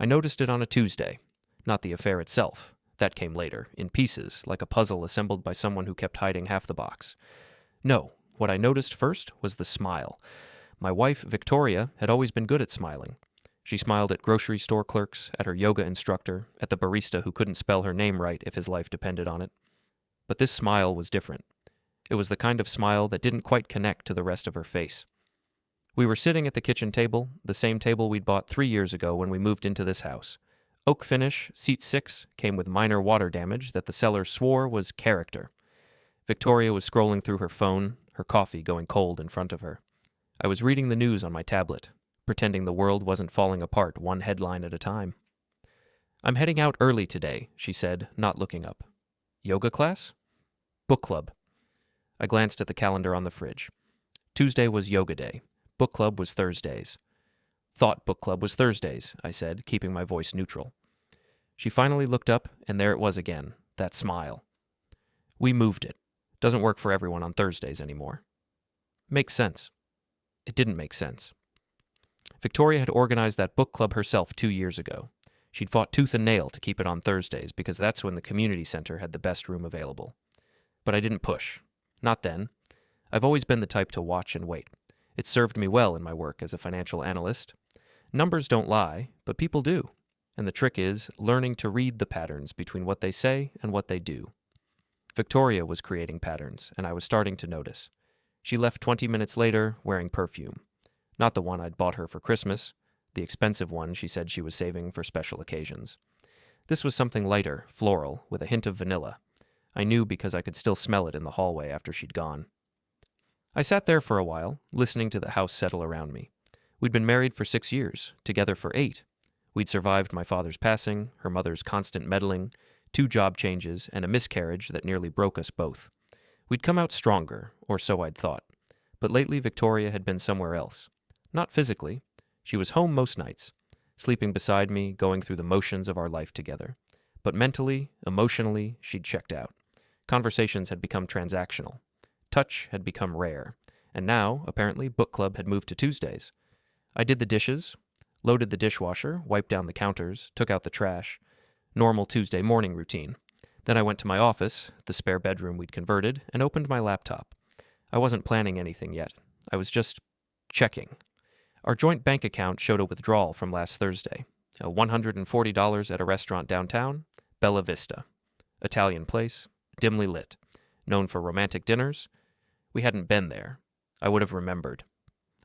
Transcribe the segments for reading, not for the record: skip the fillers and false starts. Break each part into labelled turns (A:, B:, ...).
A: I noticed it on a Tuesday. Not the affair itself. That came later, in pieces, like a puzzle assembled by someone who kept hiding half the box. No, what I noticed first was the smile. My wife, Victoria, had always been good at smiling. She smiled at grocery store clerks, at her yoga instructor, at the barista who couldn't spell her name right if his life depended on it. But this smile was different. It was the kind of smile that didn't quite connect to the rest of her face. We were sitting at the kitchen table, the same table we'd bought 3 years ago when we moved into this house. Oak finish, seat 6, came with minor water damage that the seller swore was character. Victoria was scrolling through her phone, her coffee going cold in front of her. I was reading the news on my tablet, pretending the world wasn't falling apart one headline at a time. "I'm heading out early today," she said, not looking up. "Yoga class?" "Book club." I glanced at the calendar on the fridge. Tuesday was yoga day. Book club was Thursdays. "Thought book club was Thursdays," I said, keeping my voice neutral. She finally looked up, and there it was again, that smile. "We moved it. Doesn't work for everyone on Thursdays anymore." Makes sense. It didn't make sense. Victoria had organized that book club herself 2 years ago. She'd fought tooth and nail to keep it on Thursdays because that's when the community center had the best room available. But I didn't push. Not then. I've always been the type to watch and wait. It served me well in my work as a financial analyst. Numbers don't lie, but people do. And the trick is learning to read the patterns between what they say and what they do. Victoria was creating patterns, and I was starting to notice. She left 20 minutes later wearing perfume. Not the one I'd bought her for Christmas, the expensive one she said she was saving for special occasions. This was something lighter, floral, with a hint of vanilla. I knew because I could still smell it in the hallway after she'd gone. I sat there for a while, listening to the house settle around me. We'd been married for 6 years, together for 8. We'd survived my father's passing, her mother's constant meddling, 2 job changes, and a miscarriage that nearly broke us both. We'd come out stronger, or so I'd thought. But lately Victoria had been somewhere else. Not physically. She was home most nights, sleeping beside me, going through the motions of our life together. But mentally, emotionally, she'd checked out. Conversations had become transactional. Touch had become rare. And now, apparently, book club had moved to Tuesdays. I did the dishes, loaded the dishwasher, wiped down the counters, took out the trash. Normal Tuesday morning routine. Then I went to my office, the spare bedroom we'd converted, and opened my laptop. I wasn't planning anything yet. I was just checking. Our joint bank account showed a withdrawal from last Thursday. $140 at a restaurant downtown, Bella Vista. Italian place, dimly lit. Known for romantic dinners. We hadn't been there. I would have remembered.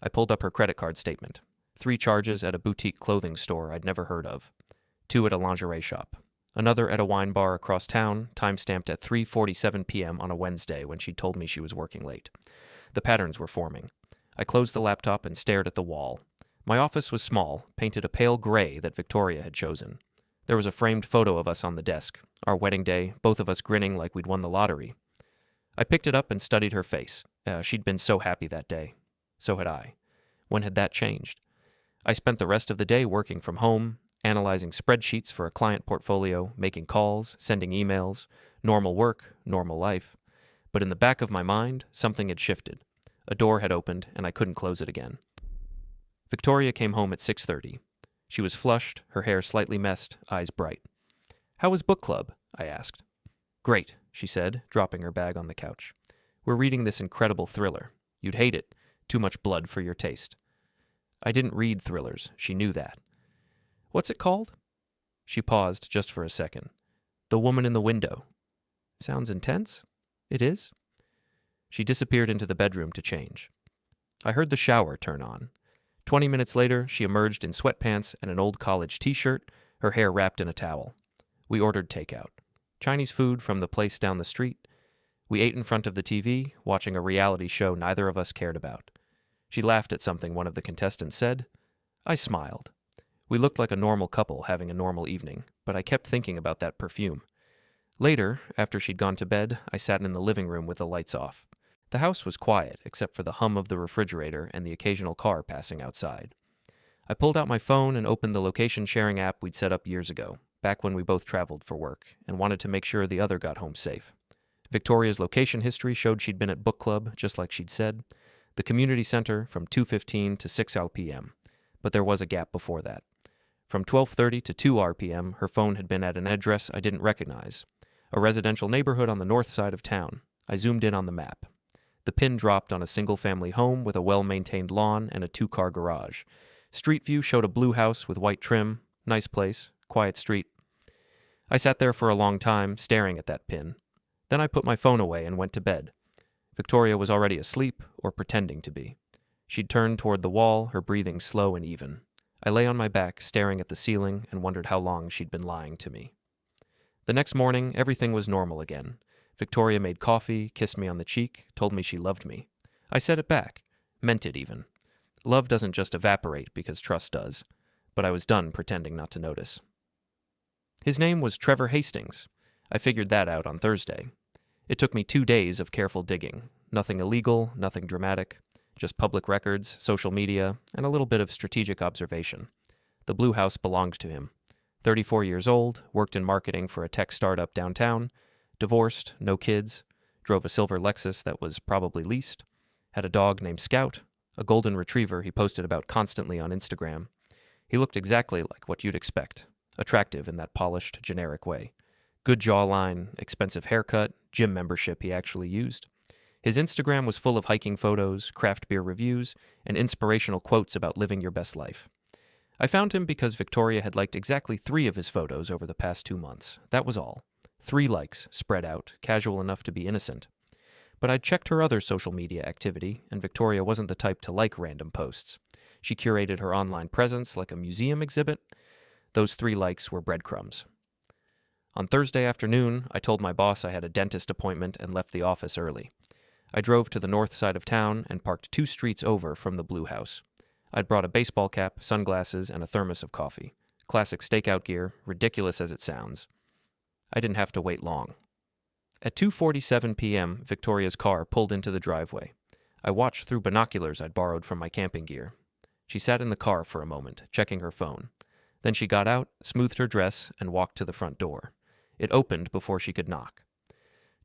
A: I pulled up her credit card statement. 3 charges at a boutique clothing store I'd never heard of. 2 at a lingerie shop. Another at a wine bar across town, time-stamped at 3:47 p.m. on a Wednesday when she told me she was working late. The patterns were forming. I closed the laptop and stared at the wall. My office was small, painted a pale gray that Victoria had chosen. There was a framed photo of us on the desk, our wedding day, both of us grinning like we'd won the lottery. I picked it up and studied her face. She'd been so happy that day. So had I. When had that changed? I spent the rest of the day working from home, analyzing spreadsheets for a client portfolio, making calls, sending emails, normal work, normal life. But in the back of my mind, something had shifted. A door had opened, and I couldn't close it again. Victoria came home at 6:30. She was flushed, her hair slightly messed, eyes bright. "How was book club?" I asked. "Great," she said, dropping her bag on the couch. "We're reading this incredible thriller. You'd hate it. Too much blood for your taste." I didn't read thrillers. She knew that. "What's it called?" She paused just for a second. "The Woman in the Window." "Sounds intense?" "It is." She disappeared into the bedroom to change. I heard the shower turn on. 20 minutes later, she emerged in sweatpants and an old college t-shirt, her hair wrapped in a towel. We ordered takeout. Chinese food from the place down the street. We ate in front of the TV, watching a reality show neither of us cared about. She laughed at something one of the contestants said. I smiled. We looked like a normal couple having a normal evening, but I kept thinking about that perfume. Later, after she'd gone to bed, I sat in the living room with the lights off. The house was quiet, except for the hum of the refrigerator and the occasional car passing outside. I pulled out my phone and opened the location-sharing app we'd set up years ago, back when we both traveled for work, and wanted to make sure the other got home safe. Victoria's location history showed she'd been at book club, just like she'd said, the community center from 2:15 to 6 p.m., but there was a gap before that. From 12:30 to 2 RPM, her phone had been at an address I didn't recognize, a residential neighborhood on the north side of town. I zoomed in on the map. The pin dropped on a single-family home with a well-maintained lawn and a 2-car garage. Street view showed a blue house with white trim. Nice place, quiet street. I sat there for a long time, staring at that pin. Then I put my phone away and went to bed. Victoria was already asleep, or pretending to be. She'd turned toward the wall, her breathing slow and even. I lay on my back, staring at the ceiling, and wondered how long she'd been lying to me. The next morning, everything was normal again. Victoria made coffee, kissed me on the cheek, told me she loved me. I said it back, meant it even. Love doesn't just evaporate because trust does, but I was done pretending not to notice. His name was Trevor Hastings. I figured that out on Thursday. It took me 2 days of careful digging. Nothing illegal, nothing dramatic, just public records, social media, and a little bit of strategic observation. The Blue House belonged to him. 34 years old, worked in marketing for a tech startup downtown, divorced, no kids, drove a silver Lexus that was probably leased, had a dog named Scout, a golden retriever he posted about constantly on Instagram. He looked exactly like what you'd expect, attractive in that polished, generic way. Good jawline, expensive haircut, gym membership he actually used. His Instagram was full of hiking photos, craft beer reviews, and inspirational quotes about living your best life. I found him because Victoria had liked exactly 3 of his photos over the past 2 months. That was all. 3 likes, spread out, casual enough to be innocent. But I'd checked her other social media activity, and Victoria wasn't the type to like random posts. She curated her online presence like a museum exhibit. Those 3 likes were breadcrumbs. On Thursday afternoon, I told my boss I had a dentist appointment and left the office early. I drove to the north side of town and parked 2 streets over from the Blue House. I'd brought a baseball cap, sunglasses, and a thermos of coffee. Classic stakeout gear, ridiculous as it sounds. I didn't have to wait long. At 2:47 p.m., Victoria's car pulled into the driveway. I watched through binoculars I'd borrowed from my camping gear. She sat in the car for a moment, checking her phone. Then she got out, smoothed her dress, and walked to the front door. It opened before she could knock.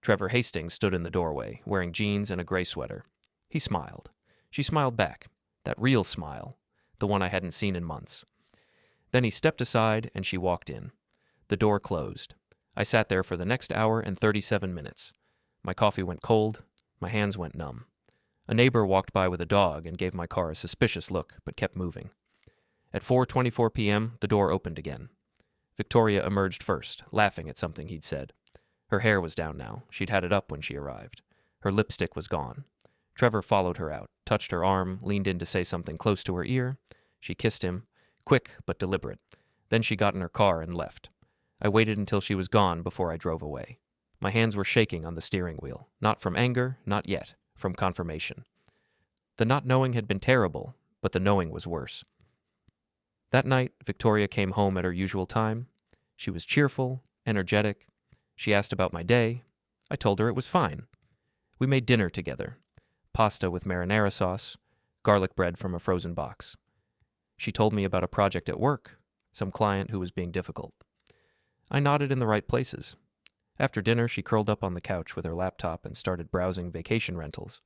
A: Trevor Hastings stood in the doorway, wearing jeans and a gray sweater. He smiled. She smiled back. That real smile, the one I hadn't seen in months. Then he stepped aside, and she walked in. The door closed. I sat there for the next hour and 37 minutes. My coffee went cold. My hands went numb. A neighbor walked by with a dog and gave my car a suspicious look, but kept moving. At 4:24 p.m., the door opened again. Victoria emerged first, laughing at something he'd said. Her hair was down now. She'd had it up when she arrived. Her lipstick was gone. Trevor followed her out, touched her arm, leaned in to say something close to her ear. She kissed him, quick but deliberate. Then she got in her car and left. I waited until she was gone before I drove away. My hands were shaking on the steering wheel, not from anger, not yet, from confirmation. The not knowing had been terrible, but the knowing was worse. That night, Victoria came home at her usual time. She was cheerful, energetic. She asked about my day. I told her it was fine. We made dinner together. Pasta with marinara sauce, garlic bread from a frozen box. She told me about a project at work, some client who was being difficult. I nodded in the right places. After dinner, she curled up on the couch with her laptop and started browsing vacation rentals.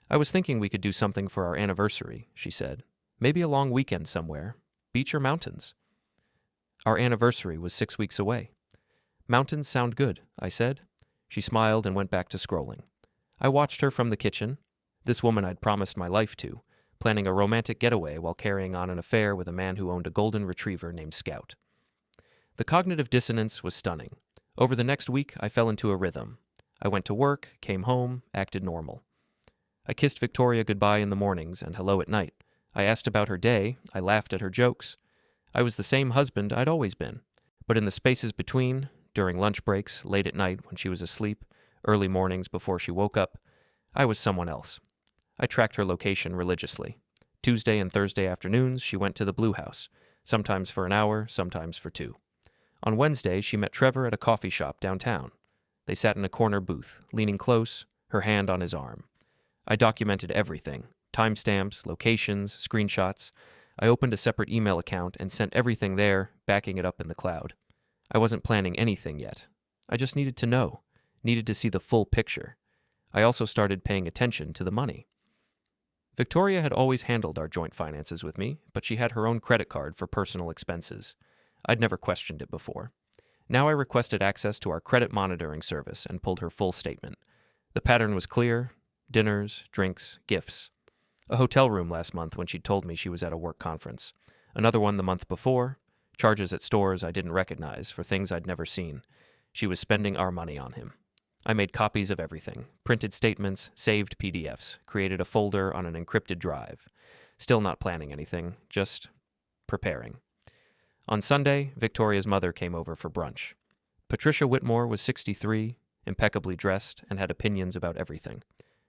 A: I was thinking we could do something for our anniversary, she said. Maybe a long weekend somewhere, beach or mountains. Our anniversary was 6 weeks away. Mountains sound good, I said. She smiled and went back to scrolling. I watched her from the kitchen, this woman I'd promised my life to, planning a romantic getaway while carrying on an affair with a man who owned a golden retriever named Scout. The cognitive dissonance was stunning. Over the next week, I fell into a rhythm. I went to work, came home, acted normal. I kissed Victoria goodbye in the mornings and hello at night. I asked about her day, I laughed at her jokes. I was the same husband I'd always been. But in the spaces between, during lunch breaks, late at night when she was asleep, early mornings before she woke up, I was someone else. I tracked her location religiously. Tuesday and Thursday afternoons, she went to the Blue House, sometimes for an hour, sometimes for 2. On Wednesday, she met Trevor at a coffee shop downtown. They sat in a corner booth, leaning close, her hand on his arm. I documented everything, timestamps, locations, screenshots. I opened a separate email account and sent everything there, backing it up in the cloud. I wasn't planning anything yet. I just needed to know, needed to see the full picture. I also started paying attention to the money. Victoria had always handled our joint finances with me, but she had her own credit card for personal expenses. I'd never questioned it before. Now I requested access to our credit monitoring service and pulled her full statement. The pattern was clear: dinners, drinks, gifts. A hotel room last month when she'd told me she was at a work conference. Another one the month before. Charges at stores I didn't recognize for things I'd never seen. She was spending our money on him. I made copies of everything, printed statements, saved PDFs, created a folder on an encrypted drive. Still not planning anything, just preparing. On Sunday, Victoria's mother came over for brunch. Patricia Whitmore was 63, impeccably dressed, and had opinions about everything.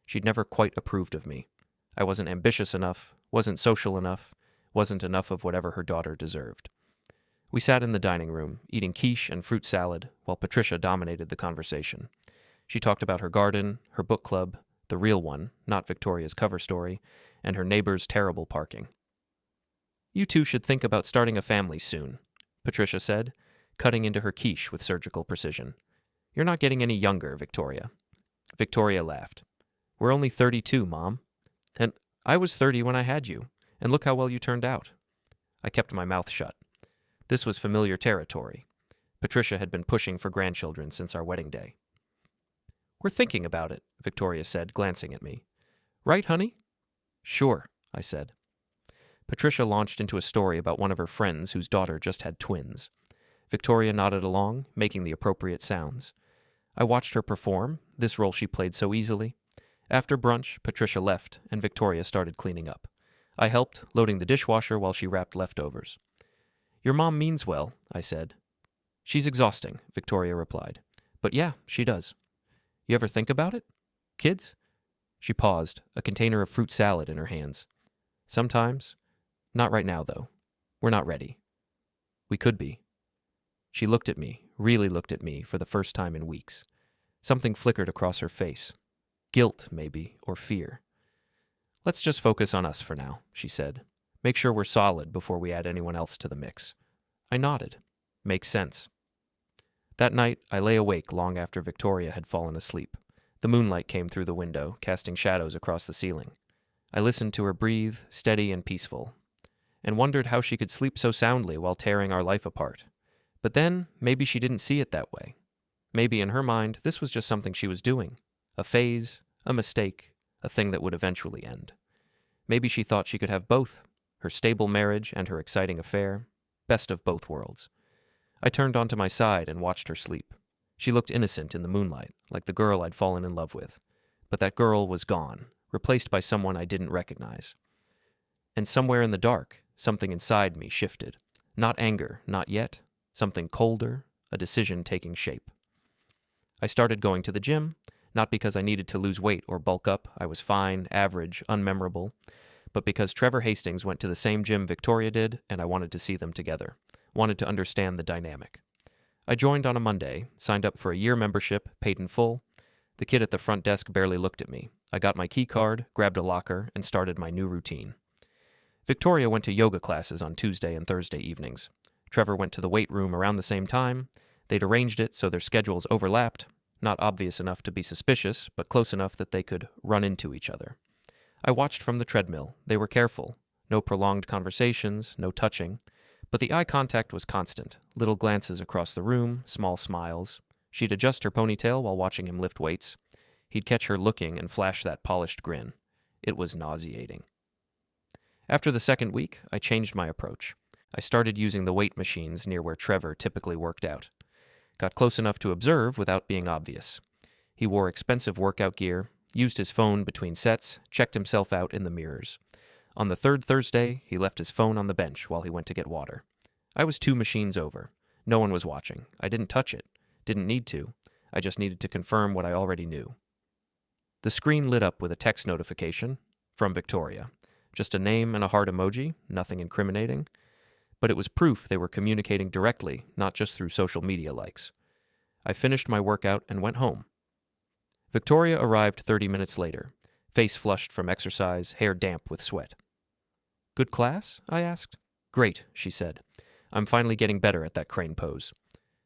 A: She'd never quite approved of me. I wasn't ambitious enough, wasn't social enough, wasn't enough of whatever her daughter deserved. We sat in the dining room, eating quiche and fruit salad, while Patricia dominated the conversation. She talked about her garden, her book club, the real one, not Victoria's cover story, and her neighbor's terrible parking. "You two should think about starting a family soon," Patricia said, cutting into her quiche with surgical precision. "You're not getting any younger, Victoria." Victoria laughed. "We're only 32, Mom. And I was 30 when I had you, and look how well you turned out." I kept my mouth shut. This was familiar territory. Patricia had been pushing for grandchildren since our wedding day. "We're thinking about it," Victoria said, glancing at me. "Right, honey?" "Sure," I said. Patricia launched into a story about one of her friends whose daughter just had twins. Victoria nodded along, making the appropriate sounds. I watched her perform, this role she played so easily. After brunch, Patricia left, and Victoria started cleaning up. I helped, loading the dishwasher while she wrapped leftovers. "Your mom means well," I said. "She's exhausting," Victoria replied. "But yeah, she does." "You ever think about it? Kids?" She paused, a container of fruit salad in her hands. "Sometimes. Not right now, though. We're not ready." "We could be." She looked at me, really looked at me, for the first time in weeks. Something flickered across her face. Guilt, maybe, or fear. "Let's just focus on us for now," she said. "Make sure we're solid before we add anyone else to the mix." I nodded. "Makes sense." That night, I lay awake long after Victoria had fallen asleep. The moonlight came through the window, casting shadows across the ceiling. I listened to her breathe, steady and peaceful, and wondered how she could sleep so soundly while tearing our life apart. But then, maybe she didn't see it that way. Maybe in her mind, this was just something she was doing. A phase, a mistake, a thing that would eventually end. Maybe she thought she could have both, her stable marriage and her exciting affair, best of both worlds. I turned onto my side and watched her sleep. She looked innocent in the moonlight, like the girl I'd fallen in love with. But that girl was gone, replaced by someone I didn't recognize. And somewhere in the dark, something inside me shifted. Not anger, not yet. Something colder, a decision taking shape. I started going to the gym, not because I needed to lose weight or bulk up. I was fine, average, unmemorable. But because Trevor Hastings went to the same gym Victoria did, and I wanted to see them together. Wanted to understand the dynamic. I joined on a Monday, signed up for a year membership, paid in full. The kid at the front desk barely looked at me. I got my key card, grabbed a locker, and started my new routine. Victoria went to yoga classes on Tuesday and Thursday evenings. Trevor went to the weight room around the same time. They'd arranged it so their schedules overlapped, not obvious enough to be suspicious, but close enough that they could run into each other. I watched from the treadmill. They were careful. No prolonged conversations, no touching. But the eye contact was constant, little glances across the room, small smiles. She'd adjust her ponytail while watching him lift weights. He'd catch her looking and flash that polished grin. It was nauseating. After the second week, I changed my approach. I started using the weight machines near where Trevor typically worked out. Got close enough to observe without being obvious. He wore expensive workout gear, used his phone between sets, checked himself out in the mirrors. On the third Thursday, he left his phone on the bench while he went to get water. I was 2 machines over. No one was watching. I didn't touch it. Didn't need to. I just needed to confirm what I already knew. The screen lit up with a text notification from Victoria. Just a name and a heart emoji, nothing incriminating. But it was proof they were communicating directly, not just through social media likes. I finished my workout and went home. Victoria arrived 30 minutes later, face flushed from exercise, hair damp with sweat. "Good class?" I asked. "Great," she said. "I'm finally getting better at that crane pose."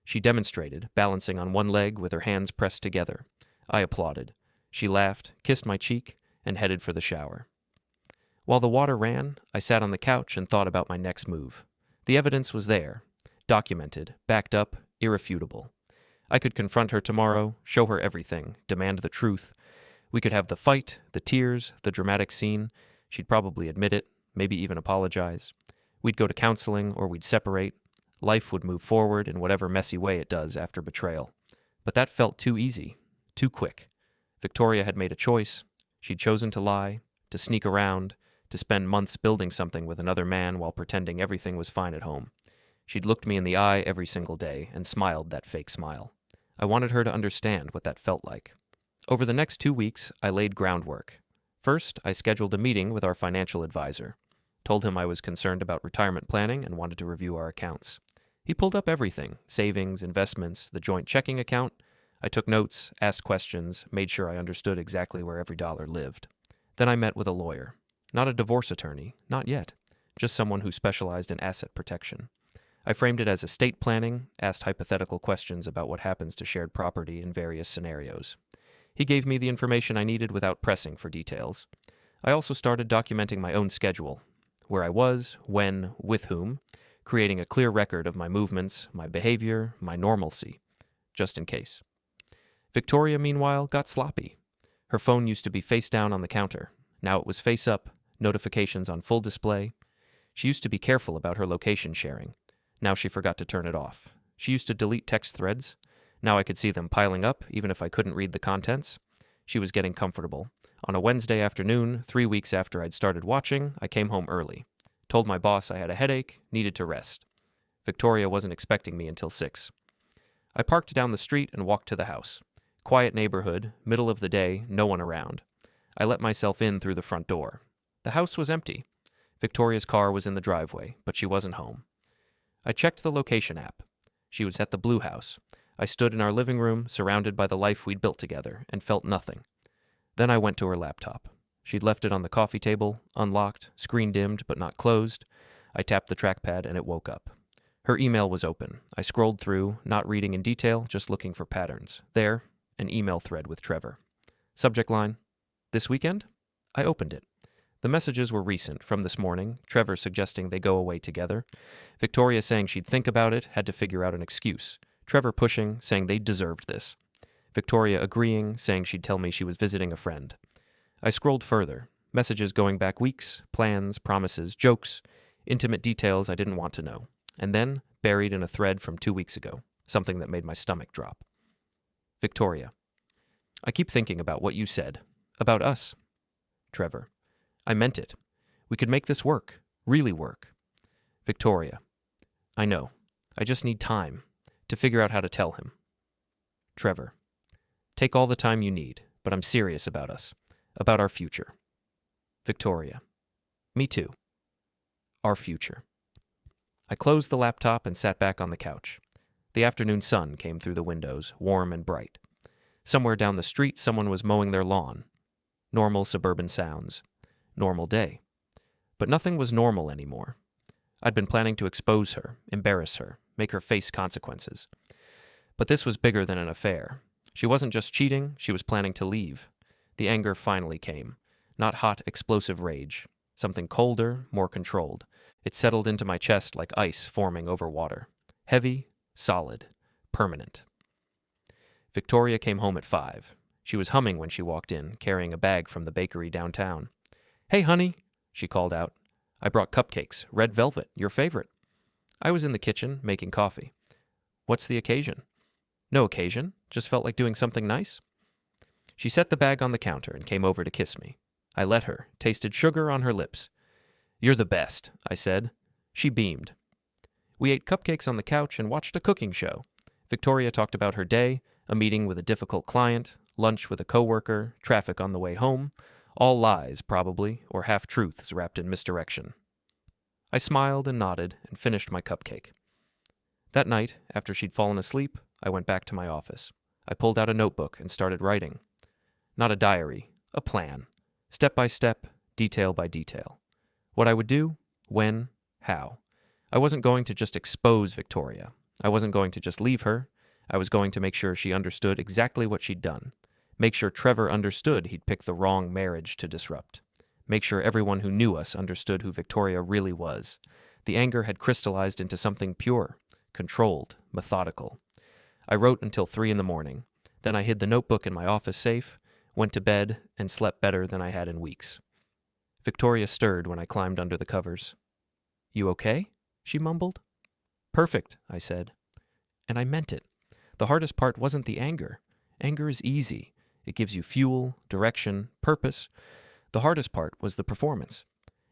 A: She demonstrated, balancing on one leg with her hands pressed together. I applauded. She laughed, kissed my cheek, and headed for the shower. While the water ran, I sat on the couch and thought about my next move. The evidence was there, documented, backed up, irrefutable. I could confront her tomorrow, show her everything, demand the truth. We could have the fight, the tears, the dramatic scene. She'd probably admit it, maybe even apologize. We'd go to counseling or we'd separate. Life would move forward in whatever messy way it does after betrayal. But that felt too easy, too quick. Victoria had made a choice. She'd chosen to lie, to sneak around, to spend months building something with another man while pretending everything was fine at home. She'd looked me in the eye every single day and smiled that fake smile. I wanted her to understand what that felt like. Over the next 2 weeks, I laid groundwork. First, I scheduled a meeting with our financial advisor. Told him I was concerned about retirement planning and wanted to review our accounts. He pulled up everything: savings, investments, the joint checking account. I took notes, asked questions, made sure I understood exactly where every dollar lived. Then I met with a lawyer. Not a divorce attorney, not yet. Just someone who specialized in asset protection. I framed it as estate planning, asked hypothetical questions about what happens to shared property in various scenarios. He gave me the information I needed without pressing for details. I also started documenting my own schedule, where I was, when, with whom, creating a clear record of my movements, my behavior, my normalcy, just in case. Victoria, meanwhile, got sloppy. Her phone used to be face down on the counter. Now it was face up, notifications on full display. She used to be careful about her location sharing. Now she forgot to turn it off. She used to delete text threads. Now I could see them piling up, even if I couldn't read the contents. She was getting comfortable. On a Wednesday afternoon, 3 weeks after I'd started watching, I came home early. Told my boss I had a headache, needed to rest. Victoria wasn't expecting me until 6. I parked down the street and walked to the house. Quiet neighborhood, middle of the day, no one around. I let myself in through the front door. The house was empty. Victoria's car was in the driveway, but she wasn't home. I checked the location app. She was at the Blue House. I stood in our living room, surrounded by the life we'd built together, and felt nothing. Then I went to her laptop. She'd left it on the coffee table, unlocked, screen dimmed but not closed. I tapped the trackpad and it woke up. Her email was open. I scrolled through, not reading in detail, just looking for patterns. There, an email thread with Trevor. Subject line, "This weekend?" I opened it. The messages were recent, from this morning, Trevor suggesting they go away together. Victoria saying she'd think about it, had to figure out an excuse. Trevor pushing, saying they deserved this. Victoria agreeing, saying she'd tell me she was visiting a friend. I scrolled further. Messages going back weeks, plans, promises, jokes, intimate details I didn't want to know. And then, buried in a thread from 2 weeks ago, something that made my stomach drop. Victoria, I keep thinking about what you said. About us. Trevor, I meant it. We could make this work. Really work. Victoria, I know. I just need time to figure out how to tell him. Trevor, take all the time you need, but I'm serious about us. About our future. Victoria, me too. Our future. I closed the laptop and sat back on the couch. The afternoon sun came through the windows, warm and bright. Somewhere down the street, someone was mowing their lawn. Normal suburban sounds. Normal day. But nothing was normal anymore. I'd been planning to expose her, embarrass her, make her face consequences. But this was bigger than an affair. She wasn't just cheating, she was planning to leave. The anger finally came. Not hot, explosive rage. Something colder, more controlled. It settled into my chest like ice forming over water. Heavy, solid, permanent. Victoria came home at 5. She was humming when she walked in, carrying a bag from the bakery downtown. "Hey, honey," she called out. "I brought cupcakes, red velvet, your favorite." I was in the kitchen, making coffee. "What's the occasion?" "No occasion, just felt like doing something nice." She set the bag on the counter and came over to kiss me. I let her, tasted sugar on her lips. "You're the best," I said. She beamed. We ate cupcakes on the couch and watched a cooking show. Victoria talked about her day, a meeting with a difficult client, lunch with a coworker, traffic on the way home. All lies, probably, or half-truths wrapped in misdirection. I smiled and nodded and finished my cupcake. That night, after she'd fallen asleep, I went back to my office. I pulled out a notebook and started writing. Not a diary, a plan. Step by step, detail by detail. What I would do, when, how. I wasn't going to just expose Victoria. I wasn't going to just leave her. I was going to make sure she understood exactly what she'd done. Make sure Trevor understood he'd picked the wrong marriage to disrupt. make sure everyone who knew us understood who Victoria really was. The anger had crystallized into something pure, controlled, methodical. I wrote until 3 in the morning. Then I hid the notebook in my office safe, went to bed, and slept better than I had in weeks. Victoria stirred when I climbed under the covers. "You okay?" she mumbled. "Perfect," I said. And I meant it. The hardest part wasn't the anger. Anger is easy. It gives you fuel, direction, purpose. The hardest part was the performance.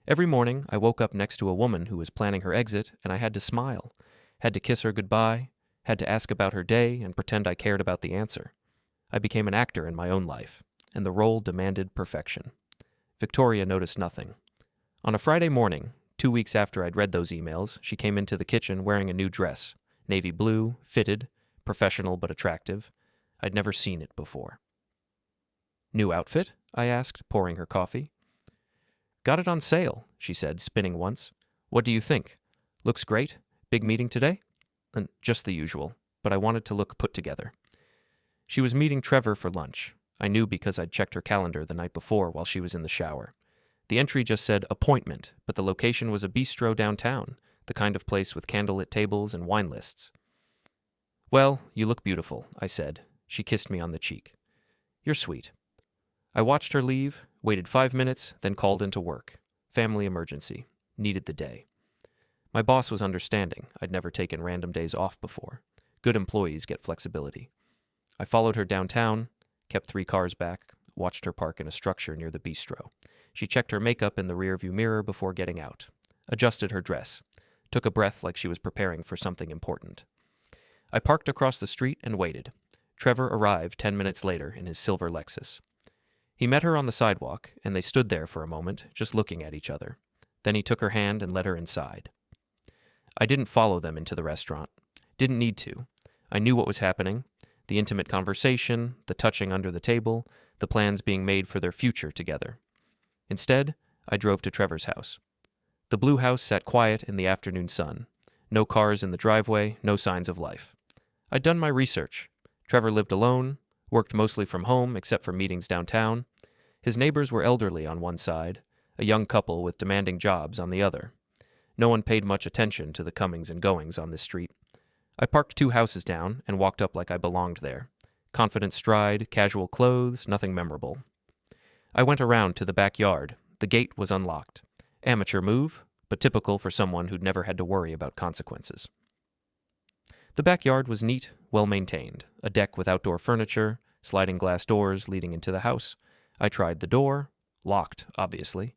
A: Every morning, I woke up next to a woman who was planning her exit, and I had to smile, had to kiss her goodbye, had to ask about her day and pretend I cared about the answer. I became an actor in my own life, and the role demanded perfection. Victoria noticed nothing. On a Friday morning, 2 weeks after I'd read those emails, she came into the kitchen wearing a new dress, navy blue, fitted, professional but attractive. I'd never seen it before. "New outfit?" I asked, pouring her coffee. "Got it on sale," she said, spinning once. "What do you think? Looks great? Big meeting today?" Just the usual, but I wanted to look put together. She was meeting Trevor for lunch. I knew because I'd checked her calendar the night before while she was in the shower. The entry just said appointment, but the location was a bistro downtown, the kind of place with candlelit tables and wine lists. "Well, you look beautiful," I said. She kissed me on the cheek. "You're sweet." I watched her leave, waited 5 minutes, then called into work. Family emergency. Needed the day. My boss was understanding. I'd never taken random days off before. Good employees get flexibility. I followed her downtown, kept 3 cars back, watched her park in a structure near the bistro. She checked her makeup in the rearview mirror before getting out, adjusted her dress, took a breath like she was preparing for something important. I parked across the street and waited. Trevor arrived 10 minutes later in his silver Lexus. He met her on the sidewalk, and they stood there for a moment, just looking at each other. Then he took her hand and led her inside. I didn't follow them into the restaurant. Didn't need to. I knew what was happening. The intimate conversation, the touching under the table, the plans being made for their future together. Instead, I drove to Trevor's house. The blue house sat quiet in the afternoon sun. No cars in the driveway, no signs of life. I'd done my research. Trevor lived alone, worked mostly from home except for meetings downtown. His neighbors were elderly on one side, a young couple with demanding jobs on the other. No one paid much attention to the comings and goings on this street. I parked 2 houses down and walked up like I belonged there. Confident stride, casual clothes, nothing memorable. I went around to the backyard. The gate was unlocked. Amateur move, but typical for someone who'd never had to worry about consequences. The backyard was neat, well-maintained. A deck with outdoor furniture, sliding glass doors leading into the house. I tried the door. Locked, obviously.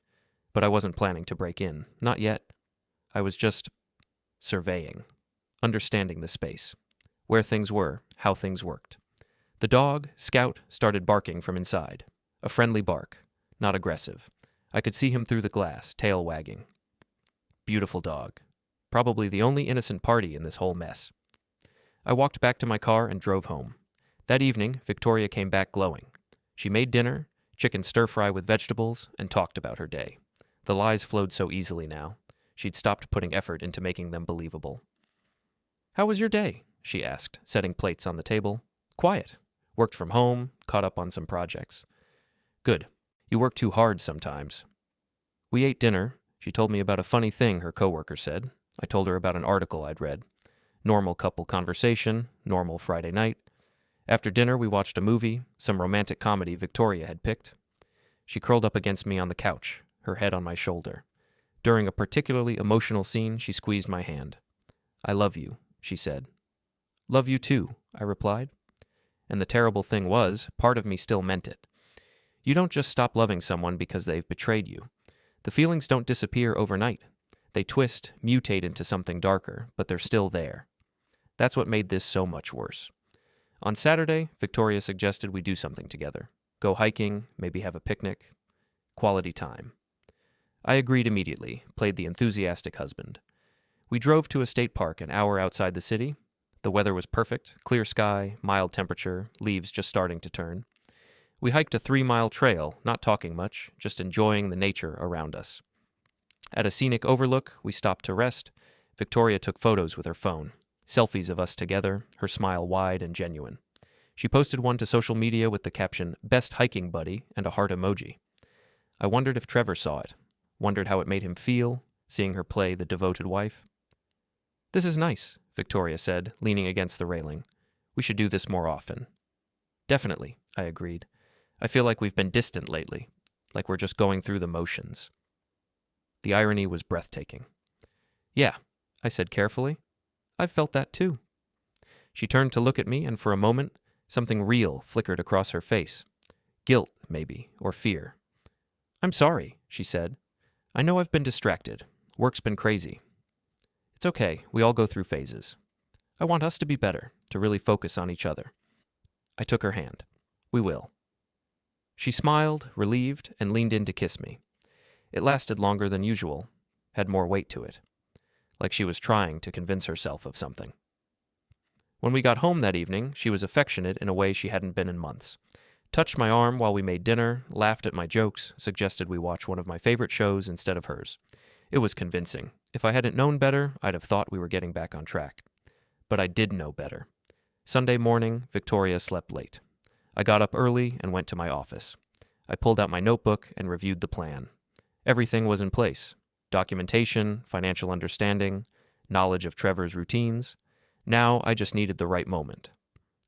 A: But I wasn't planning to break in. Not yet. I was just surveying. Understanding the space. Where things were, how things worked. The dog, Scout, started barking from inside. A friendly bark. Not aggressive. I could see him through the glass, tail wagging. Beautiful dog. Probably the only innocent party in this whole mess. I walked back to my car and drove home. That evening, Victoria came back glowing. She made dinner, chicken stir-fry with vegetables, and talked about her day. The lies flowed so easily now. She'd stopped putting effort into making them believable. "How was your day?" she asked, setting plates on the table. "Quiet. Worked from home, caught up on some projects." "Good. You work too hard sometimes." We ate dinner. She told me about a funny thing her coworker said. I told her about an article I'd read. Normal couple conversation, normal Friday night. After dinner, we watched a movie, some romantic comedy Victoria had picked. She curled up against me on the couch, her head on my shoulder. During a particularly emotional scene, she squeezed my hand. "I love you," she said. "Love you too," I replied. And the terrible thing was, part of me still meant it. You don't just stop loving someone because they've betrayed you. The feelings don't disappear overnight. They twist, mutate into something darker, but they're still there. That's what made this so much worse. On Saturday, Victoria suggested we do something together. Go hiking, maybe have a picnic. Quality time. I agreed immediately, played the enthusiastic husband. We drove to a state park an hour outside the city. The weather was perfect, clear sky, mild temperature, leaves just starting to turn. We hiked a 3-mile trail, not talking much, just enjoying the nature around us. At a scenic overlook, we stopped to rest. Victoria took photos with her phone. Selfies of us together, her smile wide and genuine. She posted one to social media with the caption, "Best hiking buddy," and a heart emoji. I wondered if Trevor saw it, wondered how it made him feel, seeing her play the devoted wife. "This is nice," Victoria said, leaning against the railing. "We should do this more often." "Definitely," I agreed. "I feel like we've been distant lately, like we're just going through the motions." The irony was breathtaking. "Yeah," I said carefully. "I've felt that too." She turned to look at me, and for a moment, something real flickered across her face. Guilt, maybe, or fear. "I'm sorry," she said. "I know I've been distracted. Work's been crazy." "It's okay, we all go through phases. I want us to be better, to really focus on each other." I took her hand. "We will." She smiled, relieved, and leaned in to kiss me. It lasted longer than usual, had more weight to it, like she was trying to convince herself of something. When we got home that evening, she was affectionate in a way she hadn't been in months. Touched my arm while we made dinner, laughed at my jokes, suggested we watch one of my favorite shows instead of hers. It was convincing. If I hadn't known better, I'd have thought we were getting back on track. But I did know better. Sunday morning, Victoria slept late. I got up early and went to my office. I pulled out my notebook and reviewed the plan. Everything was in place. Documentation, financial understanding, knowledge of Trevor's routines. Now I just needed the right moment.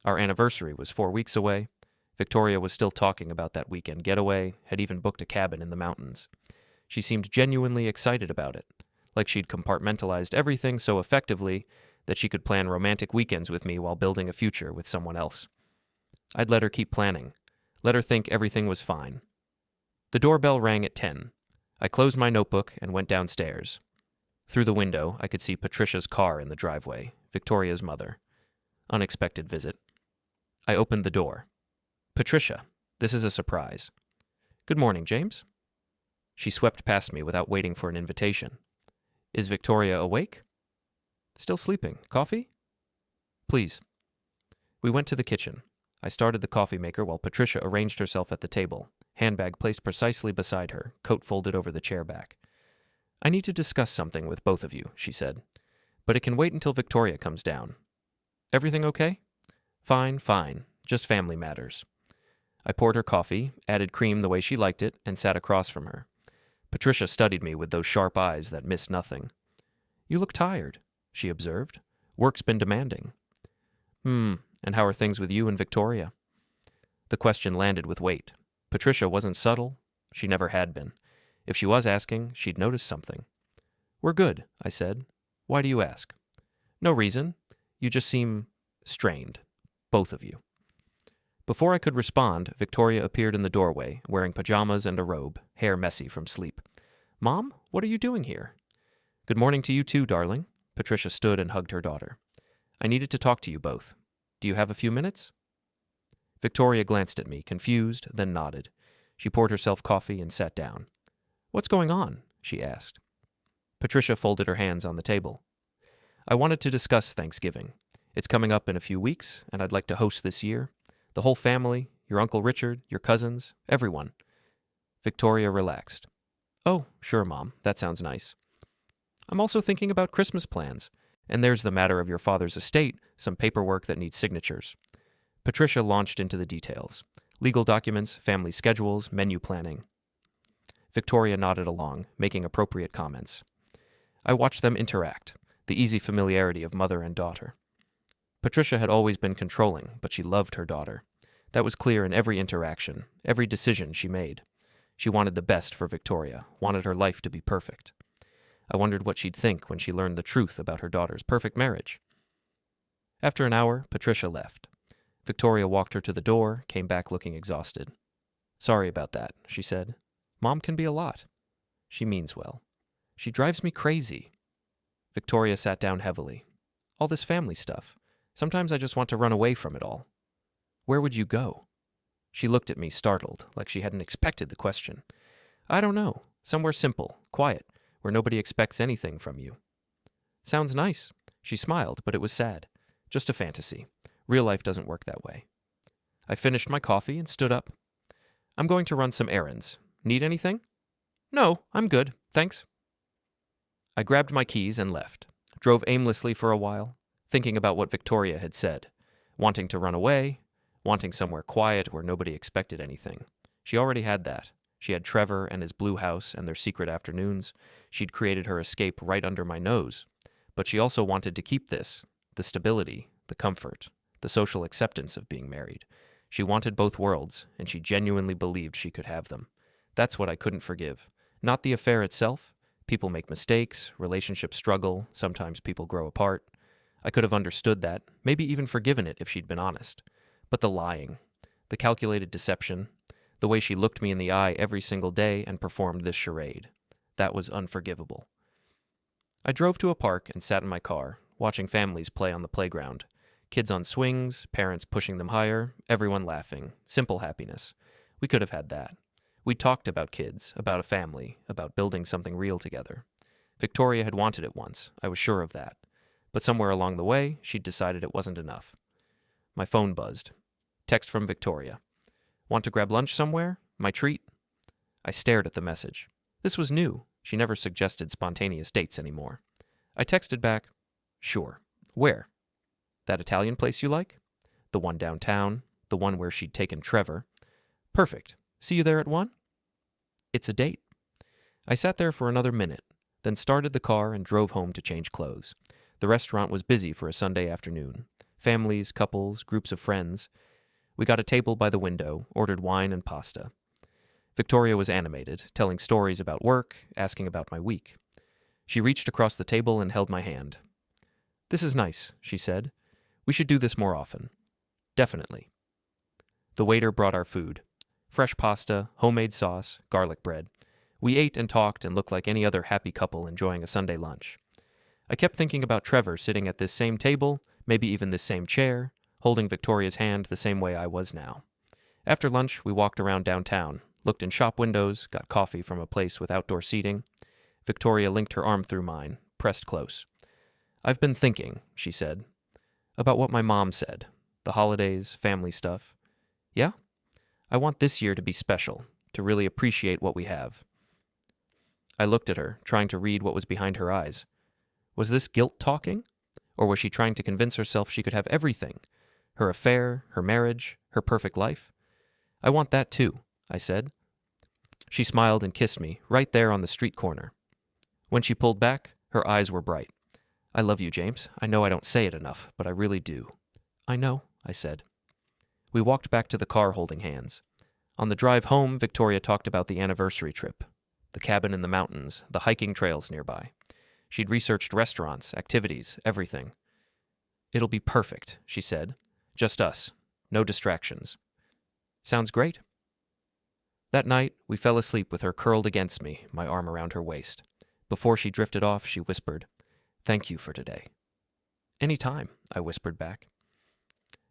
A: Our anniversary was 4 weeks away. Victoria was still talking about that weekend getaway, had even booked a cabin in the mountains. She seemed genuinely excited about it, like she'd compartmentalized everything so effectively that she could plan romantic weekends with me while building a future with someone else. I'd let her keep planning, let her think everything was fine. The doorbell rang at 10. I closed my notebook and went downstairs. Through the window, I could see Patricia's car in the driveway, Victoria's mother. Unexpected visit. I opened the door. "Patricia, this is a surprise." "Good morning, James." She swept past me without waiting for an invitation. "Is Victoria awake?" "Still sleeping. Coffee?" "Please." We went to the kitchen. I started the coffee maker while Patricia arranged herself at the table, handbag placed precisely beside her, coat folded over the chair back. "I need to discuss something with both of you," she said. "But it can wait until Victoria comes down." "Everything okay?" "Fine, fine. Just family matters." I poured her coffee, added cream the way she liked it, and sat across from her. Patricia studied me with those sharp eyes that missed nothing. "You look tired," she observed. "Work's been demanding." And how are things with you and Victoria?" The question landed with weight. Patricia wasn't subtle. She never had been. If she was asking, she'd noticed something. "We're good," I said. "Why do you ask?" "No reason. You just seem strained. Both of you." Before I could respond, Victoria appeared in the doorway, wearing pajamas and a robe, hair messy from sleep. "Mom, what are you doing here?" "Good morning to you too, darling." Patricia stood and hugged her daughter. "I needed to talk to you both. Do you have a few minutes?" Victoria glanced at me, confused, then nodded. She poured herself coffee and sat down. "What's going on?" she asked. Patricia folded her hands on the table. "I wanted to discuss Thanksgiving. It's coming up in a few weeks, and I'd like to host this year. The whole family, your Uncle Richard, your cousins, everyone." Victoria relaxed. "Oh, sure, Mom. That sounds nice. I'm also thinking about Christmas plans. And there's the matter of your father's estate, some paperwork that needs signatures." Patricia launched into the details. Legal documents, family schedules, menu planning. Victoria nodded along, making appropriate comments. I watched them interact, the easy familiarity of mother and daughter. Patricia had always been controlling, but she loved her daughter. That was clear in every interaction, every decision she made. She wanted the best for Victoria, wanted her life to be perfect. I wondered what she'd think when she learned the truth about her daughter's perfect marriage. After an hour, Patricia left. Victoria walked her to the door, came back looking exhausted. "Sorry about that," she said. "Mom can be a lot." "She means well." "She drives me crazy." Victoria sat down heavily. "All this family stuff. Sometimes I just want to run away from it all." "Where would you go?" She looked at me, startled, like she hadn't expected the question. "I don't know. Somewhere simple, quiet, where nobody expects anything from you." "Sounds nice." She smiled, but it was sad. "Just a fantasy. Real life doesn't work that way." I finished my coffee and stood up. "I'm going to run some errands. Need anything?" "No, I'm good. Thanks." I grabbed my keys and left. Drove aimlessly for a while, thinking about what Victoria had said. Wanting to run away, wanting somewhere quiet where nobody expected anything. She already had that. She had Trevor and his blue house and their secret afternoons. She'd created her escape right under my nose. But she also wanted to keep this, the stability, the comfort, the social acceptance of being married. She wanted both worlds, and she genuinely believed she could have them. That's what I couldn't forgive. Not the affair itself. People make mistakes, relationships struggle, sometimes people grow apart. I could have understood that, maybe even forgiven it if she'd been honest. But the lying, the calculated deception, the way she looked me in the eye every single day and performed this charade, that was unforgivable. I drove to a park and sat in my car, watching families play on the playground. Kids on swings, parents pushing them higher, everyone laughing. Simple happiness. We could have had that. We talked about kids, about a family, about building something real together. Victoria had wanted it once, I was sure of that. But somewhere along the way, she'd decided it wasn't enough. My phone buzzed. Text from Victoria. Want to grab lunch somewhere? My treat? I stared at the message. This was new. She never suggested spontaneous dates anymore. I texted back, sure. Where? That Italian place you like? The one downtown, the one where she'd taken Trevor. Perfect. See you there at 1? It's a date. I sat there for another minute, then started the car and drove home to change clothes. The restaurant was busy for a Sunday afternoon. Families, couples, groups of friends. We got a table by the window, ordered wine and pasta. Victoria was animated, telling stories about work, asking about my week. She reached across the table and held my hand. This is nice, she said. We should do this more often. Definitely. The waiter brought our food. Fresh pasta, homemade sauce, garlic bread. We ate and talked and looked like any other happy couple enjoying a Sunday lunch. I kept thinking about Trevor sitting at this same table, maybe even this same chair, holding Victoria's hand the same way I was now. After lunch, we walked around downtown, looked in shop windows, got coffee from a place with outdoor seating. Victoria linked her arm through mine, pressed close. I've been thinking, she said, about what my mom said. The holidays, family stuff. Yeah? I want this year to be special, to really appreciate what we have. I looked at her, trying to read what was behind her eyes. Was this guilt talking? Or was she trying to convince herself she could have everything? Her affair, her marriage, her perfect life? I want that too, I said. She smiled and kissed me, right there on the street corner. When she pulled back, her eyes were bright. I love you, James. I know I don't say it enough, but I really do. I know, I said. We walked back to the car holding hands. On the drive home, Victoria talked about the anniversary trip, the cabin in the mountains, the hiking trails nearby. She'd researched restaurants, activities, everything. It'll be perfect, she said. Just us. No distractions. Sounds great. That night, we fell asleep with her curled against me, my arm around her waist. Before she drifted off, she whispered, "Thank you for today." "Any time," I whispered back.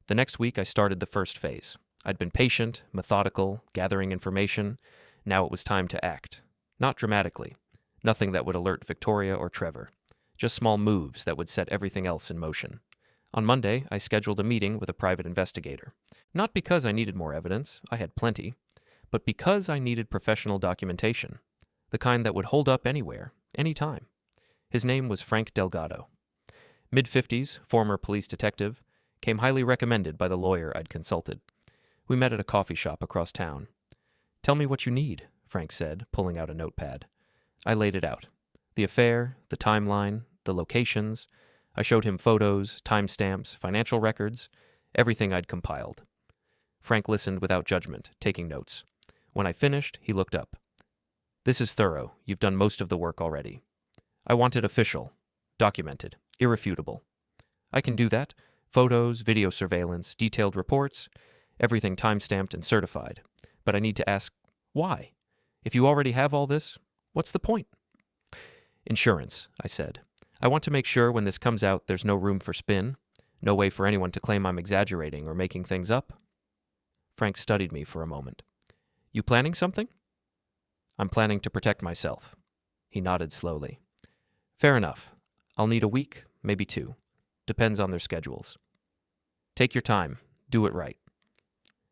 A: The next week, I started the first phase. I'd been patient, methodical, gathering information. Now it was time to act. Not dramatically. Nothing that would alert Victoria or Trevor. Just small moves that would set everything else in motion. On Monday, I scheduled a meeting with a private investigator. Not because I needed more evidence, I had plenty, but because I needed professional documentation. The kind that would hold up anywhere, anytime. His name was Frank Delgado. Mid-50s, former police detective, came highly recommended by the lawyer I'd consulted. We met at a coffee shop across town. "Tell me what you need," Frank said, pulling out a notepad. I laid it out. The affair, the timeline, the locations. I showed him photos, timestamps, financial records, everything I'd compiled. Frank listened without judgment, taking notes. When I finished, he looked up. "This is thorough. You've done most of the work already. I want it official, documented, irrefutable. I can do that. Photos, video surveillance, detailed reports, everything timestamped and certified. But I need to ask, why? If you already have all this, what's the point?" "Insurance," I said. "I want to make sure when this comes out there's no room for spin, no way for anyone to claim I'm exaggerating or making things up." Frank studied me for a moment. "You planning something?" "I'm planning to protect myself." He nodded slowly. "Fair enough. I'll need a week, maybe 2. Depends on their schedules. Take your time. Do it right."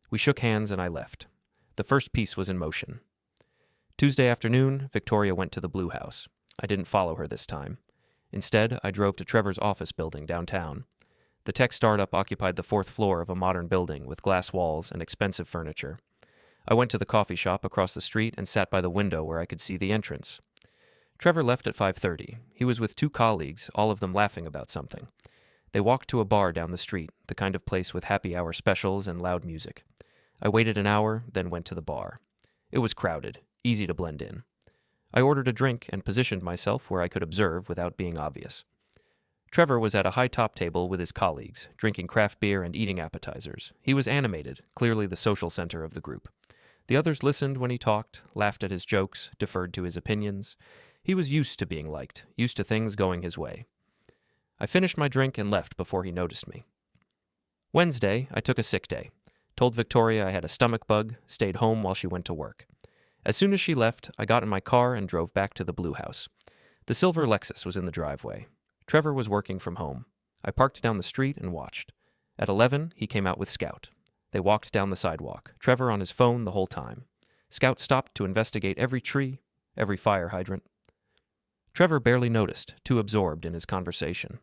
A: We shook hands and I left. The first piece was in motion. Tuesday afternoon, Victoria went to the Blue House. I didn't follow her this time. Instead, I drove to Trevor's office building downtown. The tech startup occupied the 4th floor of a modern building with glass walls and expensive furniture. I went to the coffee shop across the street and sat by the window where I could see the entrance. Trevor left at 5:30. He was with 2 colleagues, all of them laughing about something. They walked to a bar down the street, the kind of place with happy hour specials and loud music. I waited an hour, then went to the bar. It was crowded, easy to blend in. I ordered a drink and positioned myself where I could observe without being obvious. Trevor was at a high top table with his colleagues, drinking craft beer and eating appetizers. He was animated, clearly the social center of the group. The others listened when he talked, laughed at his jokes, deferred to his opinions. He was used to being liked, used to things going his way. I finished my drink and left before he noticed me. Wednesday, I took a sick day. Told Victoria I had a stomach bug, stayed home while she went to work. As soon as she left, I got in my car and drove back to the Blue House. The silver Lexus was in the driveway. Trevor was working from home. I parked down the street and watched. At 11, he came out with Scout. They walked down the sidewalk, Trevor on his phone the whole time. Scout stopped to investigate every tree, every fire hydrant. Trevor barely noticed, too absorbed in his conversation.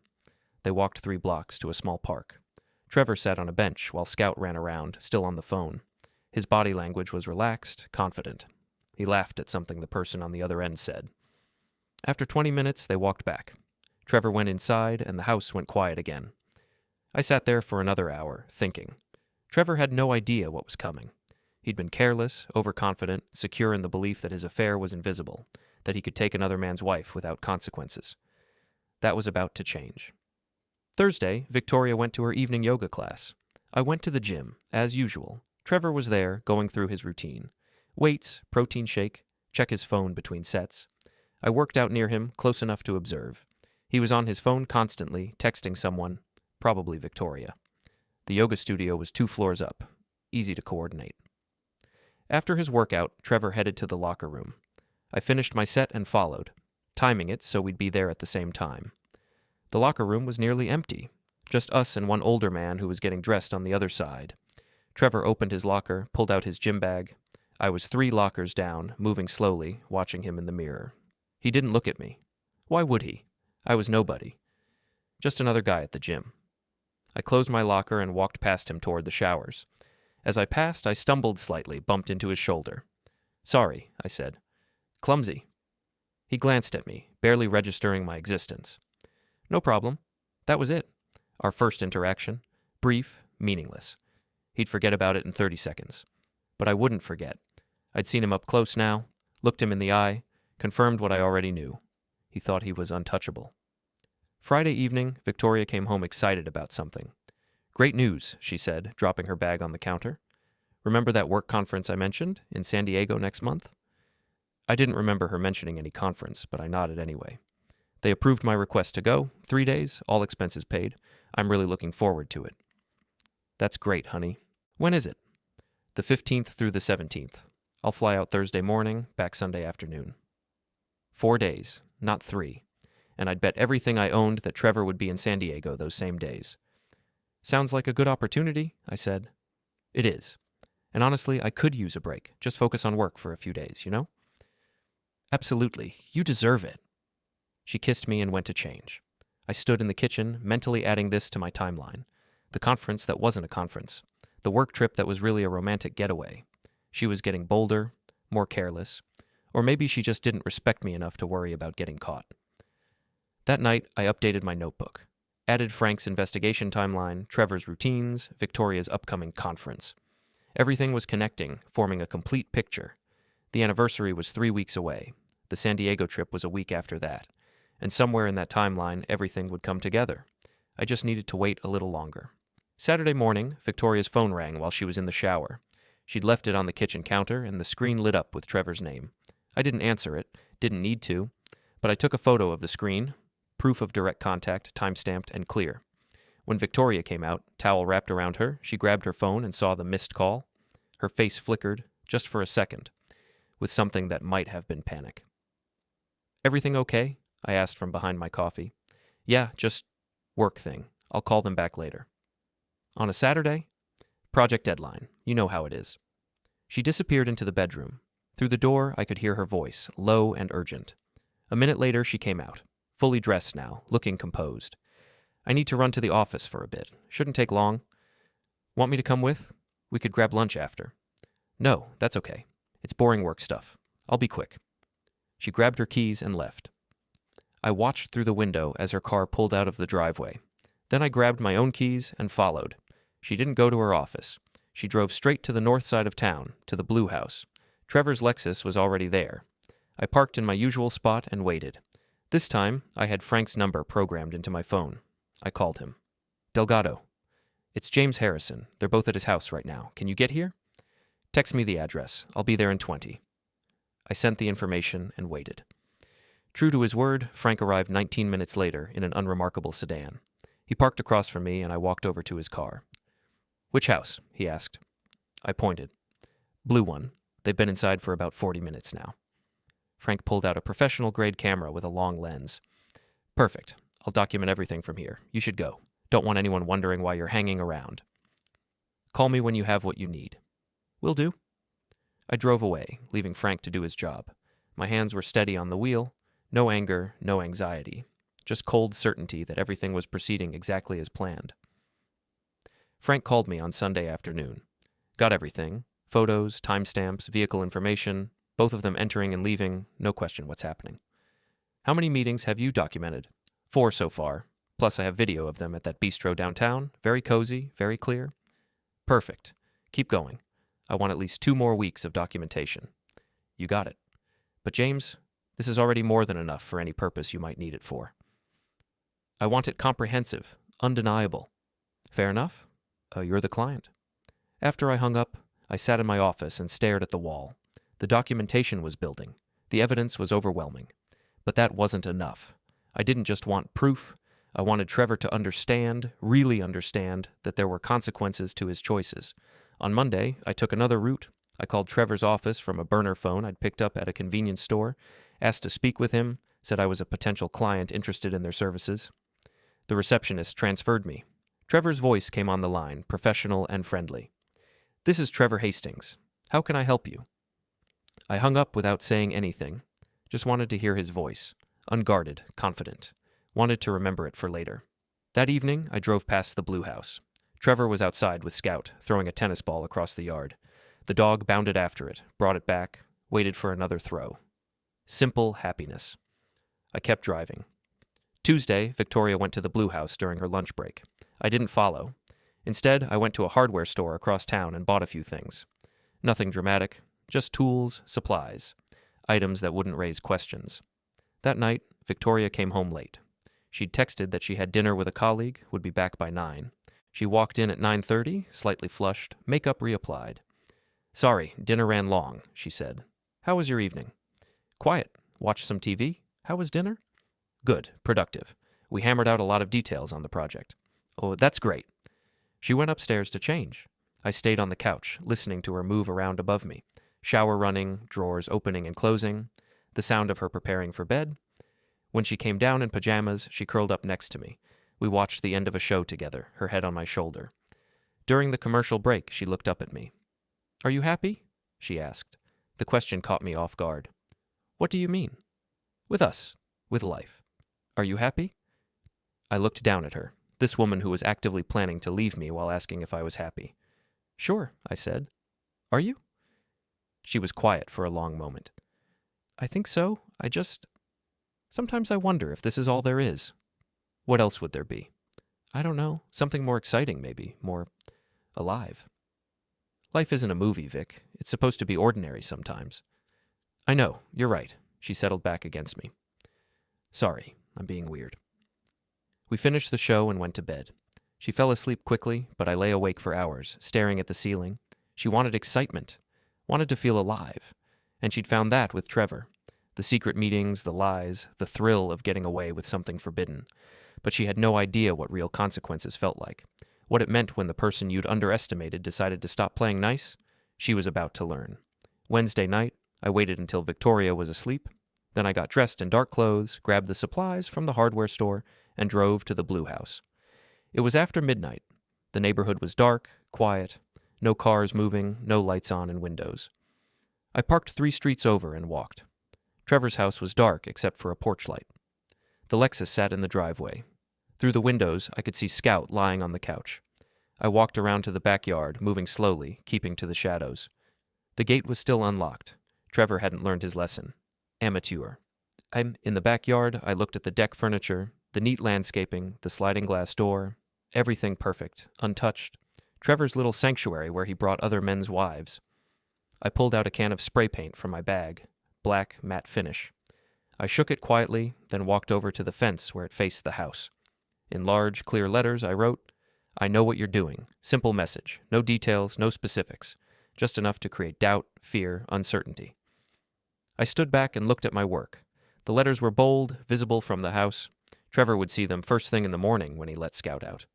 A: They walked 3 blocks to a small park. Trevor sat on a bench while Scout ran around, still on the phone. His body language was relaxed, confident. He laughed at something the person on the other end said. After 20 minutes, they walked back. Trevor went inside, and the house went quiet again. I sat there for another hour, thinking. Trevor had no idea what was coming. He'd been careless, overconfident, secure in the belief that his affair was invisible, that he could take another man's wife without consequences. That was about to change. Thursday, Victoria went to her evening yoga class. I went to the gym, as usual. Trevor was there, going through his routine. Weights, protein shake, check his phone between sets. I worked out near him, close enough to observe. He was on his phone constantly, texting someone, probably Victoria. The yoga studio was 2 floors up, easy to coordinate. After his workout, Trevor headed to the locker room. I finished my set and followed, timing it so we'd be there at the same time. The locker room was nearly empty, just us and one older man who was getting dressed on the other side. Trevor opened his locker, pulled out his gym bag. I was 3 lockers down, moving slowly, watching him in the mirror. He didn't look at me. Why would he? I was nobody. Just another guy at the gym. I closed my locker and walked past him toward the showers. As I passed, I stumbled slightly, bumped into his shoulder. "Sorry," I said. "Clumsy." He glanced at me, barely registering my existence. "No problem." That was it. Our first interaction. Brief, meaningless. He'd forget about it in 30 seconds. But I wouldn't forget. I'd seen him up close now, looked him in the eye, confirmed what I already knew. He thought he was untouchable. Friday evening, Victoria came home excited about something. "Great news," she said, dropping her bag on the counter. "Remember that work conference I mentioned, in San Diego next month?" I didn't remember her mentioning any conference, but I nodded anyway. "They approved my request to go, 3 days, all expenses paid. I'm really looking forward to it." "That's great, honey. When is it?" "The 15th through the 17th. I'll fly out Thursday morning, back Sunday afternoon." 4 days, not 3. And I'd bet everything I owned that Trevor would be in San Diego those same days. "Sounds like a good opportunity," I said. "It is. And honestly, I could use a break. Just focus on work for a few days, you know?" "Absolutely. You deserve it." She kissed me and went to change. I stood in the kitchen, mentally adding this to my timeline. The conference that wasn't a conference. The work trip that was really a romantic getaway. She was getting bolder, more careless. Or maybe she just didn't respect me enough to worry about getting caught. That night, I updated my notebook. Added Frank's investigation timeline, Trevor's routines, Victoria's upcoming conference. Everything was connecting, forming a complete picture. The anniversary was 3 weeks away. The San Diego trip was a week after that. And somewhere in that timeline, everything would come together. I just needed to wait a little longer. Saturday morning, Victoria's phone rang while she was in the shower. She'd left it on the kitchen counter, and the screen lit up with Trevor's name. I didn't answer it, didn't need to, but I took a photo of the screen, proof of direct contact, time-stamped and clear. When Victoria came out, towel wrapped around her, she grabbed her phone and saw the missed call. Her face flickered, just for a second, with something that might have been panic. "Everything okay?" I asked from behind my coffee. "Yeah, just work thing. I'll call them back later." "On a Saturday?" "Project deadline. You know how it is." She disappeared into the bedroom. Through the door, I could hear her voice, low and urgent. A minute later, she came out, fully dressed now, looking composed. "I need to run to the office for a bit. Shouldn't take long. Want me to come with? We could grab lunch after." No, that's okay. It's boring work stuff. I'll be quick. She grabbed her keys and left. I watched through the window as her car pulled out of the driveway. Then I grabbed my own keys and followed. She didn't go to her office. She drove straight to the north side of town, to the Blue House. Trevor's Lexus was already there. I parked in my usual spot and waited. This time, I had Frank's number programmed into my phone. I called him. Delgado. It's James Harrison. They're both at his house right now. Can you get here? Text me the address. I'll be there in 20. I sent the information and waited. True to his word, Frank arrived 19 minutes later in an unremarkable sedan. He parked across from me and I walked over to his car. Which house? He asked. I pointed. Blue one. They've been inside for about 40 minutes now. Frank pulled out a professional-grade camera with a long lens. Perfect. I'll document everything from here. You should go. Don't want anyone wondering why you're hanging around. Call me when you have what you need. Will do. I drove away, leaving Frank to do his job. My hands were steady on the wheel. No anger, no anxiety. Just cold certainty that everything was proceeding exactly as planned. Frank called me on Sunday afternoon. Got everything. Photos, timestamps, vehicle information, both of them entering and leaving, no question what's happening. How many meetings have you documented? 4 so far. Plus I have video of them at that bistro downtown. Very cozy, very clear. Perfect. Keep going. I want at least 2 more weeks of documentation. You got it. But James, this is already more than enough for any purpose you might need it for. I want it comprehensive, undeniable. Fair enough? You're the client. After I hung up, I sat in my office and stared at the wall. The documentation was building. The evidence was overwhelming. But that wasn't enough. I didn't just want proof. I wanted Trevor to understand, really understand, that there were consequences to his choices. On Monday, I took another route. I called Trevor's office from a burner phone I'd picked up at a convenience store, asked to speak with him, said I was a potential client interested in their services. The receptionist transferred me. Trevor's voice came on the line, professional and friendly. This is Trevor Hastings. How can I help you? I hung up without saying anything. Just wanted to hear his voice. Unguarded, confident. Wanted to remember it for later. That evening, I drove past the Blue House. Trevor was outside with Scout, throwing a tennis ball across the yard. The dog bounded after it, brought it back, waited for another throw. Simple happiness. I kept driving. Tuesday, Victoria went to the Blue House during her lunch break. I didn't follow. Instead, I went to a hardware store across town and bought a few things. Nothing dramatic, just tools, supplies, items that wouldn't raise questions. That night, Victoria came home late. She'd texted that she had dinner with a colleague, would be back by 9. She walked in at 9:30, slightly flushed, makeup reapplied. Sorry, dinner ran long, she said. How was your evening? Quiet. Watched some TV. How was dinner? Good, productive. We hammered out a lot of details on the project. Oh, that's great. She went upstairs to change. I stayed on the couch, listening to her move around above me. Shower running, drawers opening and closing, the sound of her preparing for bed. When she came down in pajamas, she curled up next to me. We watched the end of a show together, her head on my shoulder. During the commercial break, she looked up at me. Are you happy? She asked. The question caught me off guard. What do you mean? With us. With life. Are you happy? I looked down at her, this woman who was actively planning to leave me while asking if I was happy. Sure, I said. Are you? She was quiet for a long moment. I think so. Sometimes I wonder if this is all there is. What else would there be? I don't know. Something more exciting, maybe. More alive. Life isn't a movie, Vic. It's supposed to be ordinary sometimes. I know. You're right. She settled back against me. Sorry. I'm being weird. We finished the show and went to bed. She fell asleep quickly, but I lay awake for hours, staring at the ceiling. She wanted excitement. Wanted to feel alive. And she'd found that with Trevor. The secret meetings, the lies, the thrill of getting away with something forbidden. But she had no idea what real consequences felt like. What it meant when the person you'd underestimated decided to stop playing nice. She was about to learn. Wednesday night, I waited until Victoria was asleep. Then I got dressed in dark clothes, grabbed the supplies from the hardware store, and drove to the Blue House. It was after midnight. The neighborhood was dark, quiet, no cars moving, no lights on in windows. I parked 3 streets over and walked. Trevor's house was dark except for a porch light. The Lexus sat in the driveway. Through the windows, I could see Scout lying on the couch. I walked around to the backyard, moving slowly, keeping to the shadows. The gate was still unlocked. Trevor hadn't learned his lesson. Amateur. I'm in the backyard. I looked at the deck furniture, the neat landscaping, the sliding glass door. Everything perfect, untouched. Trevor's little sanctuary where he brought other men's wives. I pulled out a can of spray paint from my bag, black matte finish. I shook it quietly, then walked over to the fence where it faced the house. In large, clear letters, I wrote, "I know what you're doing. Simple message. No details, no specifics. Just enough to create doubt, fear, uncertainty." I stood back and looked at my work. The letters were bold, visible from the house. Trevor would see them first thing in the morning when he let Scout out.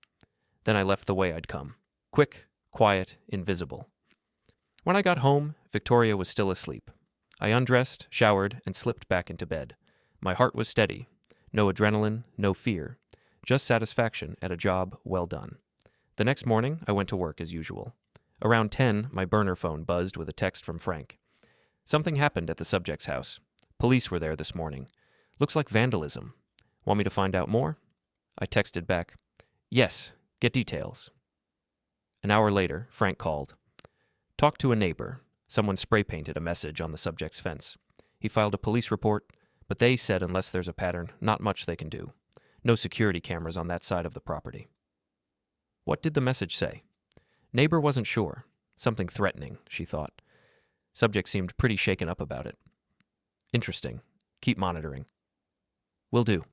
A: Then I left the way I'd come. Quick, quiet, invisible. When I got home, Victoria was still asleep. I undressed, showered, and slipped back into bed. My heart was steady. No adrenaline, no fear. Just satisfaction at a job well done. The next morning, I went to work as usual. Around 10, my burner phone buzzed with a text from Frank. Something happened at the subject's house. Police were there this morning. Looks like vandalism. Want me to find out more? I texted back, "Yes, get details." An hour later, Frank called. Talked to a neighbor. Someone spray-painted a message on the subject's fence. He filed a police report, but they said unless there's a pattern, not much they can do. No security cameras on that side of the property. What did the message say? Neighbor wasn't sure. Something threatening, she thought. Subject seemed pretty shaken up about it. Interesting. Keep monitoring. Will do.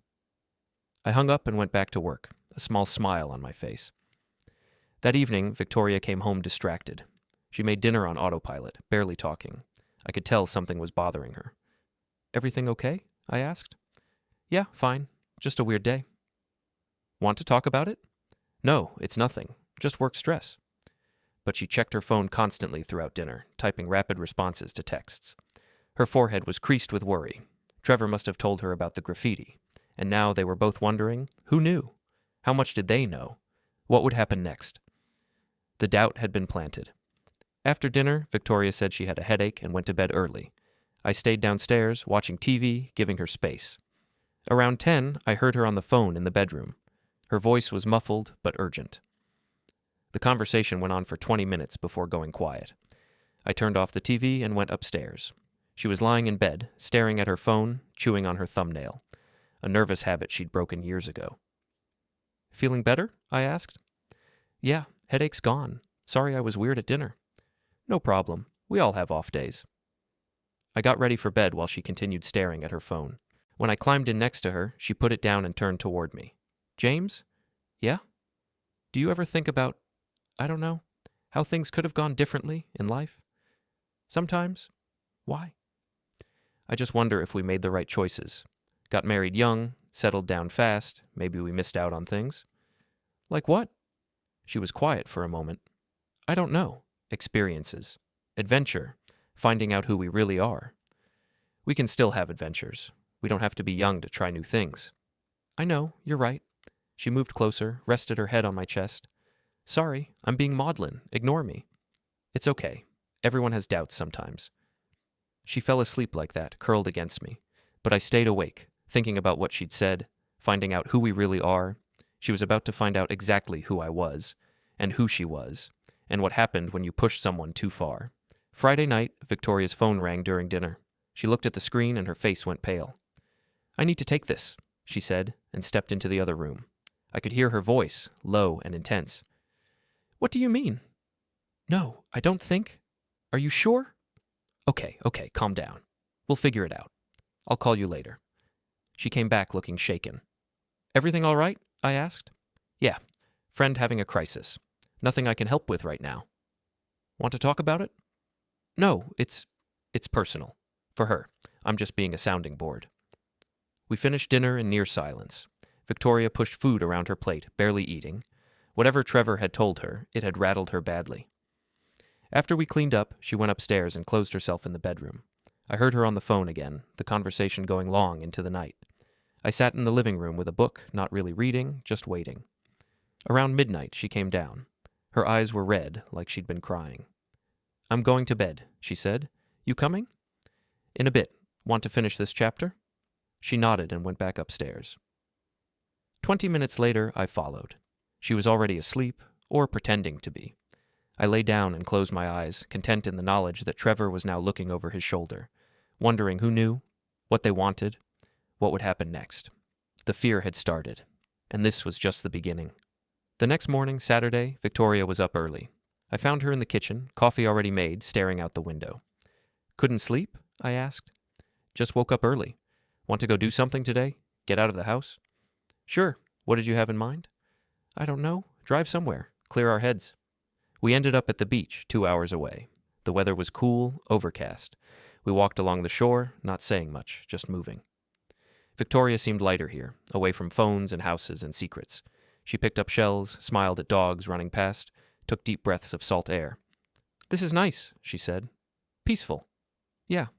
A: I hung up and went back to work, a small smile on my face. That evening, Victoria came home distracted. She made dinner on autopilot, barely talking. I could tell something was bothering her. Everything okay? I asked. Yeah, fine. Just a weird day. Want to talk about it? No, it's nothing. Just work stress. But she checked her phone constantly throughout dinner, typing rapid responses to texts. Her forehead was creased with worry. Trevor must have told her about the graffiti. And now they were both wondering, who knew? How much did they know? What would happen next? The doubt had been planted. After dinner, Victoria said she had a headache and went to bed early. I stayed downstairs, watching TV, giving her space. Around 10, I heard her on the phone in the bedroom. Her voice was muffled but urgent. The conversation went on for 20 minutes before going quiet. I turned off the TV and went upstairs. She was lying in bed, staring at her phone, chewing on her thumbnail, a nervous habit she'd broken years ago. Feeling better? I asked. Yeah, headache's gone. Sorry I was weird at dinner. No problem. We all have off days. I got ready for bed while she continued staring at her phone. When I climbed in next to her, she put it down and turned toward me. James? Yeah? Do you ever think about, I don't know, how things could have gone differently in life? Sometimes. Why? I just wonder if we made the right choices. Got married young, settled down fast, maybe we missed out on things. Like what? She was quiet for a moment. I don't know. Experiences. Adventure. Finding out who we really are. We can still have adventures. We don't have to be young to try new things. I know, you're right. She moved closer, rested her head on my chest. Sorry, I'm being maudlin. Ignore me. It's okay. Everyone has doubts sometimes. She fell asleep like that, curled against me. But I stayed awake, thinking about what she'd said, finding out who we really are. She was about to find out exactly who I was, and who she was, and what happened when you push someone too far. Friday night, Victoria's phone rang during dinner. She looked at the screen and her face went pale. I need to take this, she said, and stepped into the other room. I could hear her voice, low and intense. What do you mean? No, I don't think. Are you sure? Okay, calm down. We'll figure it out. I'll call you later. She came back looking shaken. Everything all right? I asked. Yeah, friend having a crisis. Nothing I can help with right now. Want to talk about it? No, it's personal. For her. I'm just being a sounding board. We finished dinner in near silence. Victoria pushed food around her plate, barely eating. Whatever Trevor had told her, it had rattled her badly. After we cleaned up, she went upstairs and closed herself in the bedroom. I heard her on the phone again, the conversation going long into the night. I sat in the living room with a book, not really reading, just waiting. Around midnight, she came down. Her eyes were red, like she'd been crying. I'm going to bed, she said. You coming? In a bit. Want to finish this chapter? She nodded and went back upstairs. 20 minutes later, I followed. She was already asleep, or pretending to be. I lay down and closed my eyes, content in the knowledge that Trevor was now looking over his shoulder, wondering who knew, what they wanted, what would happen next. The fear had started, and this was just the beginning. The next morning, Saturday, Victoria was up early. I found her in the kitchen, coffee already made, staring out the window. "Couldn't sleep?" I asked. "Just woke up early. Want to go do something today? Get out of the house?" "Sure. What did you have in mind?" "I don't know. Drive somewhere. Clear our heads." We ended up at the beach, 2 hours away. The weather was cool, overcast. We walked along the shore, not saying much, just moving. Victoria seemed lighter here, away from phones and houses and secrets. She picked up shells, smiled at dogs running past, took deep breaths of salt air. "This is nice," she said. "Peaceful." "Yeah.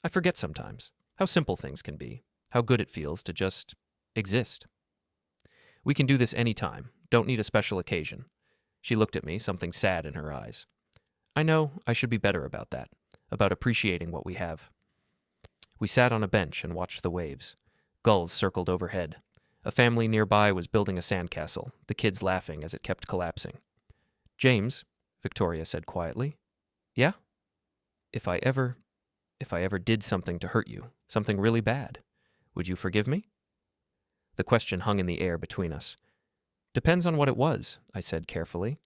A: I forget sometimes how simple things can be, how good it feels to just exist." "We can do this any time. Don't need a special occasion." She looked at me, something sad in her eyes. "I know I should be better about that, about appreciating what we have." We sat on a bench and watched the waves. Gulls circled overhead. A family nearby was building a sandcastle, the kids laughing as it kept collapsing. "James," Victoria said quietly. "Yeah?" If I ever did something to hurt you, something really bad, would you forgive me?" The question hung in the air between us. "Depends on what it was," I said carefully.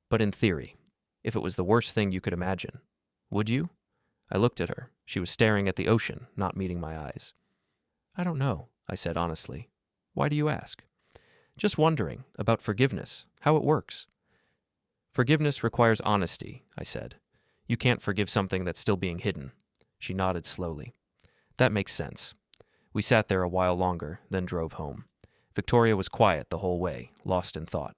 A: "But in theory, if it was the worst thing you could imagine, would you?" I looked at her. She was staring at the ocean, not meeting my eyes. "I don't know," I said honestly. "Why do you ask?" "Just wondering about forgiveness, how it works." "Forgiveness requires honesty," I said. "You can't forgive something that's still being hidden." She nodded slowly. "That makes sense." We sat there a while longer, then drove home. Victoria was quiet the whole way, lost in thought.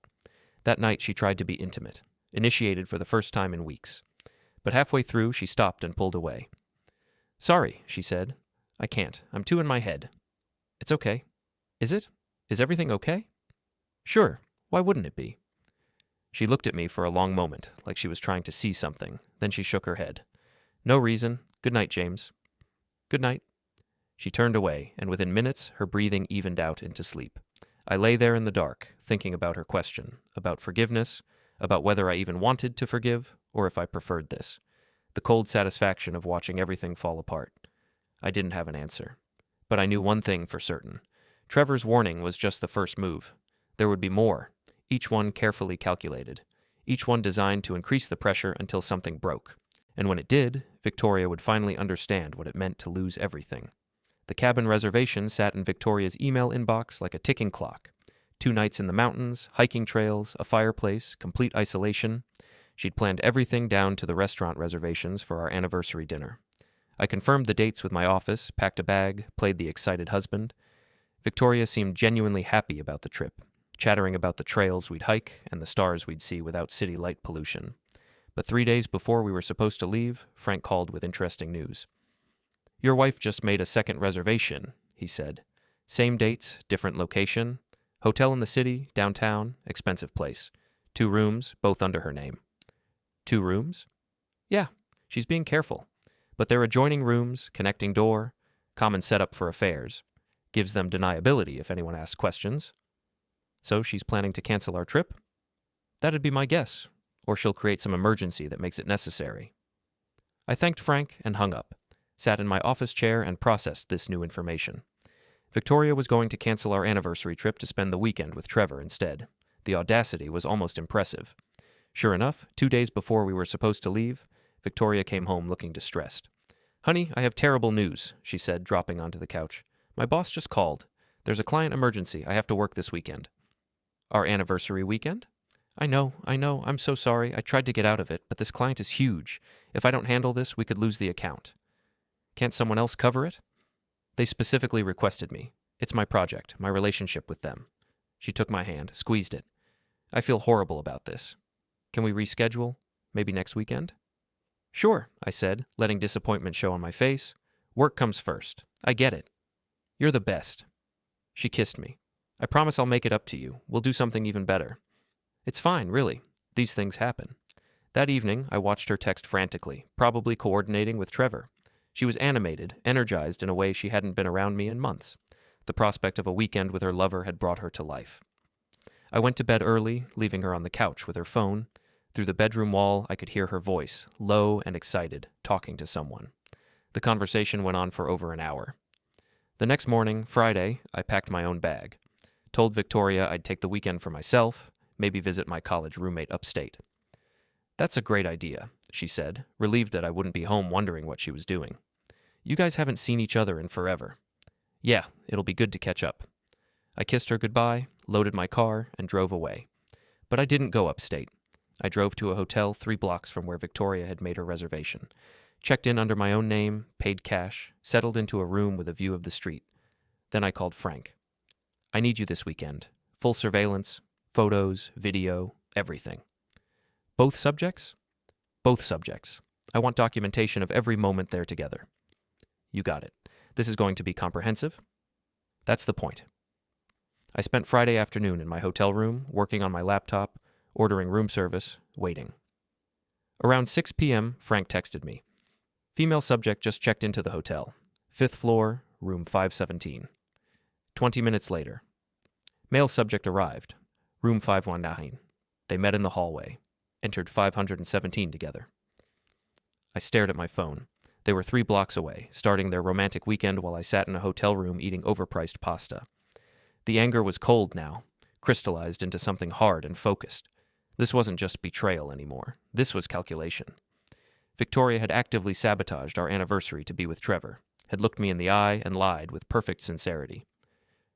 A: That night she tried to be intimate, initiated for the first time in weeks. But halfway through she stopped and pulled away. "Sorry," she said. "I can't. I'm too in my head." "It's okay." "Is it? Is everything okay?" "Sure. Why wouldn't it be?" She looked at me for a long moment, like she was trying to see something. Then she shook her head. "No reason. Good night, James." "Good night." She turned away, and within minutes her breathing evened out into sleep. I lay there in the dark, thinking about her question, about forgiveness, about whether I even wanted to forgive, or if I preferred this. The cold satisfaction of watching everything fall apart. I didn't have an answer. But I knew one thing for certain. Trevor's warning was just the first move. There would be more, each one carefully calculated, each one designed to increase the pressure until something broke. And when it did, Victoria would finally understand what it meant to lose everything. The cabin reservation sat in Victoria's email inbox like a ticking clock. 2 nights in the mountains, hiking trails, a fireplace, complete isolation. She'd planned everything down to the restaurant reservations for our anniversary dinner. I confirmed the dates with my office, packed a bag, played the excited husband. Victoria seemed genuinely happy about the trip, chattering about the trails we'd hike and the stars we'd see without city light pollution. But 3 days before we were supposed to leave, Frank called with interesting news. "Your wife just made a second reservation," he said. "Same dates, different location. Hotel in the city, downtown, expensive place. 2 rooms, both under her name." 2 rooms? "Yeah, she's being careful. But they're adjoining rooms, connecting door, common setup for affairs. Gives them deniability if anyone asks questions." "So she's planning to cancel our trip?" "That'd be my guess. Or she'll create some emergency that makes it necessary." I thanked Frank and hung up, sat in my office chair and processed this new information. Victoria was going to cancel our anniversary trip to spend the weekend with Trevor instead. The audacity was almost impressive. Sure enough, 2 days before we were supposed to leave, Victoria came home looking distressed. "Honey, I have terrible news," she said, dropping onto the couch. "My boss just called. There's a client emergency. I have to work this weekend." "Our anniversary weekend?" I know. I'm so sorry. I tried to get out of it, but this client is huge. If I don't handle this, we could lose the account." "Can't someone else cover it?" "They specifically requested me. It's my project, my relationship with them." She took my hand, squeezed it. "I feel horrible about this. Can we reschedule? Maybe next weekend?" "Sure," I said, letting disappointment show on my face. "Work comes first. I get it. You're the best." She kissed me. "I promise I'll make it up to you. We'll do something even better." "It's fine, really. These things happen." That evening, I watched her text frantically, probably coordinating with Trevor. She was animated, energized in a way she hadn't been around me in months. The prospect of a weekend with her lover had brought her to life. I went to bed early, leaving her on the couch with her phone. Through the bedroom wall, I could hear her voice, low and excited, talking to someone. The conversation went on for over an hour. The next morning, Friday, I packed my own bag. Told Victoria I'd take the weekend for myself, maybe visit my college roommate upstate. "That's a great idea," she said, relieved that I wouldn't be home wondering what she was doing. "You guys haven't seen each other in forever." "Yeah, it'll be good to catch up." I kissed her goodbye, loaded my car, and drove away. But I didn't go upstate. I drove to a hotel 3 blocks from where Victoria had made her reservation, checked in under my own name, paid cash, settled into a room with a view of the street. Then I called Frank. "I need you this weekend. Full surveillance, photos, video, everything." "Both subjects?" "Both subjects. I want documentation of every moment they're together." "You got it. This is going to be comprehensive?" "That's the point." I spent Friday afternoon in my hotel room, working on my laptop, ordering room service, waiting. Around 6 p.m., Frank texted me. "Female subject just checked into the hotel. 5th floor, room 517. 20 minutes later. Male subject arrived. Room 519. They met in the hallway. Entered 517 together." I stared at my phone. They were 3 blocks away, starting their romantic weekend while I sat in a hotel room eating overpriced pasta. The anger was cold now, crystallized into something hard and focused. This wasn't just betrayal anymore. This was calculation. Victoria had actively sabotaged our anniversary to be with Trevor, had looked me in the eye and lied with perfect sincerity.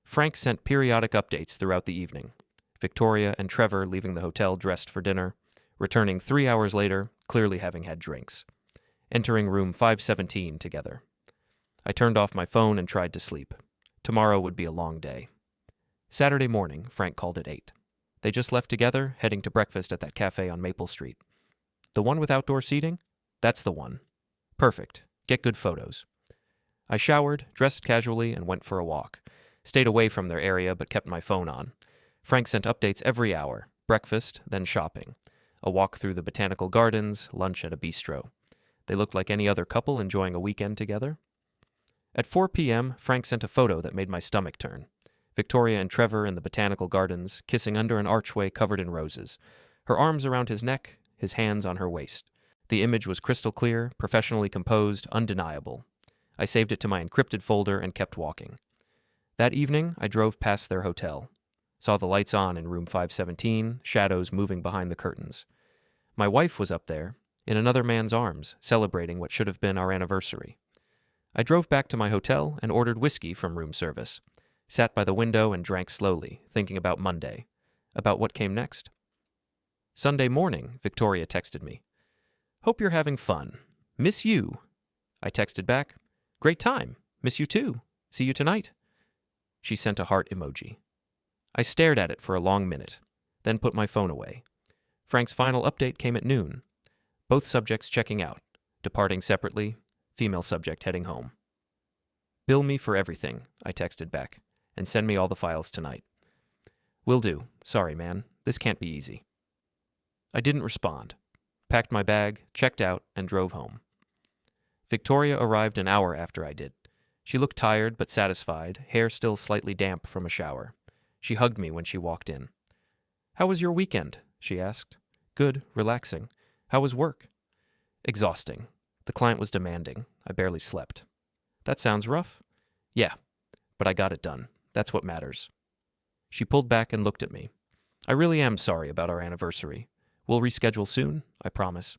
A: Frank sent periodic updates throughout the evening. Victoria and Trevor leaving the hotel dressed for dinner, returning 3 hours later, clearly having had drinks. Entering room 517 together. I turned off my phone and tried to sleep. Tomorrow would be a long day. Saturday morning, Frank called at 8. They just left together, heading to breakfast at that cafe on Maple Street. "The one with outdoor seating? That's the one." "Perfect. Get good photos." I showered, dressed casually, and went for a walk. Stayed away from their area, but kept my phone on. Frank sent updates every hour. Breakfast, then shopping. A walk through the botanical gardens, lunch at a bistro. They looked like any other couple enjoying a weekend together. At 4 p.m., Frank sent a photo that made my stomach turn. Victoria and Trevor in the botanical gardens, kissing under an archway covered in roses. Her arms around his neck, his hands on her waist. The image was crystal clear, professionally composed, undeniable. I saved it to my encrypted folder and kept walking. That evening, I drove past their hotel. Saw the lights on in room 517, shadows moving behind the curtains. My wife was up there, in another man's arms, celebrating what should have been our anniversary. I drove back to my hotel and ordered whiskey from room service. Sat by the window and drank slowly, thinking about Monday. About what came next. Sunday morning, Victoria texted me. "Hope you're having fun. Miss you." I texted back, "Great time. Miss you too. See you tonight." She sent a heart emoji. I stared at it for a long minute, then put my phone away. Frank's final update came at noon. Both subjects checking out, departing separately, female subject heading home. "Bill me for everything," I texted back, "and send me all the files tonight." "Will do. Sorry, man. This can't be easy." I didn't respond. Packed my bag, checked out, and drove home. Victoria arrived an hour after I did. She looked tired but satisfied, hair still slightly damp from a shower. She hugged me when she walked in. "How was your weekend?" she asked. "Good, relaxing. How was work?" "Exhausting. The client was demanding. I barely slept." "That sounds rough." "Yeah, but I got it done. That's what matters." She pulled back and looked at me. "I really am sorry about our anniversary. We'll reschedule soon, I promise."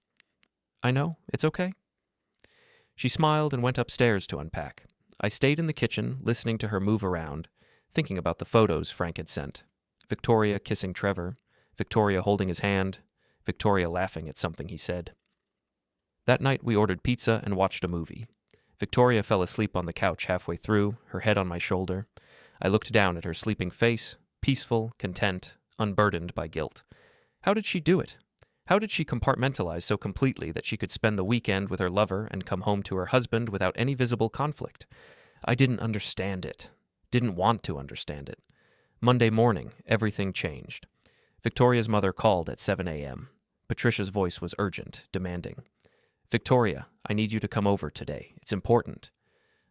A: "I know. It's okay." She smiled and went upstairs to unpack. I stayed in the kitchen, listening to her move around, thinking about the photos Frank had sent. Victoria kissing Trevor, Victoria holding his hand, Victoria laughing at something he said. That night we ordered pizza and watched a movie. Victoria fell asleep on the couch halfway through, her head on my shoulder. I looked down at her sleeping face, peaceful, content, unburdened by guilt. How did she do it? How did she compartmentalize so completely that she could spend the weekend with her lover and come home to her husband without any visible conflict? I didn't understand it. Didn't want to understand it. Monday morning, everything changed. Victoria's mother called at 7 a.m. Patricia's voice was urgent, demanding. "Victoria, I need you to come over today. It's important."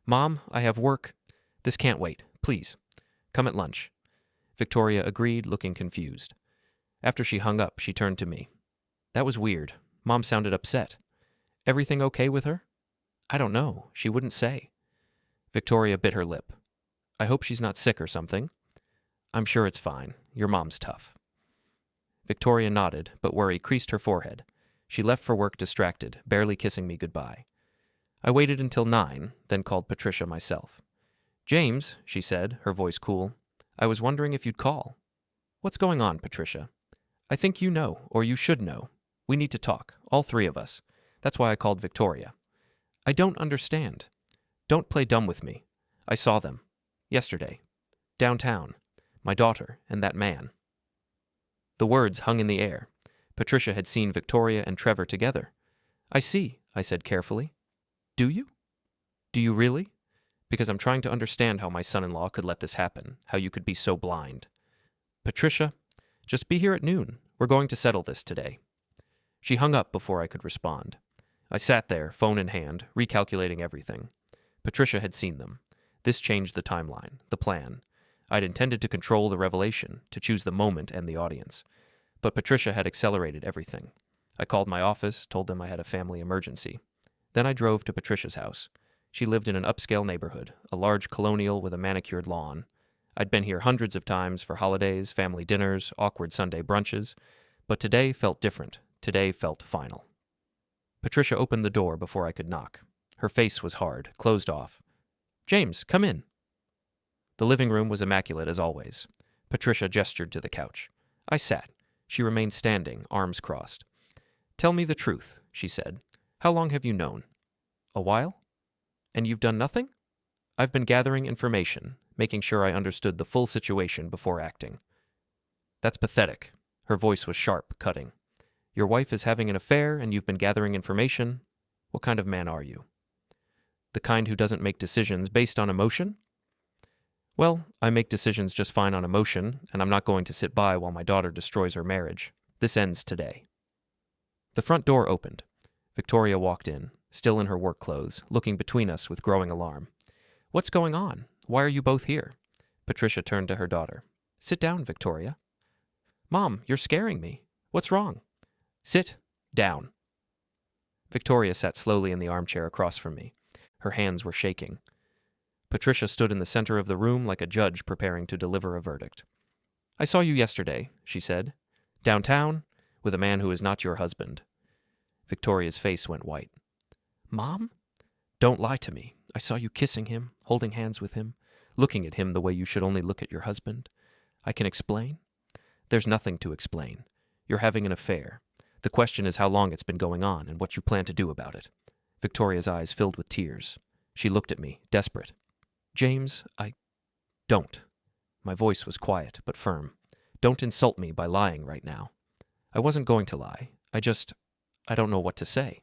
A: "Mom, I have work." "This can't wait. Please. Come at lunch." Victoria agreed, looking confused. After she hung up, she turned to me. That was weird. Mom sounded upset. Everything okay with her? I don't know. She wouldn't say. Victoria bit her lip. I hope she's not sick or something. I'm sure it's fine. Your mom's tough. Victoria nodded, but worry creased her forehead. She left for work distracted, barely kissing me goodbye. I waited until 9, then called Patricia myself. James, she said, her voice cool, I was wondering if you'd call. What's going on, Patricia? I think you know, or you should know. We need to talk, all three of us. That's why I called Victoria. I don't understand. Don't play dumb with me. I saw them. Yesterday. Downtown. My daughter and that man. The words hung in the air. Patricia had seen Victoria and Trevor together. I see, I said carefully. Do you? Do you really? Because I'm trying to understand how my son-in-law could let this happen, how you could be so blind. Patricia, just be here at noon. We're going to settle this today. She hung up before I could respond. I sat there, phone in hand, recalculating everything. Patricia had seen them. This changed the timeline, the plan. I'd intended to control the revelation, to choose the moment and the audience. But Patricia had accelerated everything. I called my office, told them I had a family emergency. Then I drove to Patricia's house. She lived in an upscale neighborhood, a large colonial with a manicured lawn. I'd been here hundreds of times for holidays, family dinners, awkward Sunday brunches, but today felt different. Today felt final. Patricia opened the door before I could knock. Her face was hard, closed off. James, come in. The living room was immaculate as always. Patricia gestured to the couch. I sat. She remained standing, arms crossed. Tell me the truth, she said. How long have you known? A while? And you've done nothing? I've been gathering information, making sure I understood the full situation before acting. That's pathetic. Her voice was sharp, cutting. Your wife is having an affair and you've been gathering information? What kind of man are you? The kind who doesn't make decisions based on emotion? Well, I make decisions just fine on emotion, and I'm not going to sit by while my daughter destroys her marriage. This ends today. The front door opened. Victoria walked in, still in her work clothes, looking between us with growing alarm. What's going on? Why are you both here? Patricia turned to her daughter. Sit down, Victoria. Mom, you're scaring me. What's wrong? Sit down. Victoria sat slowly in the armchair across from me. Her hands were shaking. Patricia stood in the center of the room like a judge preparing to deliver a verdict. I saw you yesterday, she said. Downtown, with a man who is not your husband. Victoria's face went white. Mom? Don't lie to me. I saw you kissing him, holding hands with him, looking at him the way you should only look at your husband. I can explain? There's nothing to explain. You're having an affair. The question is how long it's been going on and what you plan to do about it. Victoria's eyes filled with tears. She looked at me, desperate. James, don't. My voice was quiet but firm. Don't insult me by lying right now. I wasn't going to lie. I don't know what to say.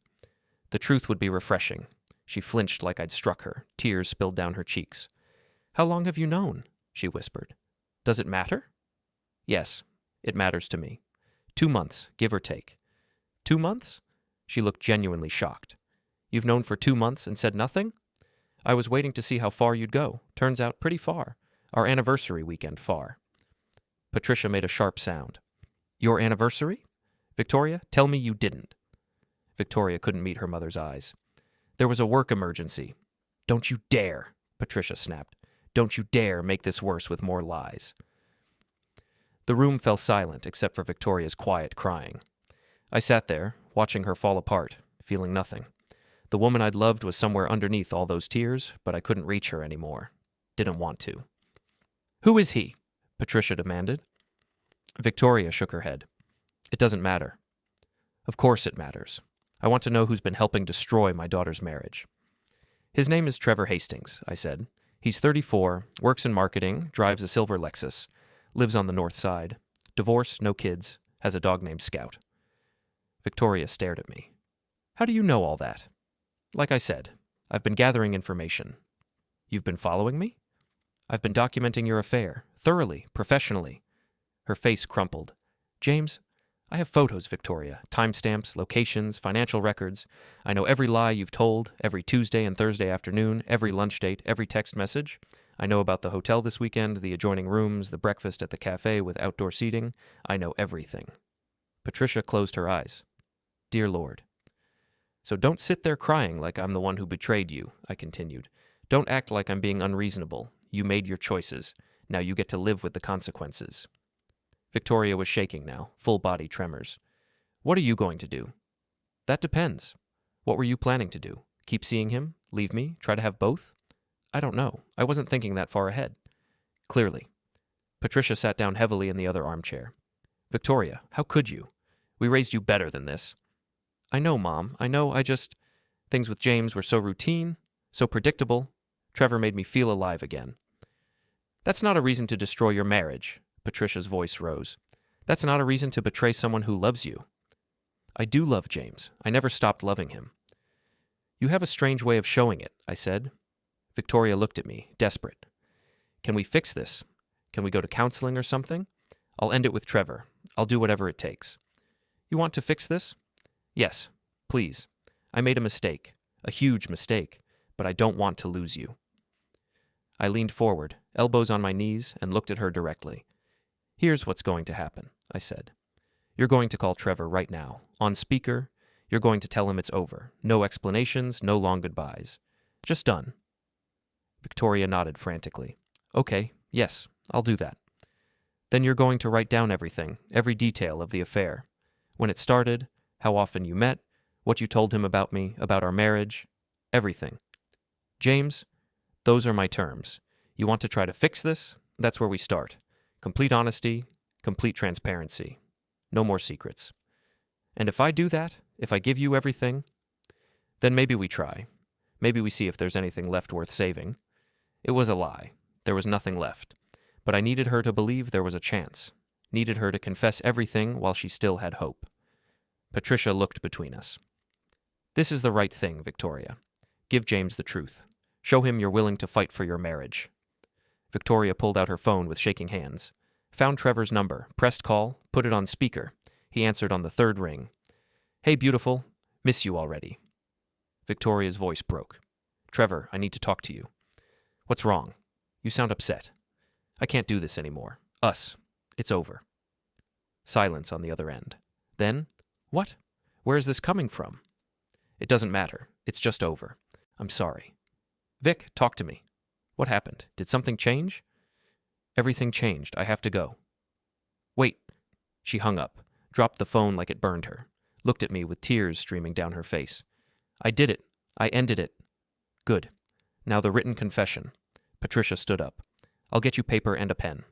A: The truth would be refreshing. She flinched like I'd struck her. Tears spilled down her cheeks. How long have you known? She whispered. Does it matter? Yes, it matters to me. 2 months, give or take. 2 months? She looked genuinely shocked. You've known for 2 months and said nothing? I was waiting to see how far you'd go. Turns out pretty far. Our anniversary weekend far. Patricia made a sharp sound. Your anniversary? Victoria, tell me you didn't. Victoria couldn't meet her mother's eyes. There was a work emergency. Don't you dare, Patricia snapped. Don't you dare make this worse with more lies. The room fell silent except for Victoria's quiet crying. I sat there, watching her fall apart, feeling nothing. The woman I'd loved was somewhere underneath all those tears, but I couldn't reach her anymore. Didn't want to. Who is he? Patricia demanded. Victoria shook her head. It doesn't matter. Of course it matters. I want to know who's been helping destroy my daughter's marriage. His name is Trevor Hastings, I said. He's 34, works in marketing, drives a silver Lexus, lives on the north side, divorced, no kids, has a dog named Scout. Victoria stared at me. How do you know all that? Like I said, I've been gathering information. You've been following me? I've been documenting your affair, thoroughly, professionally. Her face crumpled. James, I have photos, Victoria, timestamps, locations, financial records. I know every lie you've told, every Tuesday and Thursday afternoon, every lunch date, every text message. I know about the hotel this weekend, the adjoining rooms, the breakfast at the cafe with outdoor seating. I know everything. Patricia closed her eyes. Dear Lord. So don't sit there crying like I'm the one who betrayed you, I continued. Don't act like I'm being unreasonable. You made your choices. Now you get to live with the consequences. Victoria was shaking now, full body tremors. What are you going to do? That depends. What were you planning to do? Keep seeing him? Leave me? Try to have both? I don't know. I wasn't thinking that far ahead. Clearly. Patricia sat down heavily in the other armchair. Victoria, how could you? We raised you better than this. I know, Mom. I know. Things with James were so routine, so predictable. Trevor made me feel alive again. That's not a reason to destroy your marriage. Patricia's voice rose. That's not a reason to betray someone who loves you. I do love James. I never stopped loving him. You have a strange way of showing it, I said. Victoria looked at me, desperate. Can we fix this? Can we go to counseling or something? I'll end it with Trevor. I'll do whatever it takes. You want to fix this? Yes, please. I made a mistake, a huge mistake, but I don't want to lose you. I leaned forward, elbows on my knees, and looked at her directly. Here's what's going to happen, I said. You're going to call Trevor right now, on speaker. You're going to tell him it's over. No explanations, no long goodbyes. Just done. Victoria nodded frantically. Okay, yes, I'll do that. Then you're going to write down everything, every detail of the affair. When it started, how often you met, what you told him about me, about our marriage, everything. James, those are my terms. You want to try to fix this? That's where we start. Complete honesty, complete transparency. No more secrets. And if I do that, if I give you everything, then maybe we try. Maybe we see if there's anything left worth saving. It was a lie. There was nothing left. But I needed her to believe there was a chance. Needed her to confess everything while she still had hope. Patricia looked between us. This is the right thing, Victoria. Give James the truth. Show him you're willing to fight for your marriage. Victoria pulled out her phone with shaking hands. Found Trevor's number, pressed call, put it on speaker. He answered on the third ring. Hey, beautiful. Miss you already. Victoria's voice broke. Trevor, I need to talk to you. What's wrong? You sound upset. I can't do this anymore. Us. It's over. Silence on the other end. Then, what? Where is this coming from? It doesn't matter. It's just over. I'm sorry. Vic, talk to me. What happened? Did something change? Everything changed. I have to go. Wait. She hung up, dropped the phone like it burned her, looked at me with tears streaming down her face. I did it. I ended it. Good. Now the written confession. Patricia stood up. I'll get you paper and a pen.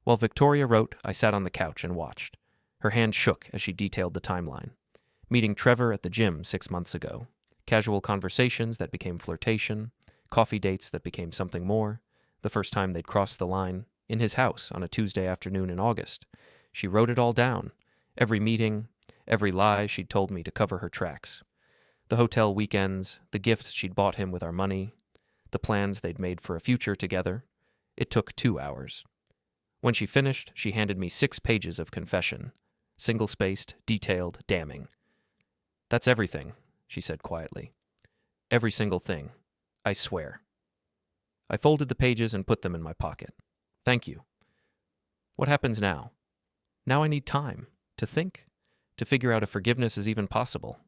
A: While Victoria wrote, I sat on the couch and watched. Her hand shook as she detailed the timeline. Meeting Trevor at the gym 6 months ago. Casual conversations that became flirtation. Coffee dates that became something more. The first time they'd crossed the line. In his house on a Tuesday afternoon in August. She wrote it all down. Every meeting, every lie she'd told me to cover her tracks. The hotel weekends, the gifts she'd bought him with our money. The plans they'd made for a future together. It took 2 hours. When she finished, she handed me 6 pages of confession. Single-spaced, detailed, damning. That's everything, she said quietly. Every single thing. I swear. I folded the pages and put them in my pocket. Thank you. What happens now? Now I need time. To think. To figure out if forgiveness is even possible.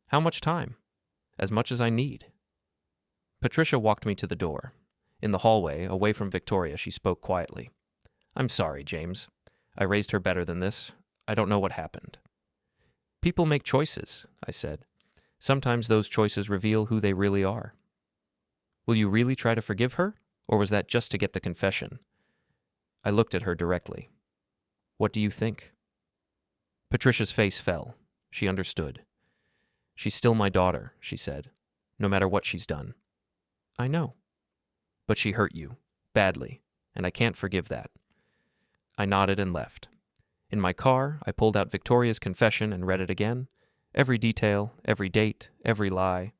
A: How much time? As much as I need. Patricia walked me to the door. In the hallway, away from Victoria, she spoke quietly. I'm sorry, James. I raised her better than this. I don't know what happened. People make choices, I said. Sometimes those choices reveal who they really are. Will you really try to forgive her? Or was that just to get the confession? I looked at her directly. What do you think? Patricia's face fell. She understood. She's still my daughter, she said, no matter what she's done. I know. But she hurt you, badly, and I can't forgive that. I nodded and left. In my car, I pulled out Victoria's confession and read it again. Every detail, every date, every lie.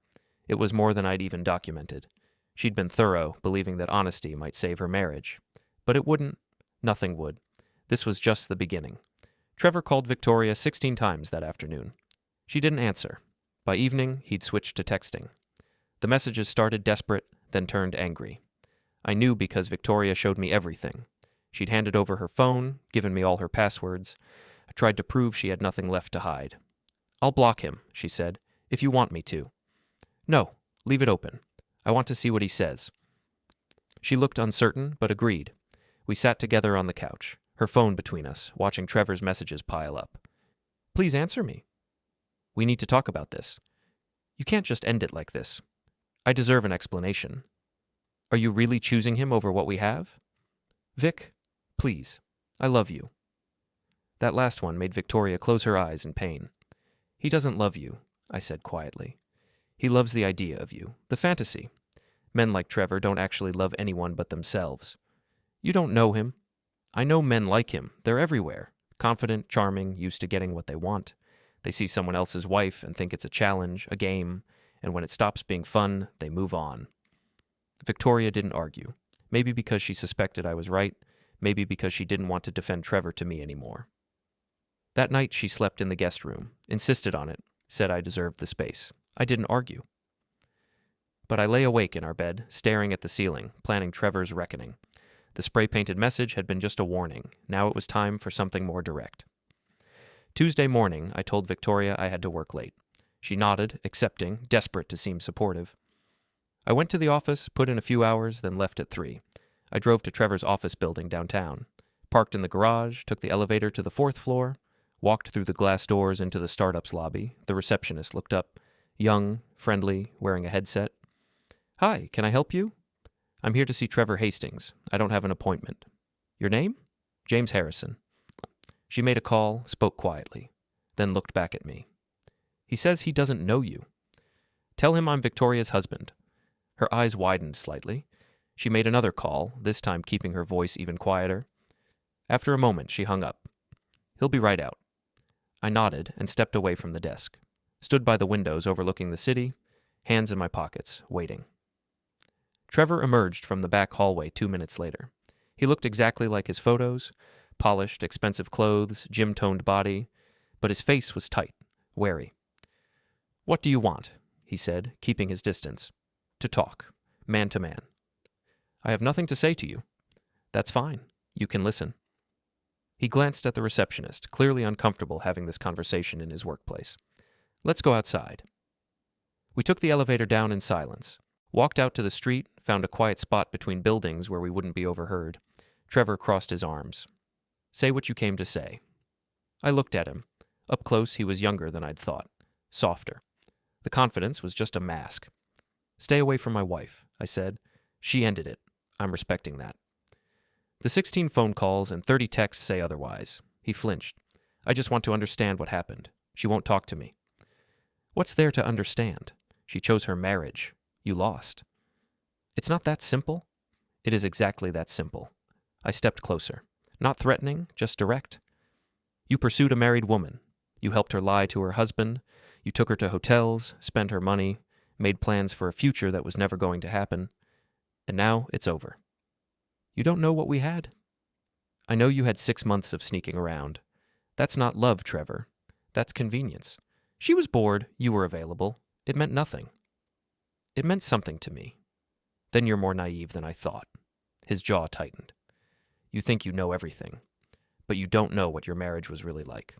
A: It was more than I'd even documented. She'd been thorough, believing that honesty might save her marriage. But it wouldn't. Nothing would. This was just the beginning. Trevor called Victoria 16 times that afternoon. She didn't answer. By evening, he'd switched to texting. The messages started desperate, then turned angry. I knew because Victoria showed me everything. She'd handed over her phone, given me all her passwords. I tried to prove she had nothing left to hide. I'll block him, she said, if you want me to. No, leave it open. I want to see what he says. She looked uncertain, but agreed. We sat together on the couch, her phone between us, watching Trevor's messages pile up. Please answer me. We need to talk about this. You can't just end it like this. I deserve an explanation. Are you really choosing him over what we have? Vic, please. I love you. That last one made Victoria close her eyes in pain. He doesn't love you, I said quietly. He loves the idea of you, the fantasy. Men like Trevor don't actually love anyone but themselves. You don't know him. I know men like him. They're everywhere. Confident, charming, used to getting what they want. They see someone else's wife and think it's a challenge, a game, and when it stops being fun, they move on. Victoria didn't argue. Maybe because she suspected I was right, maybe because she didn't want to defend Trevor to me anymore. That night she slept in the guest room, insisted on it, said I deserved the space. I didn't argue. But I lay awake in our bed, staring at the ceiling, planning Trevor's reckoning. The spray-painted message had been just a warning. Now it was time for something more direct. Tuesday morning, I told Victoria I had to work late. She nodded, accepting, desperate to seem supportive. I went to the office, put in a few hours, then left at 3. I drove to Trevor's office building downtown, parked in the garage, took the elevator to the 4th floor, walked through the glass doors into the startup's lobby. The receptionist looked up, young, friendly, wearing a headset. Hi, can I help you? I'm here to see Trevor Hastings. I don't have an appointment. Your name? James Harrison. She made a call, spoke quietly, then looked back at me. He says he doesn't know you. Tell him I'm Victoria's husband. Her eyes widened slightly. She made another call, this time keeping her voice even quieter. After a moment, she hung up. He'll be right out. I nodded and stepped away from the desk, stood by the windows overlooking the city, hands in my pockets, waiting. Trevor emerged from the back hallway 2 minutes later. He looked exactly like his photos, polished, expensive clothes, gym-toned body, but his face was tight, wary. What do you want? He said, keeping his distance. To talk, man to man. I have nothing to say to you. That's fine. You can listen. He glanced at the receptionist, clearly uncomfortable having this conversation in his workplace. Let's go outside. We took the elevator down in silence, walked out to the street, found a quiet spot between buildings where we wouldn't be overheard. Trevor crossed his arms. Say what you came to say. I looked at him. Up close, he was younger than I'd thought, softer. The confidence was just a mask. Stay away from my wife, I said. She ended it. I'm respecting that. The 16 phone calls and 30 texts say otherwise. He flinched. I just want to understand what happened. She won't talk to me. What's there to understand? She chose her marriage. You lost. It's not that simple. It is exactly that simple. I stepped closer. Not threatening, just direct. You pursued a married woman. You helped her lie to her husband. You took her to hotels, spent her money, made plans for a future that was never going to happen. And now it's over. You don't know what we had? I know you had 6 months of sneaking around. That's not love, Trevor. That's convenience. She was bored. You were available. It meant nothing. It meant something to me. Then you're more naive than I thought. His jaw tightened. You think you know everything, but you don't know what your marriage was really like.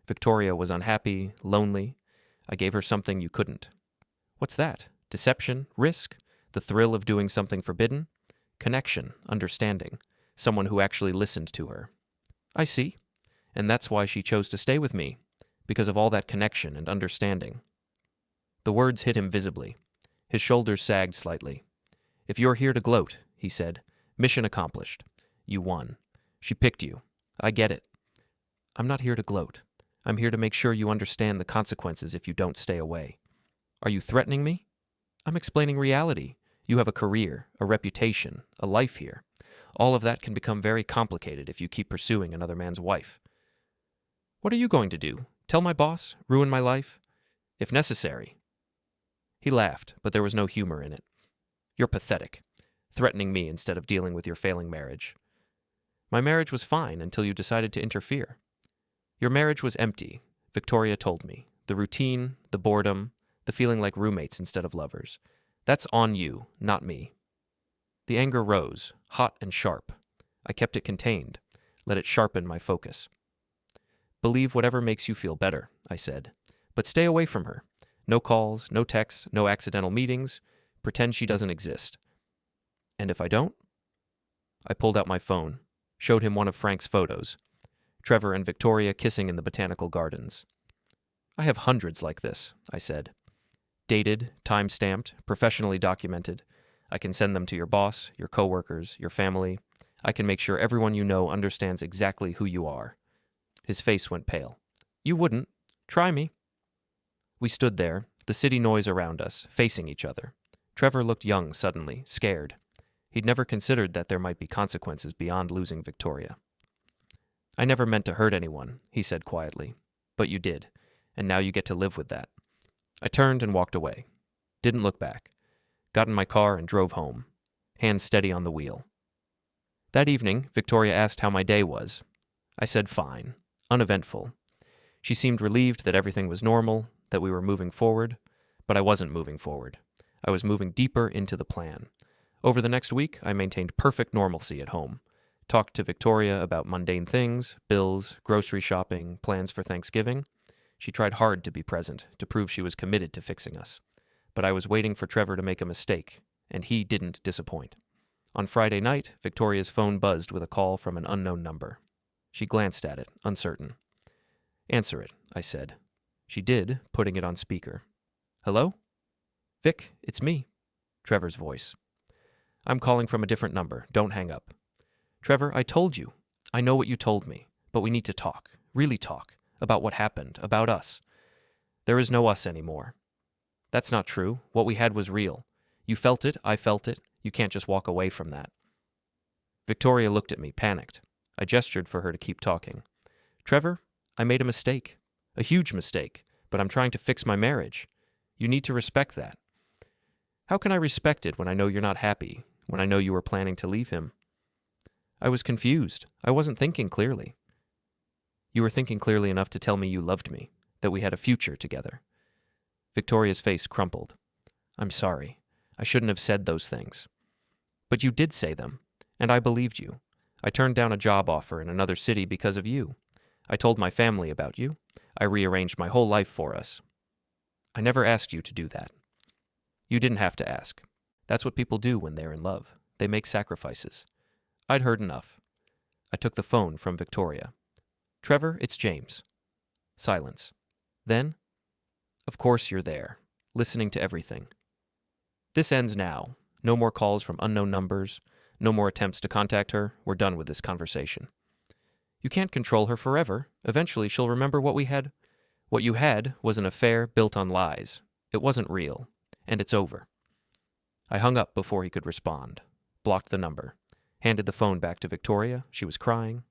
A: Victoria was unhappy, lonely. I gave her something you couldn't. What's that? Deception? Risk? The thrill of doing something forbidden? Connection, understanding, someone who actually listened to her. I see. And that's why she chose to stay with me, because of all that connection and understanding. The words hit him visibly. His shoulders sagged slightly. If you're here to gloat, he said, mission accomplished. You won. She picked you. I get it. I'm not here to gloat. I'm here to make sure you understand the consequences if you don't stay away. Are you threatening me? I'm explaining reality. You have a career, a reputation, a life here. All of that can become very complicated if you keep pursuing another man's wife. What are you going to do? Tell my boss? Ruin my life? If necessary. He laughed, but there was no humor in it. You're pathetic, threatening me instead of dealing with your failing marriage. My marriage was fine until you decided to interfere. Your marriage was empty, Victoria told me. The routine, the boredom, the feeling like roommates instead of lovers. That's on you, not me. The anger rose, hot and sharp. I kept it contained, let it sharpen my focus. Believe whatever makes you feel better, I said. But stay away from her. No calls, no texts, no accidental meetings. Pretend she doesn't exist. And if I don't? I pulled out my phone, showed him one of Frank's photos. Trevor and Victoria kissing in the botanical gardens. I have hundreds like this, I said. Dated, time-stamped, professionally documented. I can send them to your boss, your coworkers, your family. I can make sure everyone you know understands exactly who you are. His face went pale. You wouldn't. Try me. We stood there, the city noise around us, facing each other. Trevor looked young suddenly, scared. He'd never considered that there might be consequences beyond losing Victoria. I never meant to hurt anyone, he said quietly. But you did, and now you get to live with that. I turned and walked away. Didn't look back. Got in my car and drove home, hands steady on the wheel. That evening, Victoria asked how my day was. I said fine, uneventful. She seemed relieved that everything was normal, that we were moving forward, but I wasn't moving forward. I was moving deeper into the plan. Over the next week, I maintained perfect normalcy at home. Talked to Victoria about mundane things, bills, grocery shopping, plans for Thanksgiving. She tried hard to be present, to prove she was committed to fixing us. But I was waiting for Trevor to make a mistake, and he didn't disappoint. On Friday night, Victoria's phone buzzed with a call from an unknown number. She glanced at it, uncertain. Answer it, I said. She did, putting it on speaker. Hello? Vic, it's me. Trevor's voice. I'm calling from a different number. Don't hang up. Trevor, I told you. I know what you told me, but we need to talk, really talk, about what happened, about us. There is no us anymore. That's not true. What we had was real. You felt it, I felt it. You can't just walk away from that. Victoria looked at me, panicked. I gestured for her to keep talking. Trevor, I made a mistake. A huge mistake, but I'm trying to fix my marriage. You need to respect that. How can I respect it when I know you're not happy, when I know you were planning to leave him? I was confused. I wasn't thinking clearly. You were thinking clearly enough to tell me you loved me, that we had a future together. Victoria's face crumpled. I'm sorry. I shouldn't have said those things. But you did say them, and I believed you. I turned down a job offer in another city because of you. I told my family about you. I rearranged my whole life for us. I never asked you to do that. You didn't have to ask. That's what people do when they're in love. They make sacrifices. I'd heard enough. I took the phone from Victoria. Trevor, it's James. Silence. Then, of course you're there, listening to everything. This ends now. No more calls from unknown numbers. No more attempts to contact her. We're done with this conversation. You can't control her forever. Eventually she'll remember what we had. What you had was an affair built on lies. It wasn't real. And it's over. I hung up before he could respond. Blocked the number. Handed the phone back to Victoria. She was crying.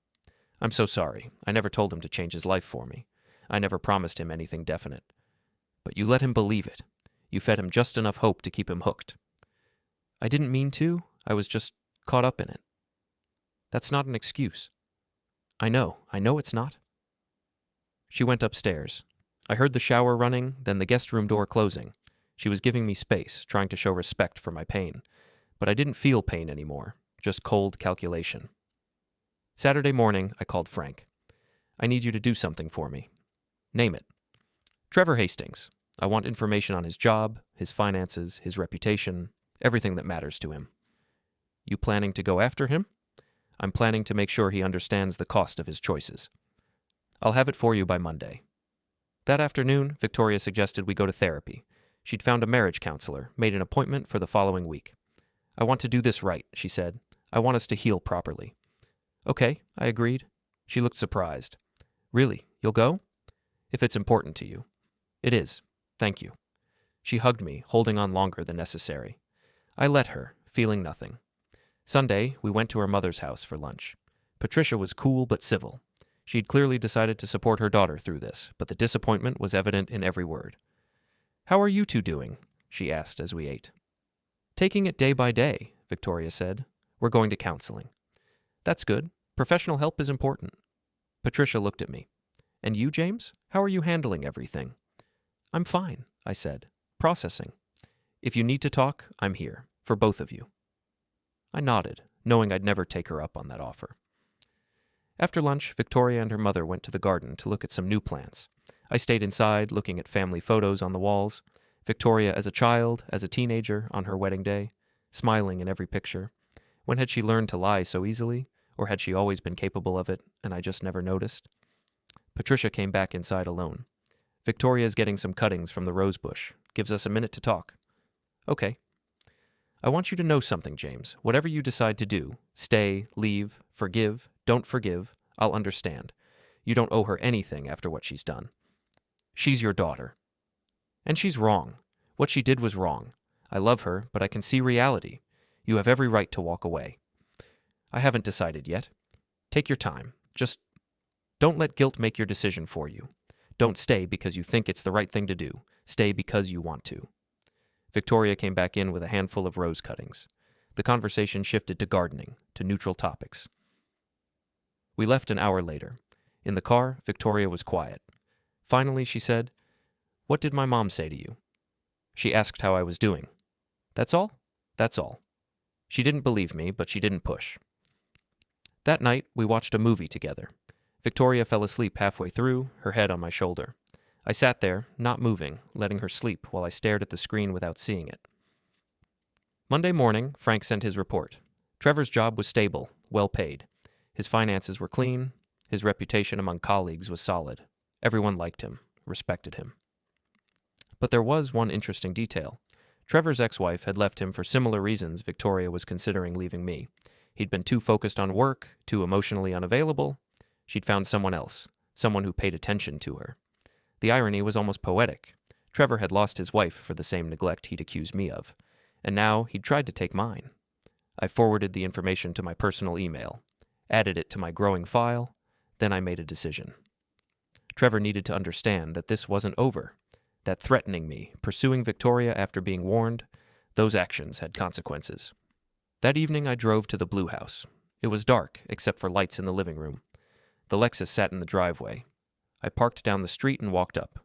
A: I'm so sorry. I never told him to change his life for me. I never promised him anything definite. But you let him believe it. You fed him just enough hope to keep him hooked. I didn't mean to. I was just caught up in it. That's not an excuse. I know it's not. She went upstairs. I heard the shower running, then the guest room door closing. She was giving me space, trying to show respect for my pain. But I didn't feel pain anymore, just cold calculation. Saturday morning, I called Frank. I need you to do something for me. Name it. Trevor Hastings. I want information on his job, his finances, his reputation, everything that matters to him. You planning to go after him? I'm planning to make sure he understands the cost of his choices. I'll have it for you by Monday. That afternoon, Victoria suggested we go to therapy. She'd found a marriage counselor, made an appointment for the following week. I want to do this right, she said. I want us to heal properly. Okay, I agreed. She looked surprised. Really, you'll go? If it's important to you. It is. Thank you. She hugged me, holding on longer than necessary. I let her, feeling nothing. Sunday, we went to her mother's house for lunch. Patricia was cool but civil. She'd clearly decided to support her daughter through this, but the disappointment was evident in every word. How are you two doing? She asked as we ate. Taking it day by day, Victoria said. We're going to counseling. That's good. Professional help is important. Patricia looked at me. And you, James? How are you handling everything? I'm fine, I said. Processing. If you need to talk, I'm here. For both of you. I nodded, knowing I'd never take her up on that offer. After lunch, Victoria and her mother went to the garden to look at some new plants. I stayed inside, looking at family photos on the walls. Victoria as a child, as a teenager, on her wedding day, smiling in every picture. When had she learned to lie so easily? Or had she always been capable of it, and I just never noticed? Patricia came back inside alone. Victoria's getting some cuttings from the rose bush. Gives us a minute to talk. Okay. I want you to know something, James. Whatever you decide to do, stay, leave, forgive, don't forgive, I'll understand. You don't owe her anything after what she's done. She's your daughter. And she's wrong. What she did was wrong. I love her, but I can see reality. You have every right to walk away. I haven't decided yet. Take your time. Just don't let guilt make your decision for you. Don't stay because you think it's the right thing to do. Stay because you want to. Victoria came back in with a handful of rose cuttings. The conversation shifted to gardening, to neutral topics. We left an hour later. In the car, Victoria was quiet. Finally, she said, "What did my mom say to you?" She asked how I was doing. That's all? That's all. She didn't believe me, but she didn't push. That night, we watched a movie together. Victoria fell asleep halfway through, her head on my shoulder. I sat there, not moving, letting her sleep while I stared at the screen without seeing it. Monday morning, Frank sent his report. Trevor's job was stable, well paid. His finances were clean. His reputation among colleagues was solid. Everyone liked him, respected him. But there was one interesting detail. Trevor's ex-wife had left him for similar reasons Victoria was considering leaving me. He'd been too focused on work, too emotionally unavailable. She'd found someone else, someone who paid attention to her. The irony was almost poetic. Trevor had lost his wife for the same neglect he'd accused me of, and now he'd tried to take mine. I forwarded the information to my personal email, added it to my growing file, then I made a decision. Trevor needed to understand that this wasn't over, that threatening me, pursuing Victoria after being warned, those actions had consequences. That evening I drove to the Blue House. It was dark, except for lights in the living room. The Lexus sat in the driveway. I parked down the street and walked up,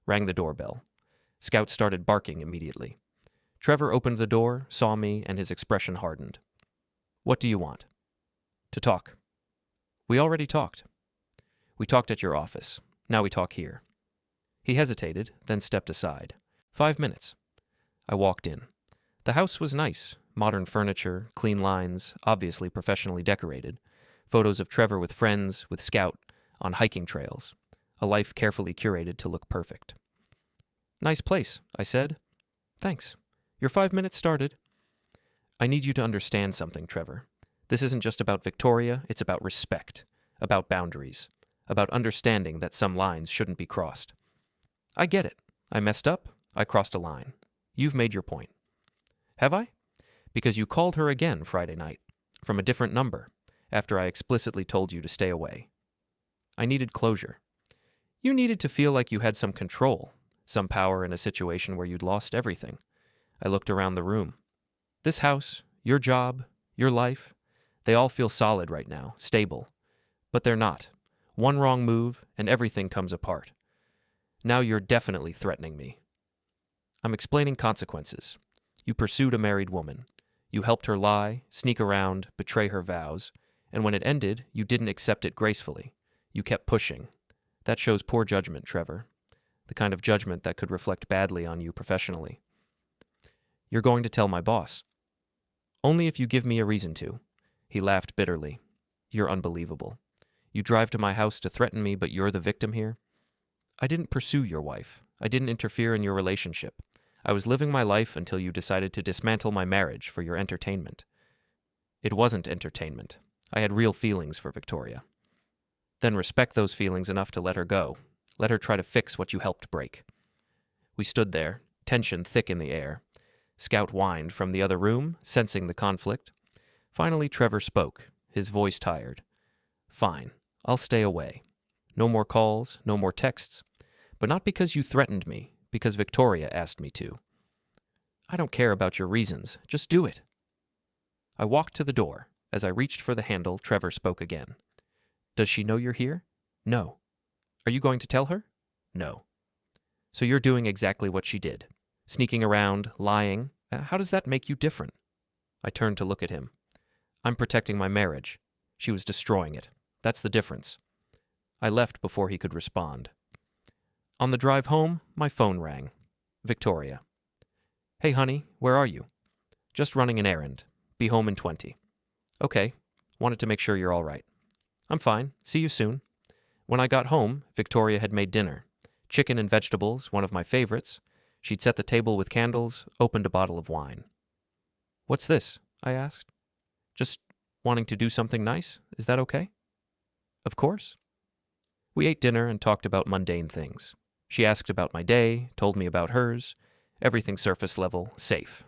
A: rang the doorbell. Scout started barking immediately. Trevor opened the door, saw me, and his expression hardened. "What do you want?" "To talk." "We already talked." "We talked at your office. Now we talk here." He hesitated, then stepped aside. 5 minutes. I walked in. The house was nice. Modern furniture, clean lines, obviously professionally decorated. Photos of Trevor with friends, with Scout, on hiking trails. A life carefully curated to look perfect. "Nice place," I said. "Thanks. Your 5 minutes started." "I need you to understand something, Trevor. This isn't just about Victoria, it's about respect, about boundaries, about understanding that some lines shouldn't be crossed." "I get it. I messed up. I crossed a line. You've made your point." "Have I?" "Because you called her again Friday night, from a different number, after I explicitly told you to stay away. I needed closure. You needed to feel like you had some control, some power in a situation where you'd lost everything." I looked around the room. "This house, your job, your life, they all feel solid right now, stable. But they're not. One wrong move, and everything comes apart. Now you're definitely threatening me. I'm explaining consequences. You pursued a married woman. You helped her lie, sneak around, betray her vows, and when it ended, you didn't accept it gracefully. You kept pushing. That shows poor judgment, Trevor. The kind of judgment that could reflect badly on you professionally. You're going to tell my boss." "Only if you give me a reason to." He laughed bitterly. "You're unbelievable. You drive to my house to threaten me, but you're the victim here?" "I didn't pursue your wife. I didn't interfere in your relationship. I was living my life until you decided to dismantle my marriage for your entertainment." "It wasn't entertainment. I had real feelings for Victoria." "Then respect those feelings enough to let her go. Let her try to fix what you helped break." We stood there, tension thick in the air. Scout whined from the other room, sensing the conflict. Finally, Trevor spoke, his voice tired. "Fine, I'll stay away. No more calls, no more texts. But not because you threatened me, because Victoria asked me to." "I don't care about your reasons. Just do it." I walked to the door. As I reached for the handle, Trevor spoke again. "Does she know you're here?" "No." "Are you going to tell her?" "No." "So you're doing exactly what she did. Sneaking around, lying. How does that make you different?" I turned to look at him. "I'm protecting my marriage. She was destroying it. That's the difference." I left before he could respond. On the drive home, my phone rang. Victoria. Hey, honey, where are you? Just running an errand. Be home in 20. Okay. Wanted to make sure you're all right. I'm fine. See you soon. When I got home, Victoria had made dinner. Chicken and vegetables, one of my favorites. She'd set the table with candles, opened a bottle of wine. What's this? I asked. Just wanting to do something nice? Is that okay? Of course. We ate dinner and talked about mundane things. She asked about my day, told me about hers. Everything surface level, safe.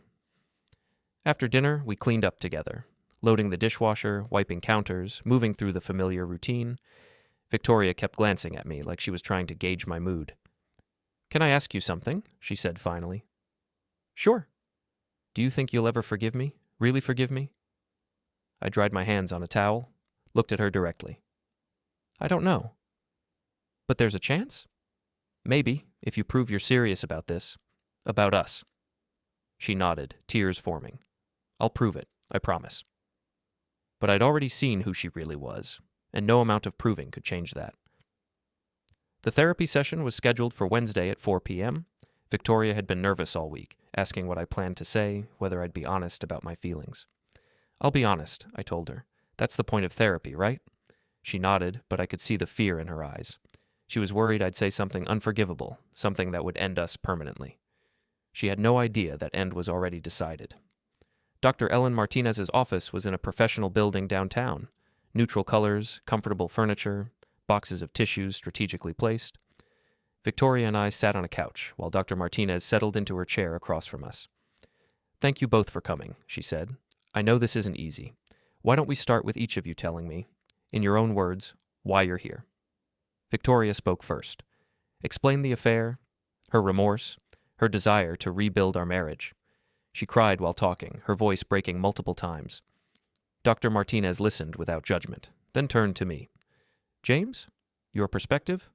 A: After dinner, we cleaned up together, loading the dishwasher, wiping counters, moving through the familiar routine. Victoria kept glancing at me like she was trying to gauge my mood. Can I ask you something? She said finally. Sure. Do you think you'll ever forgive me? Really forgive me? I dried my hands on a towel, looked at her directly. I don't know. But there's a chance? Maybe, if you prove you're serious about this. About us. She nodded, tears forming. I'll prove it, I promise. But I'd already seen who she really was, and no amount of proving could change that. The therapy session was scheduled for Wednesday at 4 p.m. Victoria had been nervous all week, asking what I planned to say, whether I'd be honest about my feelings. I'll be honest, I told her. That's the point of therapy, right? She nodded, but I could see the fear in her eyes. She was worried I'd say something unforgivable, something that would end us permanently. She had no idea that end was already decided. Dr. Ellen Martinez's office was in a professional building downtown. Neutral colors, comfortable furniture, boxes of tissues strategically placed. Victoria and I sat on a couch while Dr. Martinez settled into her chair across from us. Thank you both for coming, she said. I know this isn't easy. Why don't we start with each of you telling me, in your own words, why you're here? Victoria spoke first. Explained the affair, her remorse, her desire to rebuild our marriage. She cried while talking, her voice breaking multiple times. Dr. Martinez listened without judgment, then turned to me. James, your perspective?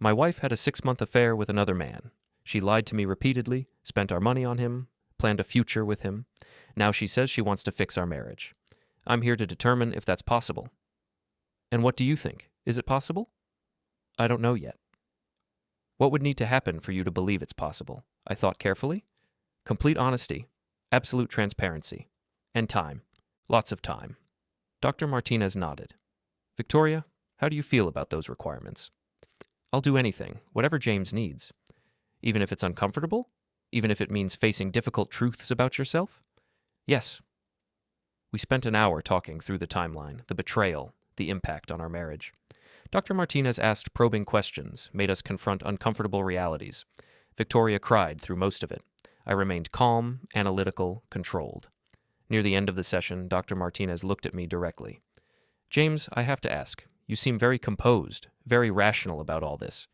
A: My wife had a 6-month affair with another man. She lied to me repeatedly, spent our money on him, planned a future with him. Now she says she wants to fix our marriage. I'm here to determine if that's possible. And what do you think? Is it possible? I don't know yet. What would need to happen for you to believe it's possible? I thought carefully. Complete honesty, absolute transparency, and time. Lots of time. Dr. Martinez nodded. Victoria, how do you feel about those requirements? I'll do anything, whatever James needs. Even if it's uncomfortable? Even if it means facing difficult truths about yourself? Yes. We spent an hour talking through the timeline, the betrayal, the impact on our marriage. Dr. Martinez asked probing questions, made us confront uncomfortable realities. Victoria cried through most of it. I remained calm, analytical, controlled. Near the end of the session, Dr. Martinez looked at me directly. James, I have to ask, you seem very composed, very rational about all this.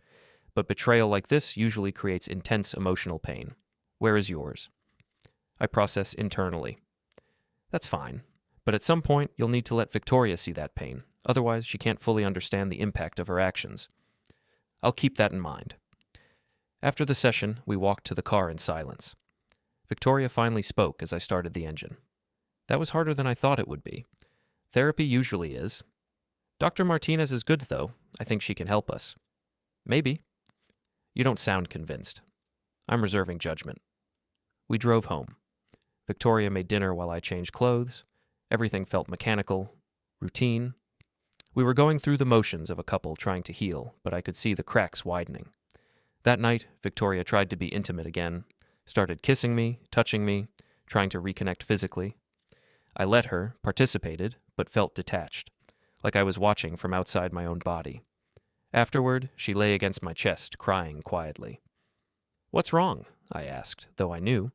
A: But betrayal like this usually creates intense emotional pain. Where is yours? I process internally. That's fine. But at some point, you'll need to let Victoria see that pain. Otherwise, she can't fully understand the impact of her actions. I'll keep that in mind. After the session, we walked to the car in silence. Victoria finally spoke as I started the engine. That was harder than I thought it would be. Therapy usually is. Dr. Martinez is good, though. I think she can help us. Maybe. You don't sound convinced. I'm reserving judgment. We drove home. Victoria made dinner while I changed clothes. Everything felt mechanical, routine. We were going through the motions of a couple trying to heal, but I could see the cracks widening. That night, Victoria tried to be intimate again, started kissing me, touching me, trying to reconnect physically. I let her, participated, but felt detached, like I was watching from outside my own body. Afterward, she lay against my chest, crying quietly. What's wrong? I asked, though I knew.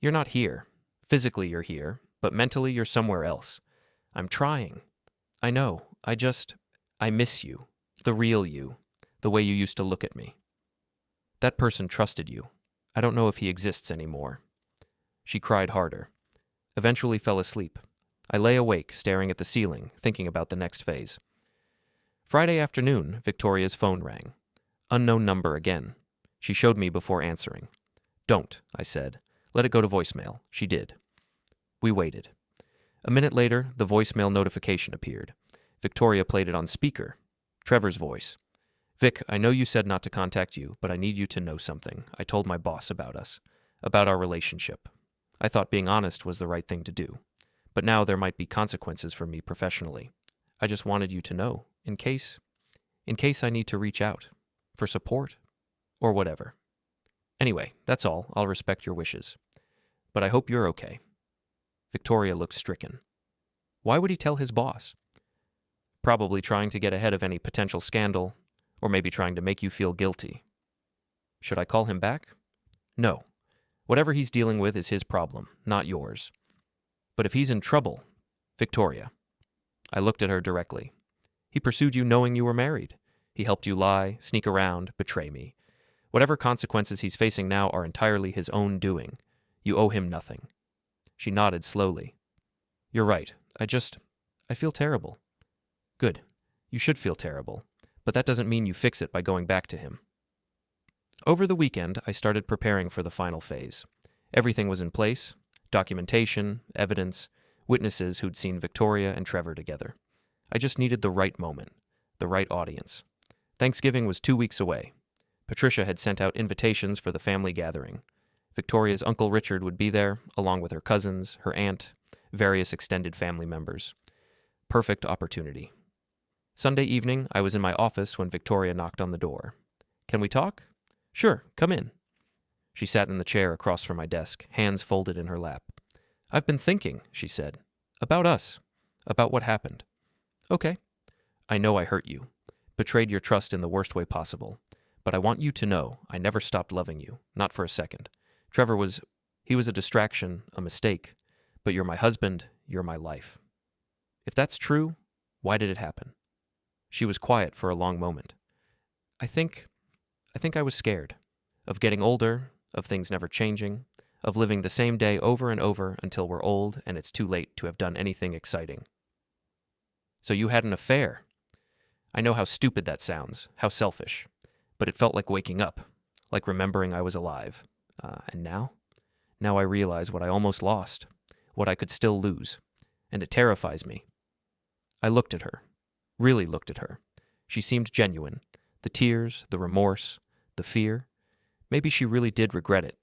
A: You're not here. Physically you're here, but mentally you're somewhere else. I'm trying. I know. I miss you. The real you. The way you used to look at me. That person trusted you. I don't know if he exists anymore. She cried harder. Eventually fell asleep. I lay awake, staring at the ceiling, thinking about the next phase. Friday afternoon, Victoria's phone rang. Unknown number again. She showed me before answering. Don't, I said. Let it go to voicemail. She did. We waited. A minute later, the voicemail notification appeared. Victoria played it on speaker. Trevor's voice. Vic, I know you said not to contact you, but I need you to know something. I told my boss about us, about our relationship. I thought being honest was the right thing to do. But now there might be consequences for me professionally. I just wanted you to know, in case I need to reach out, for support, or whatever. Anyway, that's all. I'll respect your wishes. But I hope you're okay. Victoria looked stricken. Why would he tell his boss? Probably trying to get ahead of any potential scandal, or maybe trying to make you feel guilty. Should I call him back? No. Whatever he's dealing with is his problem, not yours. But if he's in trouble, Victoria. I looked at her directly. He pursued you knowing you were married. He helped you lie, sneak around, betray me. Whatever consequences he's facing now are entirely his own doing. You owe him nothing. She nodded slowly. You're right. I feel terrible. Good. You should feel terrible. But that doesn't mean you fix it by going back to him. Over the weekend, I started preparing for the final phase. Everything was in place: documentation, evidence, witnesses who'd seen Victoria and Trevor together. I just needed the right moment, the right audience. Thanksgiving was 2 weeks away. Patricia had sent out invitations for the family gathering. Victoria's Uncle Richard would be there, along with her cousins, her aunt, various extended family members. Perfect opportunity. Sunday evening, I was in my office when Victoria knocked on the door. Can we talk? Sure, come in. She sat in the chair across from my desk, hands folded in her lap. I've been thinking, she said, about us, about what happened. Okay. I know I hurt you, betrayed your trust in the worst way possible, but I want you to know I never stopped loving you, not for a second. Trevor was a distraction, a mistake, but you're my husband, you're my life. If that's true, why did it happen? She was quiet for a long moment. I think I was scared. Of getting older, of things never changing, of living the same day over and over until we're old and it's too late to have done anything exciting. So you had an affair. I know how stupid that sounds, how selfish, but it felt like waking up, like remembering I was alive. And now? Now I realize what I almost lost, what I could still lose, and it terrifies me. I looked at her. Really looked at her. She seemed genuine. The tears, the remorse, the fear. Maybe she really did regret it.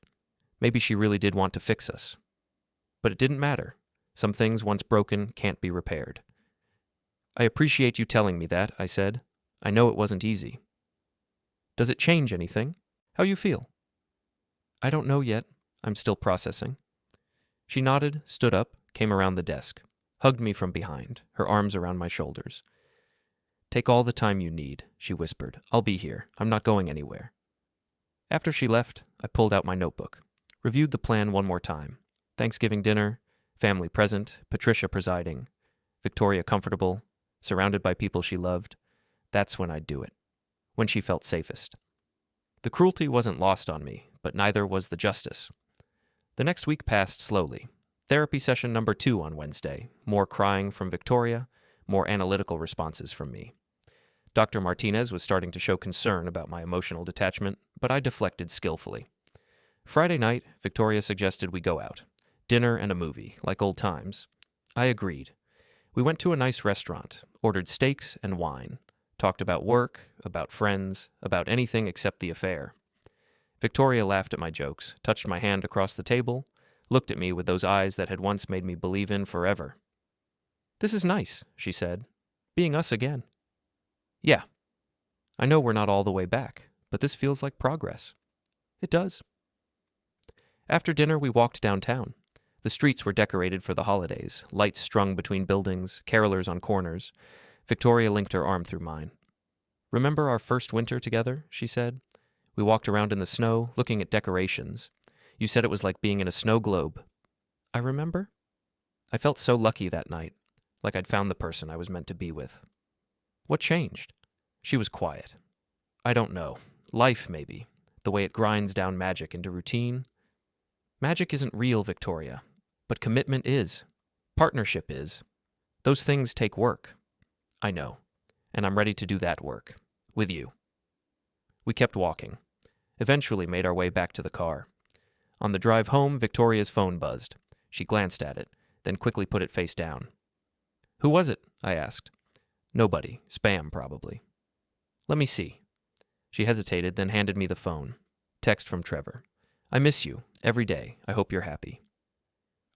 A: Maybe she really did want to fix us. But it didn't matter. Some things, once broken, can't be repaired. I appreciate you telling me that, I said. I know it wasn't easy. Does it change anything? How you feel? I don't know yet. I'm still processing. She nodded, stood up, came around the desk, hugged me from behind, her arms around my shoulders. Take all the time you need, she whispered. I'll be here. I'm not going anywhere. After she left, I pulled out my notebook, reviewed the plan one more time. Thanksgiving dinner, family present, Patricia presiding, Victoria comfortable, surrounded by people she loved. That's when I'd do it, when she felt safest. The cruelty wasn't lost on me, but neither was the justice. The next week passed slowly. Therapy session number 2 on Wednesday, more crying from Victoria, more analytical responses from me. Dr. Martinez was starting to show concern about my emotional detachment, but I deflected skillfully. Friday night, Victoria suggested we go out. Dinner and a movie, like old times. I agreed. We went to a nice restaurant, ordered steaks and wine, talked about work, about friends, about anything except the affair. Victoria laughed at my jokes, touched my hand across the table, looked at me with those eyes that had once made me believe in forever. This is nice, she said. Being us again. Yeah. I know we're not all the way back, but this feels like progress. It does. After dinner, we walked downtown. The streets were decorated for the holidays, lights strung between buildings, carolers on corners. Victoria linked her arm through mine. Remember our first winter together, she said. We walked around in the snow, looking at decorations. You said it was like being in a snow globe. I remember. I felt so lucky that night, like I'd found the person I was meant to be with. What changed? She was quiet. I don't know. Life, maybe. The way it grinds down magic into routine. Magic isn't real, Victoria. But commitment is. Partnership is. Those things take work. I know. And I'm ready to do that work. With you. We kept walking. Eventually made our way back to the car. On the drive home, Victoria's phone buzzed. She glanced at it, then quickly put it face down. Who was it? I asked. Nobody. Spam, probably. Let me see. She hesitated, then handed me the phone. Text from Trevor. I miss you. Every day. I hope you're happy.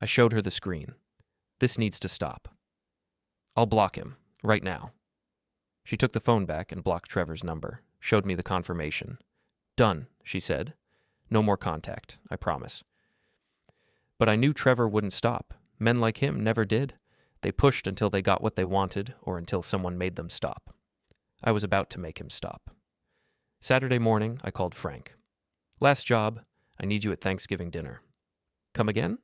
A: I showed her the screen. This needs to stop. I'll block him. Right now. She took the phone back and blocked Trevor's number. Showed me the confirmation. Done, she said. No more contact, I promise. But I knew Trevor wouldn't stop. Men like him never did. They pushed until they got what they wanted or until someone made them stop. I was about to make him stop. Saturday morning, I called Frank. Last job. I need you at Thanksgiving dinner. Come again?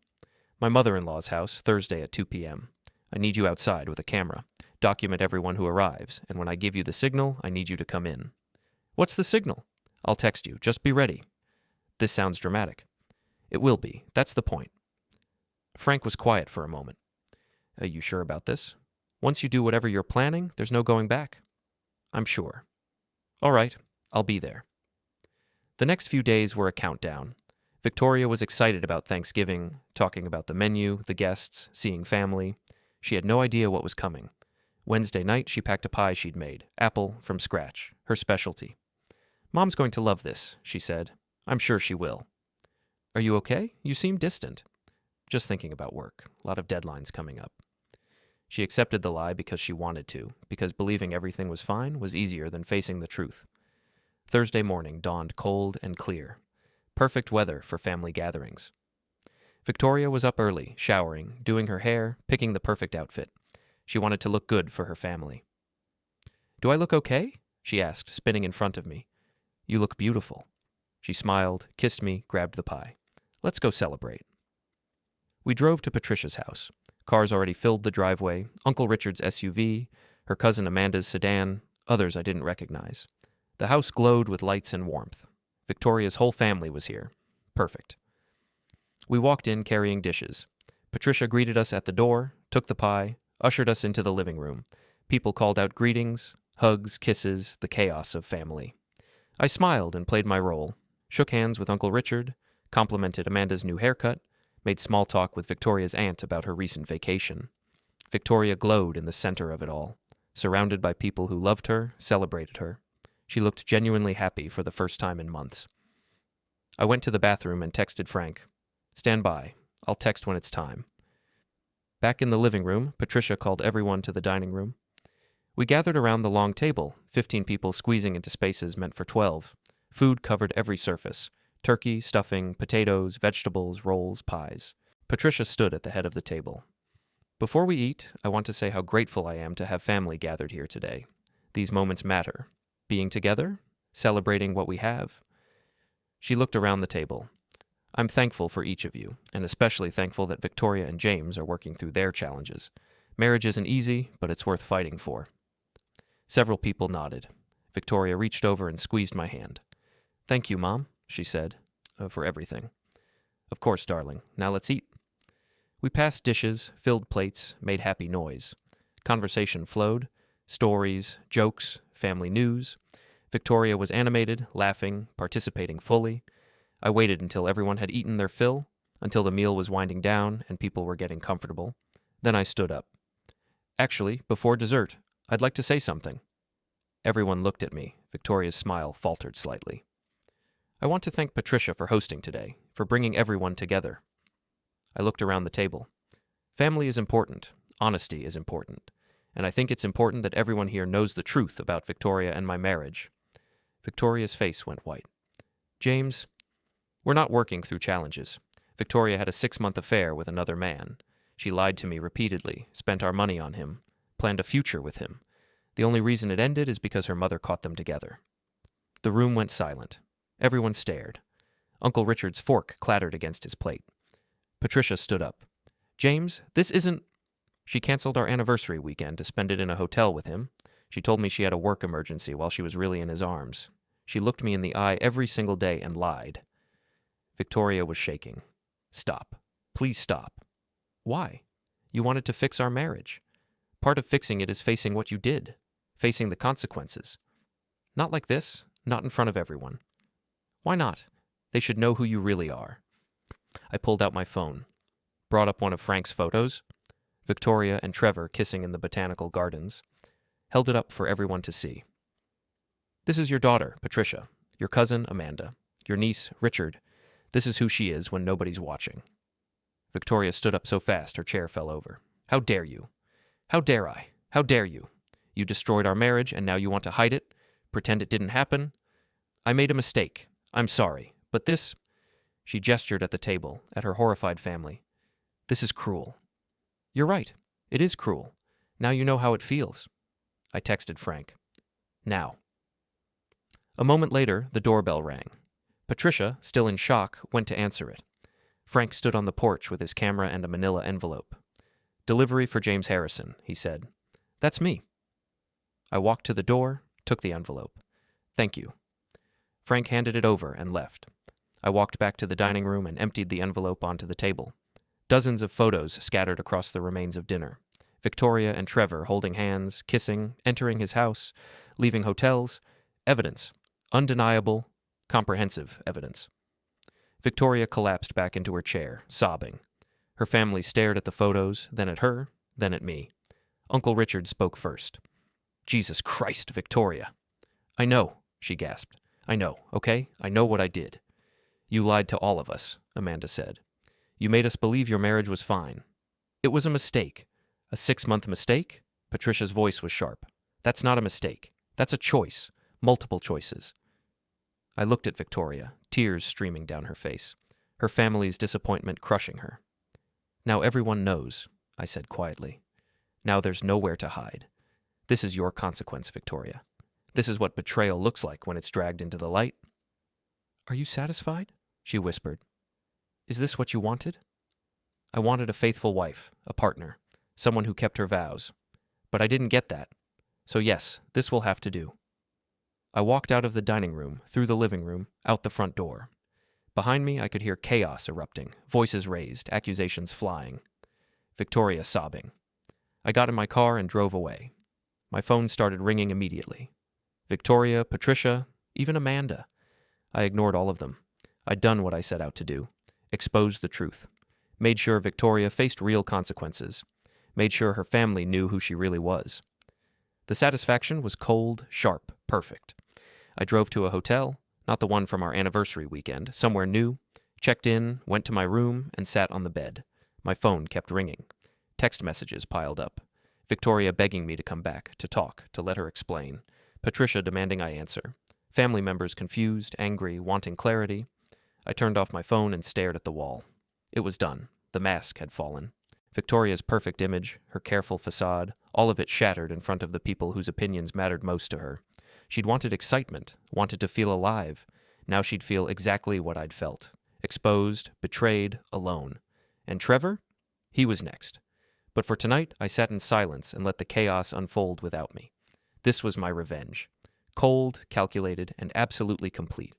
A: My mother-in-law's house, Thursday at 2 p.m. I need you outside with a camera. Document everyone who arrives, and when I give you the signal, I need you to come in. What's the signal? I'll text you. Just be ready. This sounds dramatic. It will be. That's the point. Frank was quiet for a moment. Are you sure about this? Once you do whatever you're planning, there's no going back. I'm sure. All right, I'll be there. The next few days were a countdown. Victoria was excited about Thanksgiving, talking about the menu, the guests, seeing family. She had no idea what was coming. Wednesday night, she packed a pie she'd made, apple from scratch, her specialty. Mom's going to love this, she said. I'm sure she will. Are you okay? You seem distant. Just thinking about work. A lot of deadlines coming up. She accepted the lie because she wanted to, because believing everything was fine was easier than facing the truth. Thursday morning dawned cold and clear. Perfect weather for family gatherings. Victoria was up early, showering, doing her hair, picking the perfect outfit. She wanted to look good for her family. Do I look okay? She asked, spinning in front of me. You look beautiful. She smiled, kissed me, grabbed the pie. Let's go celebrate. We drove to Patricia's house. Cars already filled the driveway, Uncle Richard's SUV, her cousin Amanda's sedan, others I didn't recognize. The house glowed with lights and warmth. Victoria's whole family was here. Perfect. We walked in carrying dishes. Patricia greeted us at the door, took the pie, ushered us into the living room. People called out greetings, hugs, kisses, the chaos of family. I smiled and played my role, shook hands with Uncle Richard, complimented Amanda's new haircut, made small talk with Victoria's aunt about her recent vacation. Victoria glowed in the center of it all, surrounded by people who loved her, celebrated her. She looked genuinely happy for the first time in months. I went to the bathroom and texted Frank. Stand by. I'll text when it's time. Back in the living room, Patricia called everyone to the dining room. We gathered around the long table, 15 people squeezing into spaces meant for 12. Food covered every surface. Turkey, stuffing, potatoes, vegetables, rolls, pies. Patricia stood at the head of the table. Before we eat, I want to say how grateful I am to have family gathered here today. These moments matter. Being together, celebrating what we have. She looked around the table. I'm thankful for each of you, and especially thankful that Victoria and James are working through their challenges. Marriage isn't easy, but it's worth fighting for. Several people nodded. Victoria reached over and squeezed my hand. Thank you, Mom, she said, for everything. Of course, darling. Now let's eat. We passed dishes, filled plates, made happy noise. Conversation flowed. Stories, jokes, family news. Victoria was animated, laughing, participating fully. I waited until everyone had eaten their fill, until the meal was winding down and people were getting comfortable. Then I stood up. Actually, before dessert, I'd like to say something. Everyone looked at me. Victoria's smile faltered slightly. I want to thank Patricia for hosting today, for bringing everyone together. I looked around the table. Family is important. Honesty is important. And I think it's important that everyone here knows the truth about Victoria and my marriage. Victoria's face went white. James, we're not working through challenges. Victoria had a 6-month affair with another man. She lied to me repeatedly, spent our money on him, planned a future with him. The only reason it ended is because her mother caught them together. The room went silent. Everyone stared. Uncle Richard's fork clattered against his plate. Patricia stood up. James, this isn't... She canceled our anniversary weekend to spend it in a hotel with him. She told me she had a work emergency while she was really in his arms. She looked me in the eye every single day and lied. Victoria was shaking. Stop. Please stop. Why? You wanted to fix our marriage. Part of fixing it is facing what you did, facing the consequences. Not like this, not in front of everyone. Why not? They should know who you really are. I pulled out my phone, brought up one of Frank's photos, Victoria and Trevor kissing in the botanical gardens, held it up for everyone to see. This is your daughter, Patricia. Your cousin, Amanda. Your niece, Richard. This is who she is when nobody's watching. Victoria stood up so fast her chair fell over. How dare you? How dare I? How dare you? You destroyed our marriage and now you want to hide it? Pretend it didn't happen? I made a mistake. I'm sorry. But this... She gestured at the table, at her horrified family. This is cruel. You're right. It is cruel. Now you know how it feels. I texted Frank. Now. A moment later, the doorbell rang. Patricia, still in shock, went to answer it. Frank stood on the porch with his camera and a manila envelope. Delivery for James Harrison, he said. That's me. I walked to the door, took the envelope. Thank you. Frank handed it over and left. I walked back to the dining room and emptied the envelope onto the table. Dozens of photos scattered across the remains of dinner. Victoria and Trevor holding hands, kissing, entering his house, leaving hotels. Evidence. Undeniable, comprehensive evidence. Victoria collapsed back into her chair, sobbing. Her family stared at the photos, then at her, then at me. Uncle Richard spoke first. Jesus Christ, Victoria. I know, she gasped. I know, okay? I know what I did. You lied to all of us, Amanda said. You made us believe your marriage was fine. It was a mistake. A 6-month mistake? Patricia's voice was sharp. That's not a mistake. That's a choice. Multiple choices. I looked at Victoria, tears streaming down her face, her family's disappointment crushing her. Now everyone knows, I said quietly. Now there's nowhere to hide. This is your consequence, Victoria. This is what betrayal looks like when it's dragged into the light. Are you satisfied? She whispered. Is this what you wanted? I wanted a faithful wife, a partner, someone who kept her vows. But I didn't get that. So yes, this will have to do. I walked out of the dining room, through the living room, out the front door. Behind me, I could hear chaos erupting, voices raised, accusations flying. Victoria sobbing. I got in my car and drove away. My phone started ringing immediately. Victoria, Patricia, even Amanda. I ignored all of them. I'd done what I set out to do. Exposed the truth. Made sure Victoria faced real consequences. Made sure her family knew who she really was. The satisfaction was cold, sharp, perfect. I drove to a hotel, not the one from our anniversary weekend, somewhere new, checked in, went to my room, and sat on the bed. My phone kept ringing. Text messages piled up. Victoria begging me to come back, to talk, to let her explain. Patricia demanding I answer. Family members confused, angry, wanting clarity. I turned off my phone and stared at the wall. It was done. The mask had fallen. Victoria's perfect image, her careful facade, all of it shattered in front of the people whose opinions mattered most to her. She'd wanted excitement, wanted to feel alive. Now she'd feel exactly what I'd felt. Exposed, betrayed, alone. And Trevor? He was next. But for tonight, I sat in silence and let the chaos unfold without me. This was my revenge. Cold, calculated, and absolutely complete.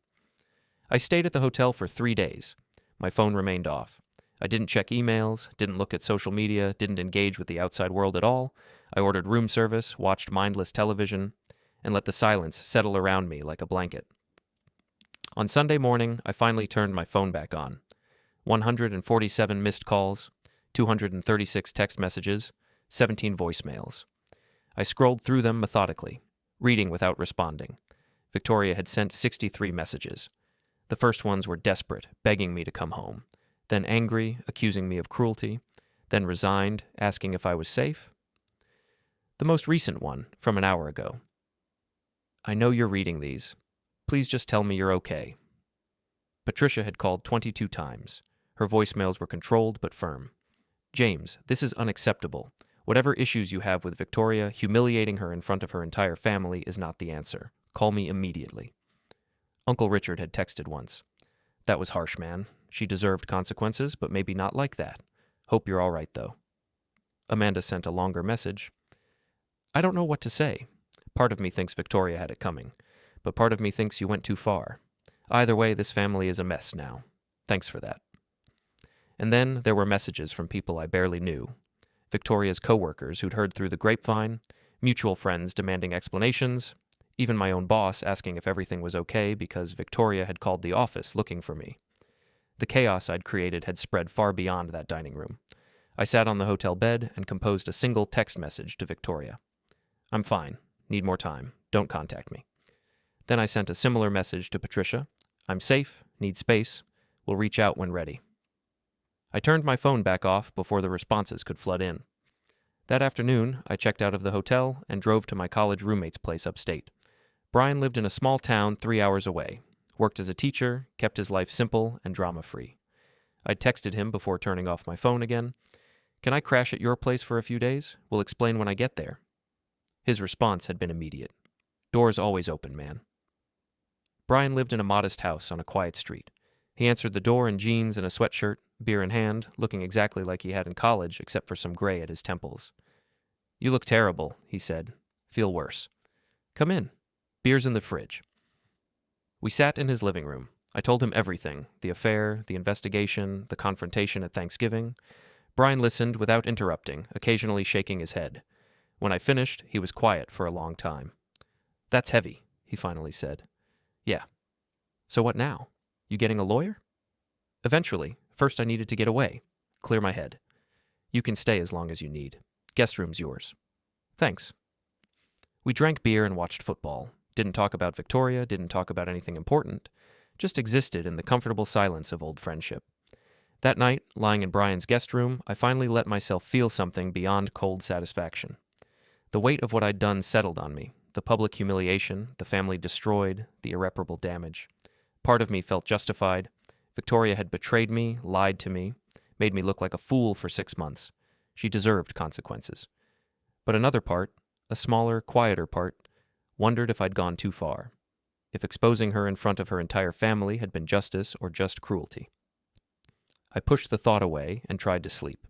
A: I stayed at the hotel for 3 days. My phone remained off. I didn't check emails, didn't look at social media, didn't engage with the outside world at all. I ordered room service, watched mindless television, and let the silence settle around me like a blanket. On Sunday morning, I finally turned my phone back on. 147 missed calls, 236 text messages, 17 voicemails. I scrolled through them methodically, reading without responding. Victoria had sent 63 messages. The first ones were desperate, begging me to come home. Then angry, accusing me of cruelty. Then resigned, asking if I was safe. The most recent one, from an hour ago. I know you're reading these. Please just tell me you're okay. Patricia had called 22 times. Her voicemails were controlled but firm. James, this is unacceptable. Whatever issues you have with Victoria, humiliating her in front of her entire family is not the answer. Call me immediately. Uncle Richard had texted once. That was harsh, man. She deserved consequences, but maybe not like that. Hope you're all right, though. Amanda sent a longer message. I don't know what to say. Part of me thinks Victoria had it coming, but part of me thinks you went too far. Either way, this family is a mess now. Thanks for that. And then there were messages from people I barely knew. Victoria's coworkers who'd heard through the grapevine, mutual friends demanding explanations, even my own boss asking if everything was okay because Victoria had called the office looking for me. The chaos I'd created had spread far beyond that dining room. I sat on the hotel bed and composed a single text message to Victoria. I'm fine. Need more time. Don't contact me. Then I sent a similar message to Patricia. I'm safe, need space, will reach out when ready. I turned my phone back off before the responses could flood in. That afternoon, I checked out of the hotel and drove to my college roommate's place upstate. Brian lived in a small town 3 hours away, worked as a teacher, kept his life simple and drama-free. I texted him before turning off my phone again. Can I crash at your place for a few days? We'll explain when I get there. His response had been immediate. Doors always open, man. Brian lived in a modest house on a quiet street. He answered the door in jeans and a sweatshirt, beer in hand, looking exactly like he had in college except for some gray at his temples. You look terrible, he said. Feel worse. Come in. Beer's in the fridge. We sat in his living room. I told him everything, the affair, the investigation, the confrontation at Thanksgiving. Brian listened without interrupting, occasionally shaking his head. When I finished, he was quiet for a long time. That's heavy, he finally said. Yeah. So what now? You getting a lawyer? Eventually. First I needed to get away. Clear my head. You can stay as long as you need. Guest room's yours. Thanks. We drank beer and watched football. Didn't talk about Victoria, didn't talk about anything important. Just existed in the comfortable silence of old friendship. That night, lying in Brian's guest room, I finally let myself feel something beyond cold satisfaction. The weight of what I'd done settled on me. The public humiliation, the family destroyed, the irreparable damage. Part of me felt justified. Victoria had betrayed me, lied to me, made me look like a fool for 6 months. She deserved consequences. But another part, a smaller, quieter part, wondered if I'd gone too far. If exposing her in front of her entire family had been justice or just cruelty. I pushed the thought away and tried to sleep.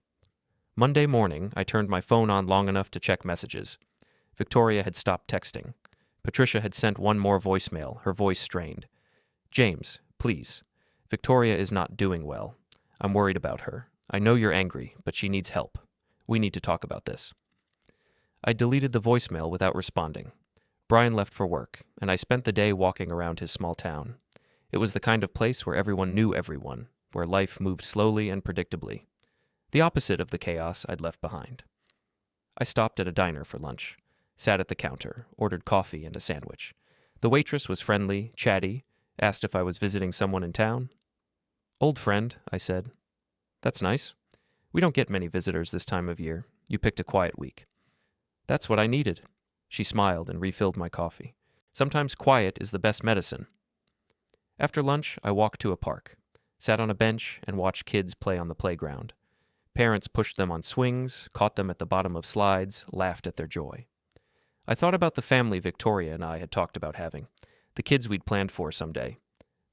A: Monday morning, I turned my phone on long enough to check messages. Victoria had stopped texting. Patricia had sent one more voicemail, her voice strained. James, please. Victoria is not doing well. I'm worried about her. I know you're angry, but she needs help. We need to talk about this. I deleted the voicemail without responding. Brian left for work, and I spent the day walking around his small town. It was the kind of place where everyone knew everyone, where life moved slowly and predictably. The opposite of the chaos I'd left behind. I stopped at a diner for lunch, sat at the counter, ordered coffee and a sandwich. The waitress was friendly, chatty, asked if I was visiting someone in town. Old friend, I said. That's nice. We don't get many visitors this time of year. You picked a quiet week. That's what I needed. She smiled and refilled my coffee. Sometimes quiet is the best medicine. After lunch, I walked to a park, sat on a bench and watched kids play on the playground. Parents pushed them on swings, caught them at the bottom of slides, laughed at their joy. I thought about the family Victoria and I had talked about having, the kids we'd planned for someday.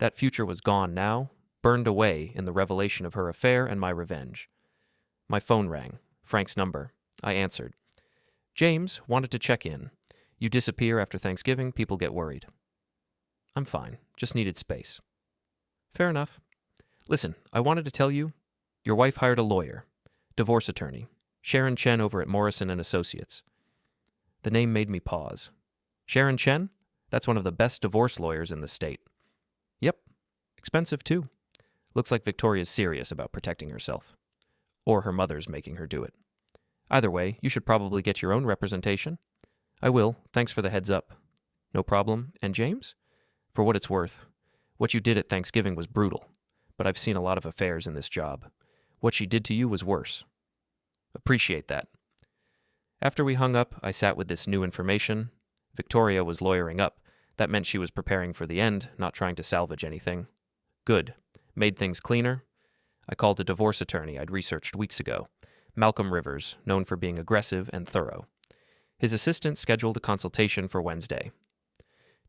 A: That future was gone now, burned away in the revelation of her affair and my revenge. My phone rang. Frank's number. I answered. James, wanted to check in. You disappear after Thanksgiving, people get worried. I'm fine. Just needed space. Fair enough. Listen, I wanted to tell you, your wife hired a lawyer, divorce attorney, Sharon Chen over at Morrison & Associates. The name made me pause. Sharon Chen? That's one of the best divorce lawyers in the state. Yep. Expensive, too. Looks like Victoria's serious about protecting herself. Or her mother's making her do it. Either way, you should probably get your own representation. I will. Thanks for the heads up. No problem. And James? For what it's worth, what you did at Thanksgiving was brutal, but I've seen a lot of affairs in this job. What she did to you was worse. Appreciate that. After we hung up, I sat with this new information. Victoria was lawyering up. That meant she was preparing for the end, not trying to salvage anything. Good. Made things cleaner. I called a divorce attorney I'd researched weeks ago, Malcolm Rivers, known for being aggressive and thorough. His assistant scheduled a consultation for Wednesday.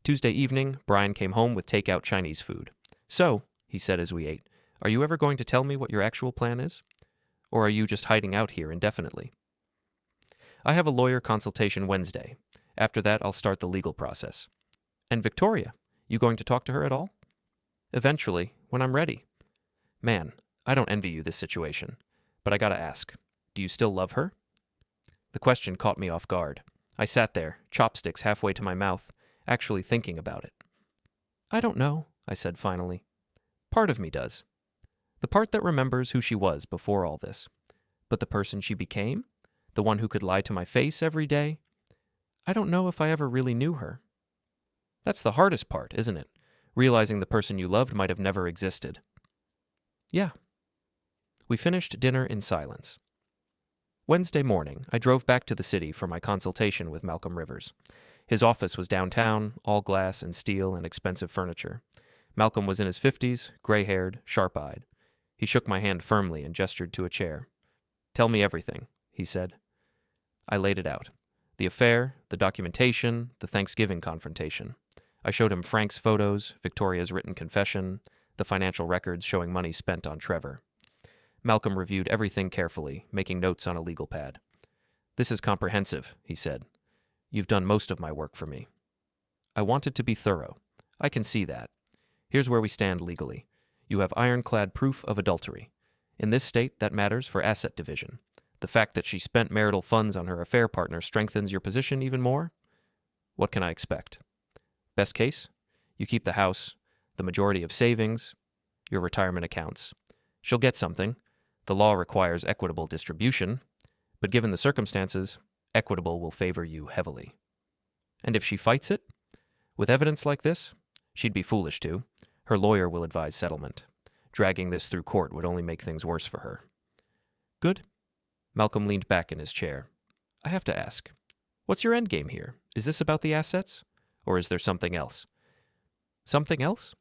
A: Tuesday evening, Brian came home with takeout Chinese food. So, he said as we ate, are you ever going to tell me what your actual plan is? Or are you just hiding out here indefinitely? I have a lawyer consultation Wednesday. After that, I'll start the legal process. And Victoria, you going to talk to her at all? Eventually, when I'm ready. Man, I don't envy you this situation, but I gotta ask, do you still love her? The question caught me off guard. I sat there, chopsticks halfway to my mouth, actually thinking about it. I don't know, I said finally. Part of me does. The part that remembers who she was before all this. But the person she became? The one who could lie to my face every day? I don't know if I ever really knew her. That's the hardest part, isn't it? Realizing the person you loved might have never existed. Yeah. We finished dinner in silence. Wednesday morning, I drove back to the city for my consultation with Malcolm Rivers. His office was downtown, all glass and steel and expensive furniture. Malcolm was in his 50s, gray-haired, sharp-eyed. He shook my hand firmly and gestured to a chair. "Tell me everything," he said. I laid it out. The affair, the documentation, the Thanksgiving confrontation. I showed him Frank's photos, Victoria's written confession, the financial records showing money spent on Trevor. Malcolm reviewed everything carefully, making notes on a legal pad. "This is comprehensive," he said. "You've done most of my work for me." I wanted to be thorough. I can see that. Here's where we stand legally. You have ironclad proof of adultery. In this state, that matters for asset division. The fact that she spent marital funds on her affair partner strengthens your position even more? What can I expect? Best case? You keep the house, the majority of savings, your retirement accounts. She'll get something. The law requires equitable distribution, but given the circumstances, equitable will favor you heavily. And if she fights it? With evidence like this? She'd be foolish to. Her lawyer will advise settlement. Dragging this through court would only make things worse for her. Good. Malcolm leaned back in his chair. I have to ask, what's your endgame here? Is this about the assets? Or is there something else? Something else?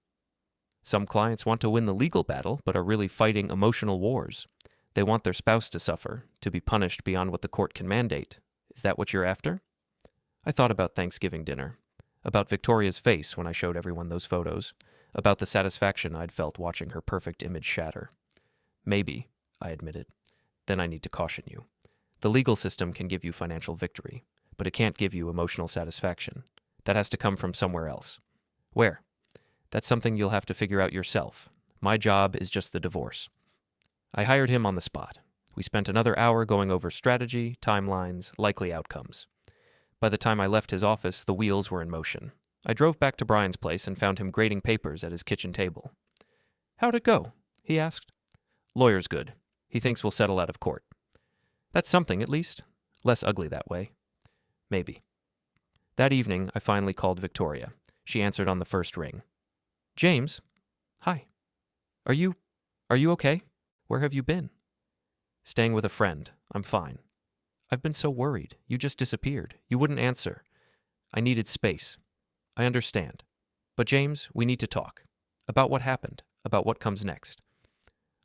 A: Some clients want to win the legal battle, but are really fighting emotional wars. They want their spouse to suffer, to be punished beyond what the court can mandate. Is that what you're after? I thought about Thanksgiving dinner, about Victoria's face when I showed everyone those photos, about the satisfaction I'd felt watching her perfect image shatter. Maybe, I admitted. Then I need to caution you. The legal system can give you financial victory, but it can't give you emotional satisfaction. That has to come from somewhere else. Where? That's something you'll have to figure out yourself. My job is just the divorce. I hired him on the spot. We spent another hour going over strategy, timelines, likely outcomes. By the time I left his office, the wheels were in motion. I drove back to Brian's place and found him grading papers at his kitchen table. How'd it go? He asked. Lawyer's good. He thinks we'll settle out of court. That's something, at least. Less ugly that way. Maybe. That evening, I finally called Victoria. She answered on the first ring. James? Hi. Are you okay? Where have you been? Staying with a friend. I'm fine. I've been so worried. You just disappeared. You wouldn't answer. I needed space. I understand. But James, we need to talk. About what happened. About what comes next.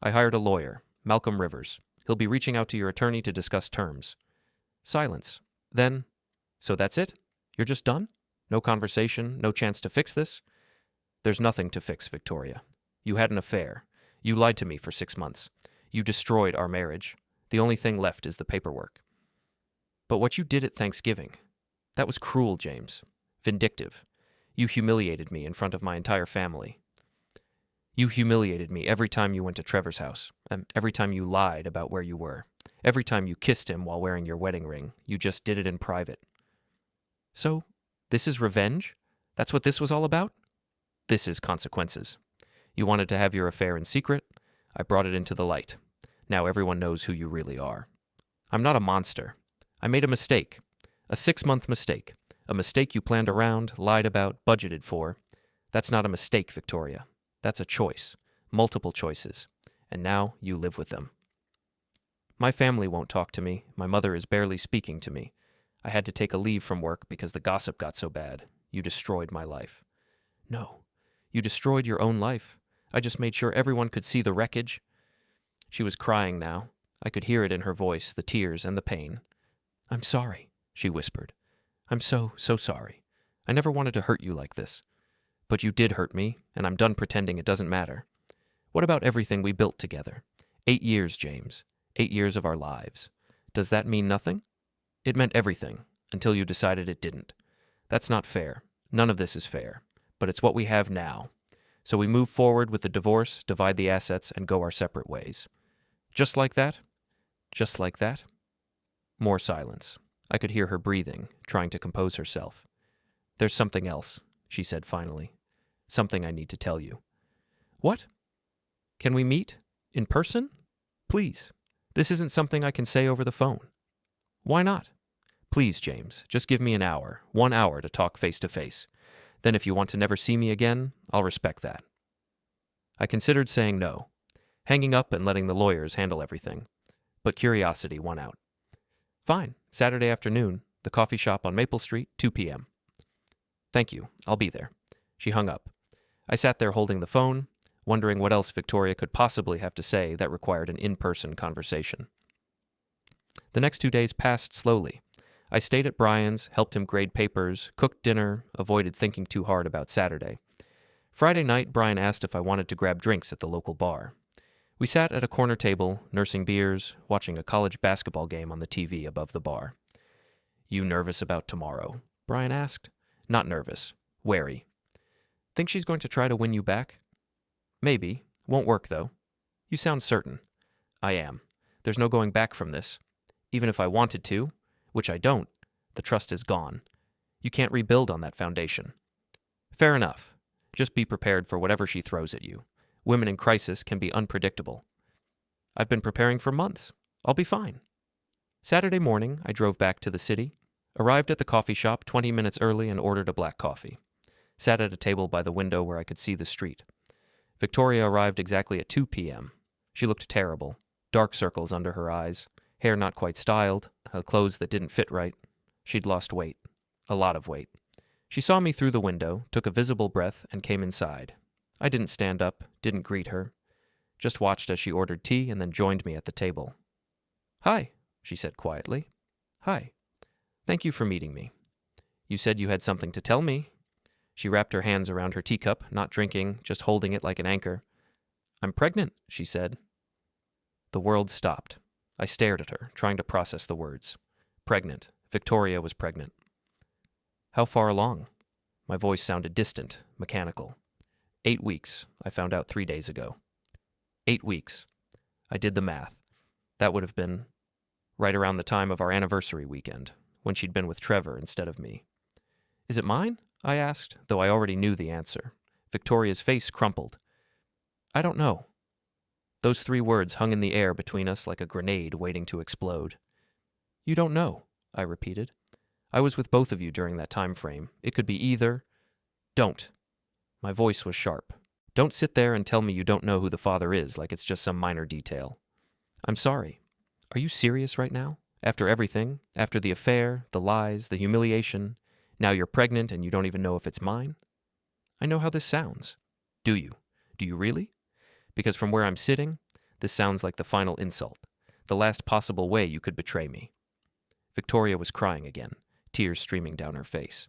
A: I hired a lawyer, Malcolm Rivers. He'll be reaching out to your attorney to discuss terms. Silence. Then, so that's it? You're just done? No conversation, no chance to fix this? There's nothing to fix, Victoria. You had an affair. You lied to me for 6 months. You destroyed our marriage. The only thing left is the paperwork. But what you did at Thanksgiving, that was cruel, James. Vindictive. You humiliated me in front of my entire family. You humiliated me every time you went to Trevor's house, every time you lied about where you were, every time you kissed him while wearing your wedding ring. You just did it in private. So, this is revenge? That's what this was all about? This is consequences. You wanted to have your affair in secret. I brought it into the light. Now everyone knows who you really are. I'm not a monster. I made a mistake. A 6-month mistake. A mistake you planned around, lied about, budgeted for. That's not a mistake, Victoria. That's a choice. Multiple choices. And now you live with them. My family won't talk to me. My mother is barely speaking to me. I had to take a leave from work because the gossip got so bad. You destroyed my life. No. You destroyed your own life. I just made sure everyone could see the wreckage. She was crying now. I could hear it in her voice, the tears and the pain. I'm sorry, she whispered. I'm so sorry. I never wanted to hurt you like this. But you did hurt me, and I'm done pretending it doesn't matter. What about everything we built together? 8 years, James. 8 years of our lives. Does that mean nothing? It meant everything, until you decided it didn't. That's not fair. None of this is fair. But it's what we have now. So we move forward with the divorce, divide the assets, and go our separate ways. Just like that? Just like that? More silence. I could hear her breathing, trying to compose herself. There's something else, she said finally. Something I need to tell you. What? Can we meet? In person? Please. This isn't something I can say over the phone. Why not? Please, James, just give me an hour, 1 hour to talk face to face. Then if you want to never see me again, I'll respect that. I considered saying no, hanging up and letting the lawyers handle everything, but curiosity won out. Fine, Saturday afternoon, the coffee shop on Maple Street, 2 p.m. Thank you, I'll be there. She hung up. I sat there holding the phone, wondering what else Victoria could possibly have to say that required an in-person conversation. The next 2 days passed slowly. I stayed at Brian's, helped him grade papers, cooked dinner, avoided thinking too hard about Saturday. Friday night, Brian asked if I wanted to grab drinks at the local bar. We sat at a corner table, nursing beers, watching a college basketball game on the TV above the bar. You nervous about tomorrow? Brian asked. Not nervous. Wary. Think she's going to try to win you back? Maybe. Won't work, though. You sound certain. I am. There's no going back from this. Even if I wanted to, which I don't, the trust is gone. You can't rebuild on that foundation. Fair enough. Just be prepared for whatever she throws at you. Women in crisis can be unpredictable. I've been preparing for months. I'll be fine. Saturday morning, I drove back to the city, arrived at the coffee shop 20 minutes early and ordered a black coffee. Sat at a table by the window where I could see the street. Victoria arrived exactly at 2 p.m. She looked terrible. Dark circles under her eyes, hair not quite styled, clothes that didn't fit right. She'd lost weight. A lot of weight. She saw me through the window, took a visible breath, and came inside. I didn't stand up, didn't greet her. Just watched as she ordered tea and then joined me at the table. Hi, she said quietly. Hi. Thank you for meeting me. You said you had something to tell me. She wrapped her hands around her teacup, not drinking, just holding it like an anchor. I'm pregnant, she said. The world stopped. I stared at her, trying to process the words. Pregnant. Victoria was pregnant. How far along? My voice sounded distant, mechanical. 8 weeks, I found out 3 days ago. 8 weeks. I did the math. That would have been right around the time of our anniversary weekend, when she'd been with Trevor instead of me. Is it mine? I asked, though I already knew the answer. Victoria's face crumpled. I don't know. Those 3 words hung in the air between us like a grenade waiting to explode. You don't know, I repeated. I was with both of you during that time frame. It could be either. Don't. My voice was sharp. Don't sit there and tell me you don't know who the father is like it's just some minor detail. I'm sorry. Are you serious right now? After everything, after the affair, the lies, the humiliation, now you're pregnant and you don't even know if it's mine? I know how this sounds. Do you? Do you really? Because from where I'm sitting, this sounds like the final insult, the last possible way you could betray me. Victoria was crying again, tears streaming down her face.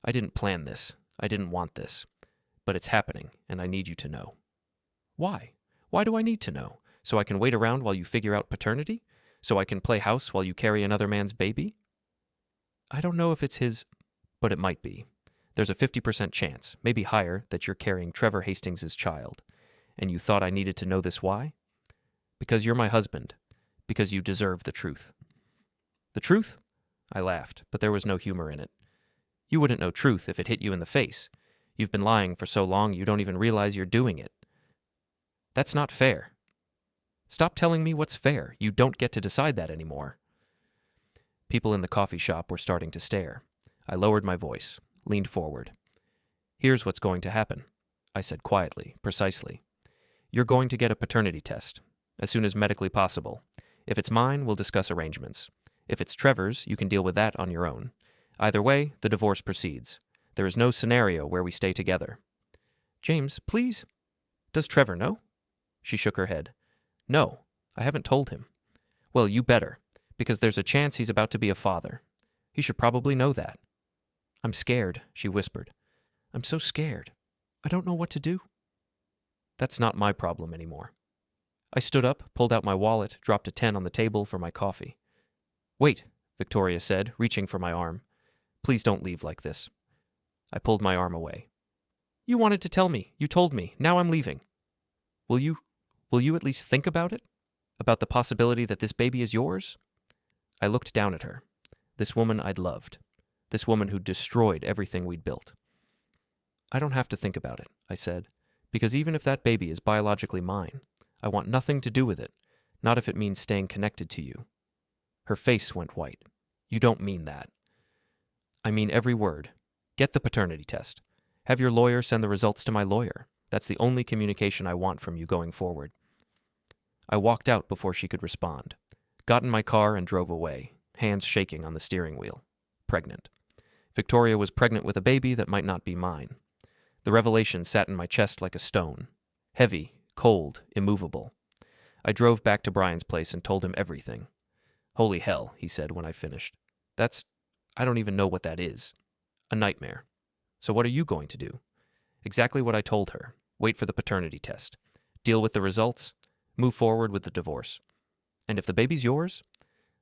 A: I didn't plan this. I didn't want this. But it's happening, and I need you to know. Why? Why do I need to know? So I can wait around while you figure out paternity? So I can play house while you carry another man's baby? I don't know if it's his, but it might be. There's a 50% chance, maybe higher, that you're carrying Trevor Hastings' child. And you thought I needed to know this why? Because you're my husband. Because you deserve the truth. The truth? I laughed, but there was no humor in it. You wouldn't know truth if it hit you in the face. You've been lying for so long you don't even realize you're doing it. That's not fair. Stop telling me what's fair. You don't get to decide that anymore. People in the coffee shop were starting to stare. I lowered my voice, leaned forward. Here's what's going to happen, I said quietly, precisely. You're going to get a paternity test, as soon as medically possible. If it's mine, we'll discuss arrangements. If it's Trevor's, you can deal with that on your own. Either way, the divorce proceeds. There is no scenario where we stay together. James, please. Does Trevor know? She shook her head. No, I haven't told him. Well, you better, because there's a chance he's about to be a father. He should probably know that. I'm scared, she whispered. I'm so scared. I don't know what to do. That's not my problem anymore. I stood up, pulled out my wallet, dropped a 10 on the table for my coffee. Wait, Victoria said, reaching for my arm. Please don't leave like this. I pulled my arm away. You wanted to tell me. You told me. Now I'm leaving. Will you at least think about it? About the possibility that this baby is yours? I looked down at her. This woman I'd loved. This woman who'd destroyed everything we'd built. I don't have to think about it, I said, because even if that baby is biologically mine, I want nothing to do with it, not if it means staying connected to you. Her face went white. You don't mean that. I mean every word. Get the paternity test. Have your lawyer send the results to my lawyer. That's the only communication I want from you going forward. I walked out before she could respond. Got in my car and drove away, hands shaking on the steering wheel. Pregnant. Victoria was pregnant with a baby that might not be mine. The revelation sat in my chest like a stone. Heavy, cold, immovable. I drove back to Brian's place and told him everything. Holy hell, he said when I finished. I don't even know what that is. A nightmare. So what are you going to do? Exactly what I told her. Wait for the paternity test. Deal with the results. Move forward with the divorce. And if the baby's yours,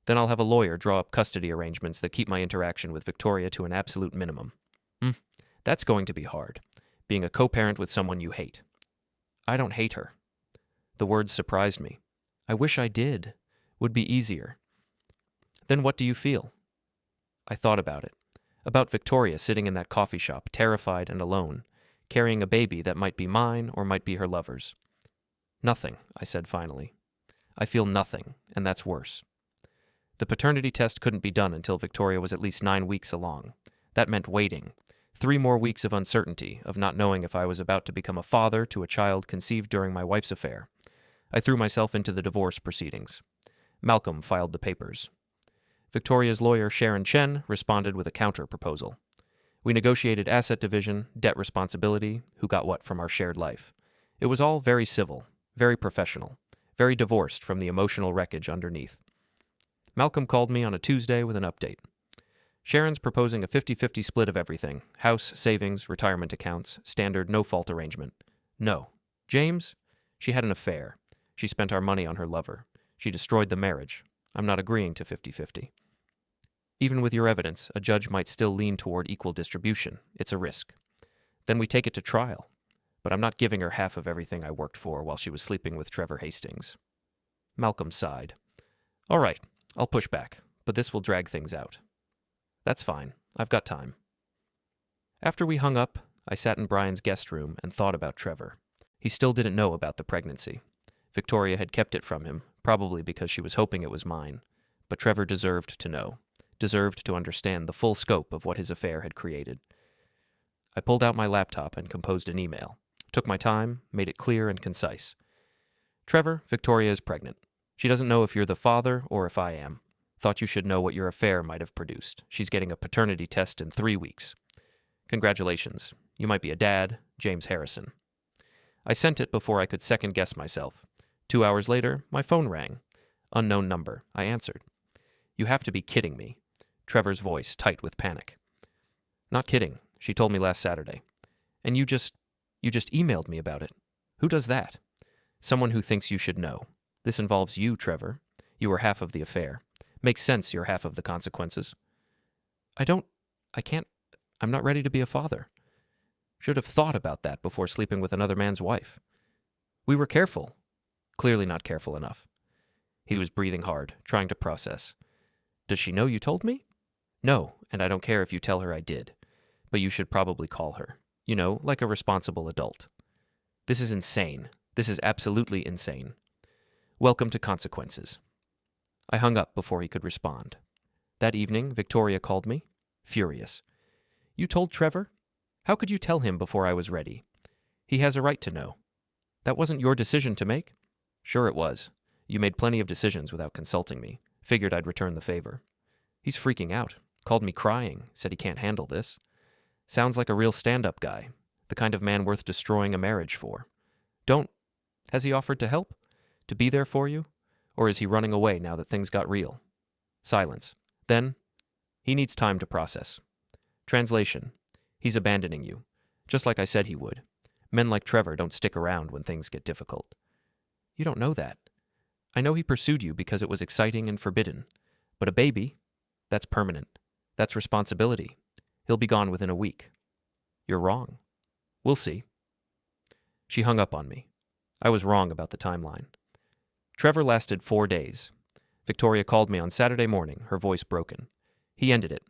A: then I'll have a lawyer draw up custody arrangements that keep my interaction with Victoria to an absolute minimum. That's going to be hard. Being a co-parent with someone you hate. I don't hate her. The words surprised me. I wish I did. Would be easier. Then what do you feel? I thought about it. About Victoria sitting in that coffee shop, terrified and alone, carrying a baby that might be mine or might be her lover's. Nothing, I said finally. I feel nothing, and that's worse. The paternity test couldn't be done until Victoria was at least 9 weeks along. That meant waiting. 3 more weeks of uncertainty, of not knowing if I was about to become a father to a child conceived during my wife's affair. I threw myself into the divorce proceedings. Malcolm filed the papers. Victoria's lawyer, Sharon Chen, responded with a counter-proposal. We negotiated asset division, debt responsibility, who got what from our shared life. It was all very civil, very professional, very divorced from the emotional wreckage underneath. Malcolm called me on a Tuesday with an update. Sharon's proposing a 50-50 split of everything, house, savings, retirement accounts, standard no-fault arrangement. No. James? She had an affair. She spent our money on her lover. She destroyed the marriage. I'm not agreeing to 50-50. Even with your evidence, a judge might still lean toward equal distribution. It's a risk. Then we take it to trial. But I'm not giving her half of everything I worked for while she was sleeping with Trevor Hastings. Malcolm sighed. All right, I'll push back, but this will drag things out. That's fine. I've got time. After we hung up, I sat in Brian's guest room and thought about Trevor. He still didn't know about the pregnancy. Victoria had kept it from him, probably because she was hoping it was mine. But Trevor deserved to know, deserved to understand the full scope of what his affair had created. I pulled out my laptop and composed an email. Took my time, made it clear and concise. Trevor, Victoria is pregnant. She doesn't know if you're the father or if I am. Thought you should know what your affair might have produced. She's getting a paternity test in 3 weeks. Congratulations. You might be a dad, James Harrison. I sent it before I could second-guess myself. 2 hours later, my phone rang. Unknown number. I answered. You have to be kidding me. Trevor's voice tight with panic. Not kidding. She told me last Saturday. And you just emailed me about it. Who does that? Someone who thinks you should know. This involves you, Trevor. You were half of the affair. Makes sense you're half of the consequences. I'm not ready to be a father. Should have thought about that before sleeping with another man's wife. We were careful. Clearly not careful enough. He was breathing hard, trying to process. Does she know you told me? No, and I don't care if you tell her I did. But you should probably call her. You know, like a responsible adult. This is insane. This is absolutely insane. Welcome to consequences. I hung up before he could respond. That evening, Victoria called me, furious. You told Trevor? How could you tell him before I was ready? He has a right to know. That wasn't your decision to make? Sure it was. You made plenty of decisions without consulting me. Figured I'd return the favor. He's freaking out. Called me crying. Said he can't handle this. Sounds like a real stand-up guy. The kind of man worth destroying a marriage for. Has he offered to help? To be there for you? Or is he running away now that things got real? Silence. Then, he needs time to process. Translation. He's abandoning you. Just like I said he would. Men like Trevor don't stick around when things get difficult. You don't know that. I know he pursued you because it was exciting and forbidden. But a baby, that's permanent. That's responsibility. He'll be gone within a week. You're wrong. We'll see. She hung up on me. I was wrong about the timeline. Trevor lasted 4 days. Victoria called me on Saturday morning, her voice broken. He ended it.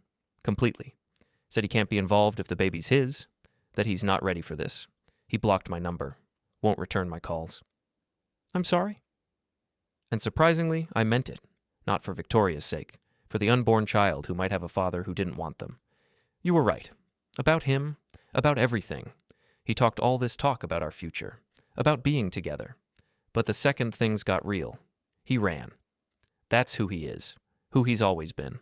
A: Completely. Said he can't be involved if the baby's his, that he's not ready for this. He blocked my number. Won't return my calls. I'm sorry. And surprisingly, I meant it. Not for Victoria's sake. For the unborn child who might have a father who didn't want them. You were right. About him, About everything. He talked all this talk about our future, about being together. But the second things got real, he ran. That's who he is, who he's always been.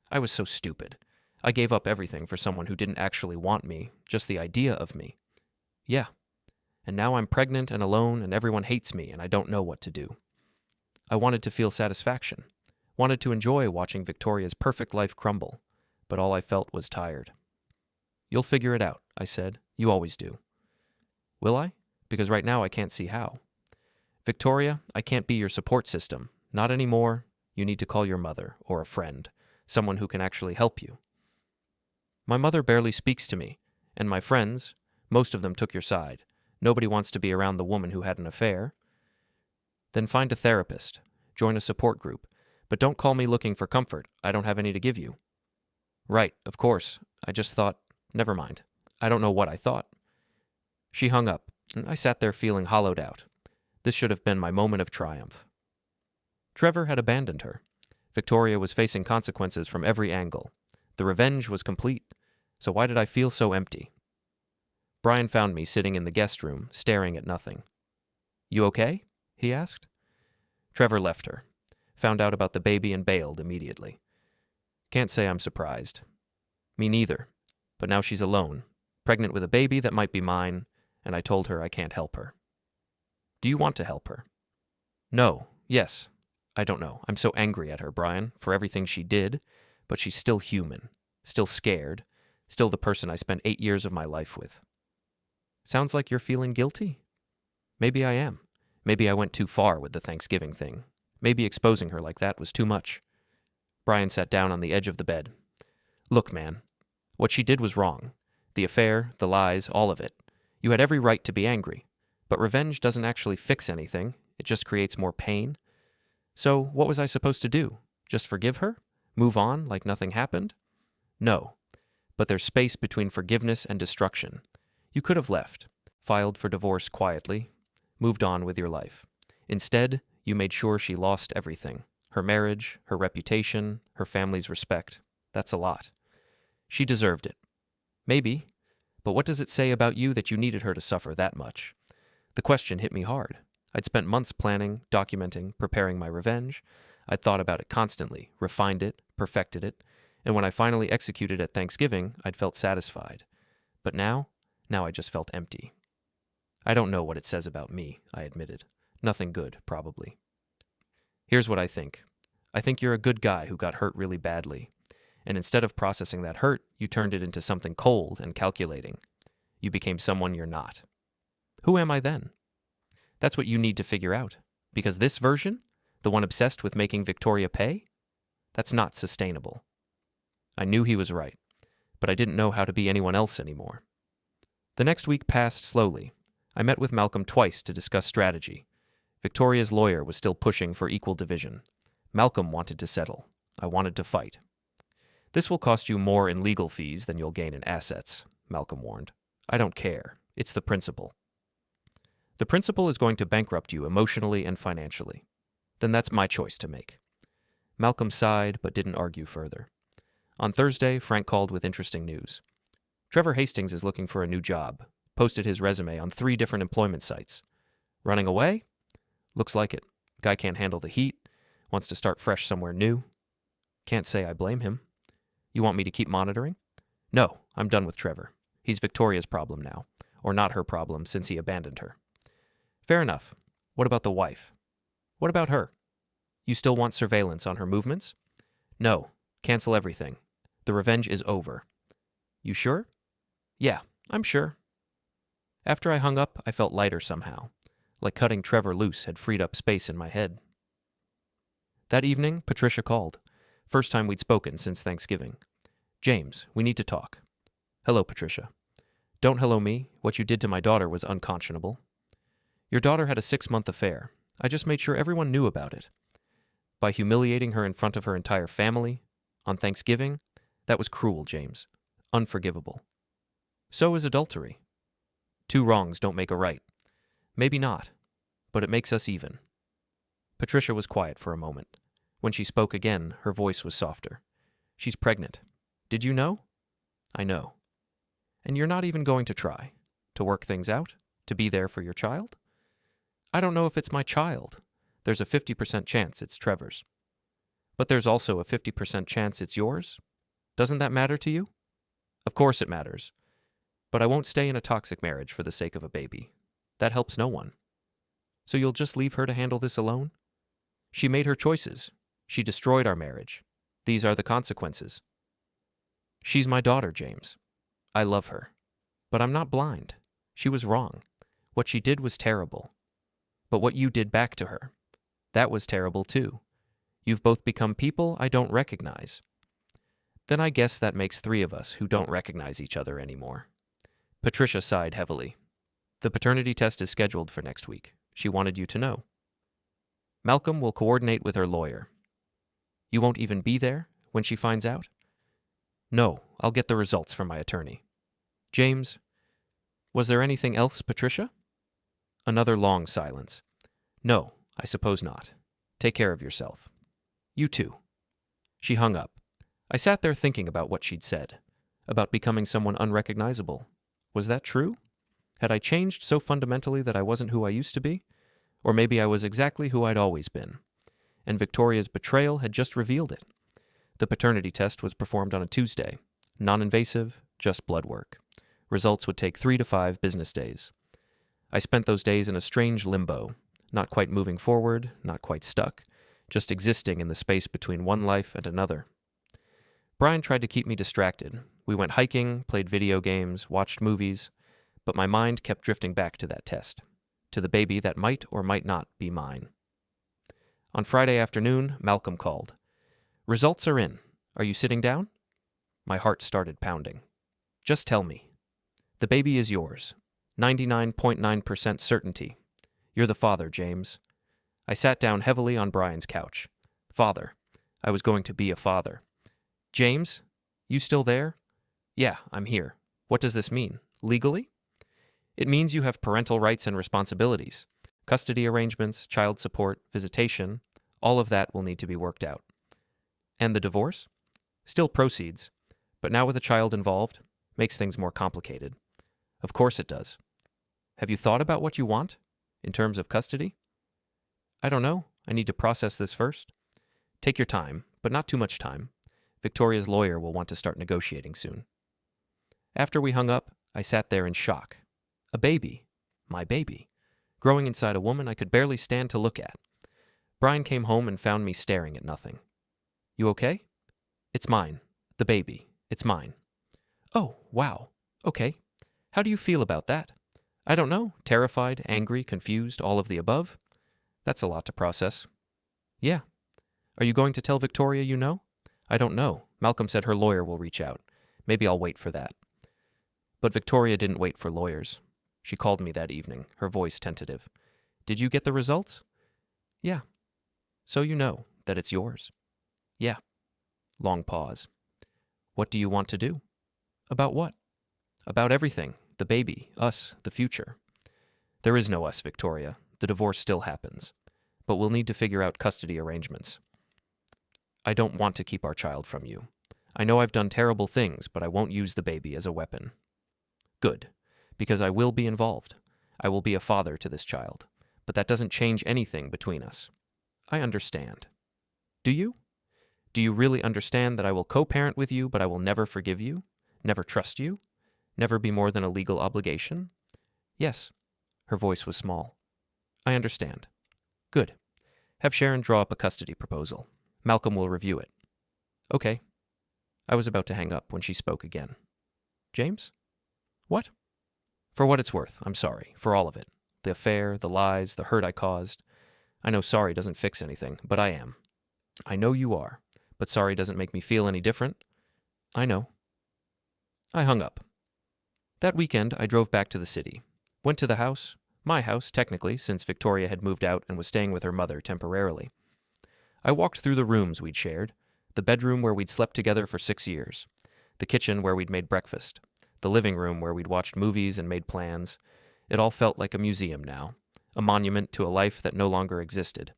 A: I was so stupid. I gave up everything for someone who didn't actually want me, just the idea of me. Yeah. And now I'm pregnant and alone and everyone hates me and I don't know what to do. I wanted to feel satisfaction, wanted to enjoy watching Victoria's perfect life crumble, but all I felt was tired. You'll figure it out, I said. You always do. Will I? Because right now I can't see how. Victoria, I can't be your support system. Not anymore. You need to call your mother or a friend, someone who can actually help you. My mother barely speaks to me, and my friends, most of them took your side. Nobody wants to be around the woman who had an affair. Then find a therapist, join a support group, but don't call me looking for comfort. I don't have any to give you. Right, of course. I just thought, never mind. I don't know what I thought. She hung up, and I sat there feeling hollowed out. This should have been my moment of triumph. Trevor had abandoned her. Victoria was facing consequences from every angle. The revenge was complete, so why did I feel so empty? Brian found me sitting in the guest room, staring at nothing. You okay? He asked. Trevor left her, found out about the baby and bailed immediately. Can't say I'm surprised. Me neither, but now she's alone, pregnant with a baby that might be mine, and I told her I can't help her. Do you want to help her? No, yes. I don't know. I'm so angry at her, Brian, for everything she did, but she's still human, still scared, still the person I spent 8 years of my life with. Sounds like you're feeling guilty? Maybe I am. Maybe I went too far with the Thanksgiving thing. Maybe exposing her like that was too much. Brian sat down on the edge of the bed. Look, man, what she did was wrong. The affair, the lies, all of it. You had every right to be angry. But revenge doesn't actually fix anything. It just creates more pain. So what was I supposed to do? Just forgive her? Move on like nothing happened? No. But there's space between forgiveness and destruction. You could have left, filed for divorce quietly, moved on with your life. Instead, you made sure she lost everything. Her marriage, her reputation, her family's respect. That's a lot. She deserved it. Maybe. But what does it say about you that you needed her to suffer that much? The question hit me hard. I'd spent months planning, documenting, preparing my revenge. I'd thought about it constantly, refined it, perfected it, and when I finally executed at Thanksgiving, I'd felt satisfied. But now I just felt empty. I don't know what it says about me, I admitted. Nothing good, probably. Here's what I think. I think you're a good guy who got hurt really badly. And instead of processing that hurt, you turned it into something cold and calculating. You became someone you're not. Who am I then? That's what you need to figure out. Because this version, the one obsessed with making Victoria pay, that's not sustainable. I knew he was right, but I didn't know how to be anyone else anymore. The next week passed slowly. I met with Malcolm twice to discuss strategy. Victoria's lawyer was still pushing for equal division. Malcolm wanted to settle. I wanted to fight. This will cost you more in legal fees than you'll gain in assets, Malcolm warned. I don't care. It's the principle. The principal is going to bankrupt you emotionally and financially. Then that's my choice to make. Malcolm sighed but didn't argue further. On Thursday, Frank called with interesting news. Trevor Hastings is looking for a new job, posted his resume on 3 different employment sites. Running away? Looks like it. Guy can't handle the heat, wants to start fresh somewhere new. Can't say I blame him. You want me to keep monitoring? No, I'm done with Trevor. He's Victoria's problem now, or not her problem since he abandoned her. Fair enough. What about the wife? What about her? You still want surveillance on her movements? No. Cancel everything. The revenge is over. You sure? Yeah, I'm sure. After I hung up, I felt lighter somehow, like cutting Trevor loose had freed up space in my head. That evening, Patricia called. First time we'd spoken since Thanksgiving. James, we need to talk. Hello, Patricia. Don't hello me. What you did to my daughter was unconscionable. Your daughter had a 6-month affair. I just made sure everyone knew about it. By humiliating her in front of her entire family, on Thanksgiving, that was cruel, James. Unforgivable. So is adultery. 2 wrongs don't make a right. Maybe not, but it makes us even. Patricia was quiet for a moment. When she spoke again, her voice was softer. She's pregnant. Did you know? I know. And you're not even going to try to work things out, to be there for your child? I don't know if it's my child. There's a 50% chance it's Trevor's. But there's also a 50% chance it's yours? Doesn't that matter to you? Of course it matters. But I won't stay in a toxic marriage for the sake of a baby. That helps no one. So you'll just leave her to handle this alone? She made her choices. She destroyed our marriage. These are the consequences. She's my daughter, James. I love her. But I'm not blind. She was wrong. What she did was terrible. But what you did back to her, that was terrible too. You've both become people I don't recognize. Then I guess that makes 3 of us who don't recognize each other anymore. Patricia sighed heavily. The paternity test is scheduled for next week. She wanted you to know. Malcolm will coordinate with her lawyer. You won't even be there when she finds out? No, I'll get the results from my attorney. James, was there anything else, Patricia? Another long silence. No, I suppose not. Take care of yourself. You too. She hung up. I sat there thinking about what she'd said, about becoming someone unrecognizable. Was that true? Had I changed so fundamentally that I wasn't who I used to be? Or maybe I was exactly who I'd always been. And Victoria's betrayal had just revealed it. The paternity test was performed on a Tuesday. Non-invasive, just blood work. Results would take 3 to 5 business days. I spent those days in a strange limbo, not quite moving forward, not quite stuck, just existing in the space between one life and another. Brian tried to keep me distracted. We went hiking, played video games, watched movies, but my mind kept drifting back to that test, to the baby that might or might not be mine. On Friday afternoon, Malcolm called. Results are in. Are you sitting down? My heart started pounding. Just tell me. The baby is yours. 99.9% certainty. You're the father, James. I sat down heavily on Brian's couch. Father. I was going to be a father. James? You still there? Yeah, I'm here. What does this mean? Legally? It means you have parental rights and responsibilities. Custody arrangements, child support, visitation, all of that will need to be worked out. And the divorce? Still proceeds, but now with a child involved, makes things more complicated. Of course it does. Have you thought about what you want, in terms of custody? I don't know. I need to process this first. Take your time, but not too much time. Victoria's lawyer will want to start negotiating soon. After we hung up, I sat there in shock. A baby. My baby. Growing inside a woman I could barely stand to look at. Brian came home and found me staring at nothing. You okay? It's mine. The baby. It's mine. Oh, wow. Okay. How do you feel about that? I don't know. Terrified, angry, confused, all of the above? That's a lot to process. Yeah. Are you going to tell Victoria you know? I don't know. Malcolm said her lawyer will reach out. Maybe I'll wait for that. But Victoria didn't wait for lawyers. She called me that evening, her voice tentative. Did you get the results? Yeah. So you know that it's yours? Yeah. Long pause. What do you want to do? About what? About everything. The baby, us, the future. There is no us, Victoria. The divorce still happens. But we'll need to figure out custody arrangements. I don't want to keep our child from you. I know I've done terrible things, but I won't use the baby as a weapon. Good. Because I will be involved. I will be a father to this child. But that doesn't change anything between us. I understand. Do you? Do you really understand that I will co-parent with you, but I will never forgive you? Never trust you? Never be more than a legal obligation? Yes. Her voice was small. I understand. Good. Have Sharon draw up a custody proposal. Malcolm will review it. Okay. I was about to hang up when she spoke again. James? What? For what it's worth, I'm sorry. For all of it. The affair, the lies, the hurt I caused. I know sorry doesn't fix anything, but I am. I know you are, but sorry doesn't make me feel any different. I know. I hung up. That weekend, I drove back to the city. Went to the house. My house, technically, since Victoria had moved out and was staying with her mother temporarily. I walked through the rooms we'd shared. The bedroom where we'd slept together for 6 years. The kitchen where we'd made breakfast. The living room where we'd watched movies and made plans. It all felt like a museum now. A monument to a life that no longer existed.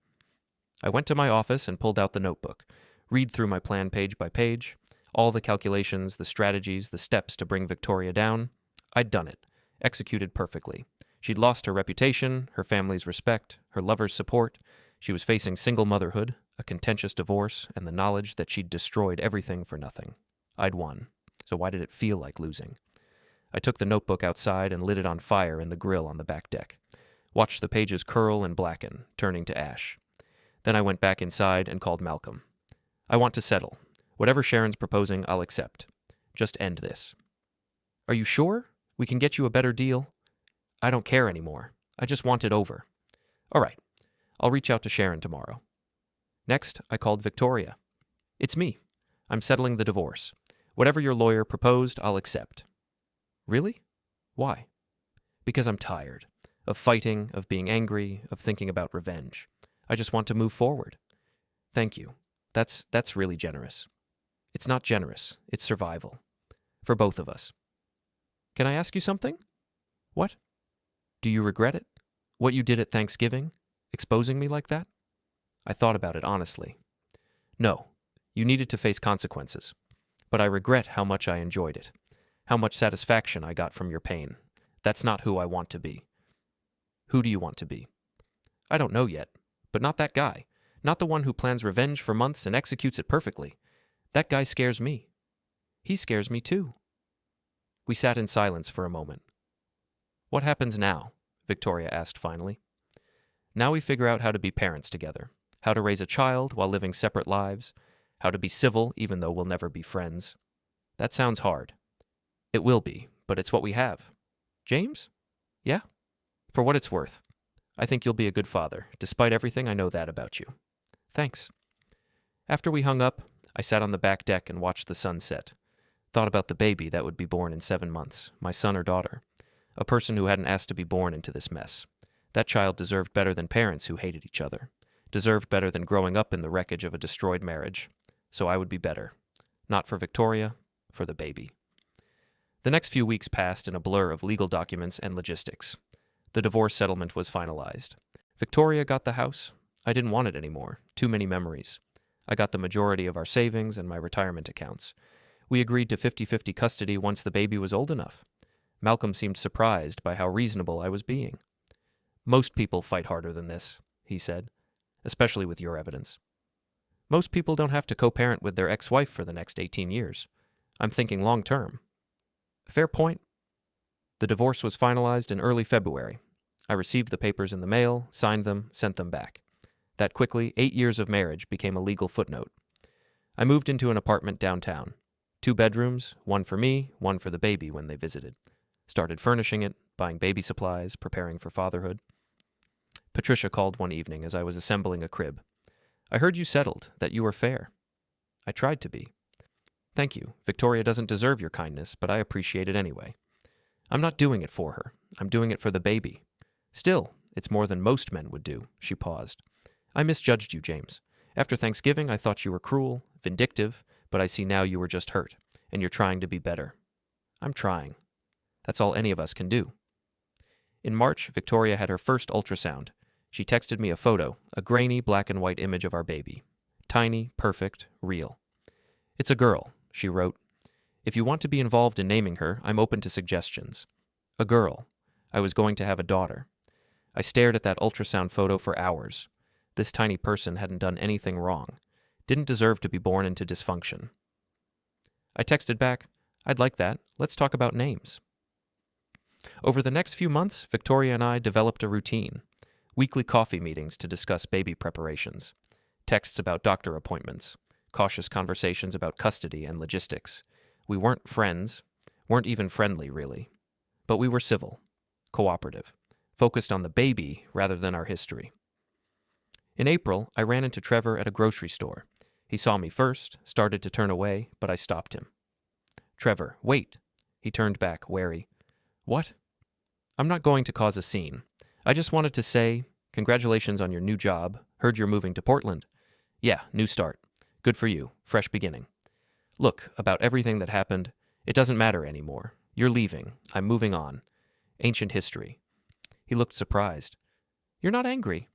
A: I went to my office and pulled out the notebook. Read through my plan page by page. All the calculations, the strategies, the steps to bring Victoria down, I'd done it, executed perfectly. She'd lost her reputation, her family's respect, her lover's support. She was facing single motherhood, a contentious divorce, and the knowledge that she'd destroyed everything for nothing. I'd won, so why did it feel like losing? I took the notebook outside and lit it on fire in the grill on the back deck. Watched the pages curl and blacken, turning to ash. Then I went back inside and called Malcolm. I want to settle. Whatever Sharon's proposing, I'll accept. Just end this. Are you sure? We can get you a better deal? I don't care anymore. I just want it over. All right. I'll reach out to Sharon tomorrow. Next, I called Victoria. It's me. I'm settling the divorce. Whatever your lawyer proposed, I'll accept. Really? Why? Because I'm tired. Of fighting, of being angry, of thinking about revenge. I just want to move forward. Thank you. That's really generous. It's not generous. It's survival. For both of us. Can I ask you something? What? Do you regret it? What you did at Thanksgiving? Exposing me like that? I thought about it honestly. No. You needed to face consequences. But I regret how much I enjoyed it. How much satisfaction I got from your pain. That's not who I want to be. Who do you want to be? I don't know yet, but not that guy. Not the one who plans revenge for months and executes it perfectly. That guy scares me. He scares me too. We sat in silence for a moment. What happens now? Victoria asked finally. Now we figure out how to be parents together, how to raise a child while living separate lives, how to be civil even though we'll never be friends. That sounds hard. It will be, but it's what we have. James? Yeah? For what it's worth. I think you'll be a good father. Despite everything, I know that about you. Thanks. After we hung up, I sat on the back deck and watched the sun set. Thought about the baby that would be born in 7 months, my son or daughter. A person who hadn't asked to be born into this mess. That child deserved better than parents who hated each other. Deserved better than growing up in the wreckage of a destroyed marriage. So I would be better. Not for Victoria, for the baby. The next few weeks passed in a blur of legal documents and logistics. The divorce settlement was finalized. Victoria got the house. I didn't want it anymore. Too many memories. I got the majority of our savings and my retirement accounts. We agreed to 50-50 custody once the baby was old enough. Malcolm seemed surprised by how reasonable I was being. Most people fight harder than this, he said, especially with your evidence. Most people don't have to co-parent with their ex-wife for the next 18 years. I'm thinking long-term. Fair point. The divorce was finalized in early February. I received the papers in the mail, signed them, sent them back. That quickly, 8 years of marriage became a legal footnote. I moved into an apartment downtown. 2 bedrooms, one for me, one for the baby when they visited. Started furnishing it, buying baby supplies, preparing for fatherhood. Patricia called one evening as I was assembling a crib. I heard you settled, that you were fair. I tried to be. Thank you. Victoria doesn't deserve your kindness, but I appreciate it anyway. I'm not doing it for her. I'm doing it for the baby. Still, it's more than most men would do. She paused. I misjudged you, James. After Thanksgiving, I thought you were cruel, vindictive, but I see now you were just hurt, and you're trying to be better. I'm trying. That's all any of us can do. In March, Victoria had her first ultrasound. She texted me a photo, a grainy black and white image of our baby. Tiny, perfect, real. It's a girl, she wrote. If you want to be involved in naming her, I'm open to suggestions. A girl. I was going to have a daughter. I stared at that ultrasound photo for hours. This tiny person hadn't done anything wrong. Didn't deserve to be born into dysfunction. I texted back, I'd like that. Let's talk about names. Over the next few months, Victoria and I developed a routine. Weekly coffee meetings to discuss baby preparations. Texts about doctor appointments. Cautious conversations about custody and logistics. We weren't friends, weren't even friendly, really. But we were civil, cooperative, focused on the baby rather than our history. In April, I ran into Trevor at a grocery store. He saw me first, started to turn away, but I stopped him. Trevor, wait. He turned back, wary. What? I'm not going to cause a scene. I just wanted to say, congratulations on your new job. Heard you're moving to Portland. Yeah, new start. Good for you. Fresh beginning. Look, about everything that happened, it doesn't matter anymore. You're leaving. I'm moving on. Ancient history. He looked surprised. You're not angry.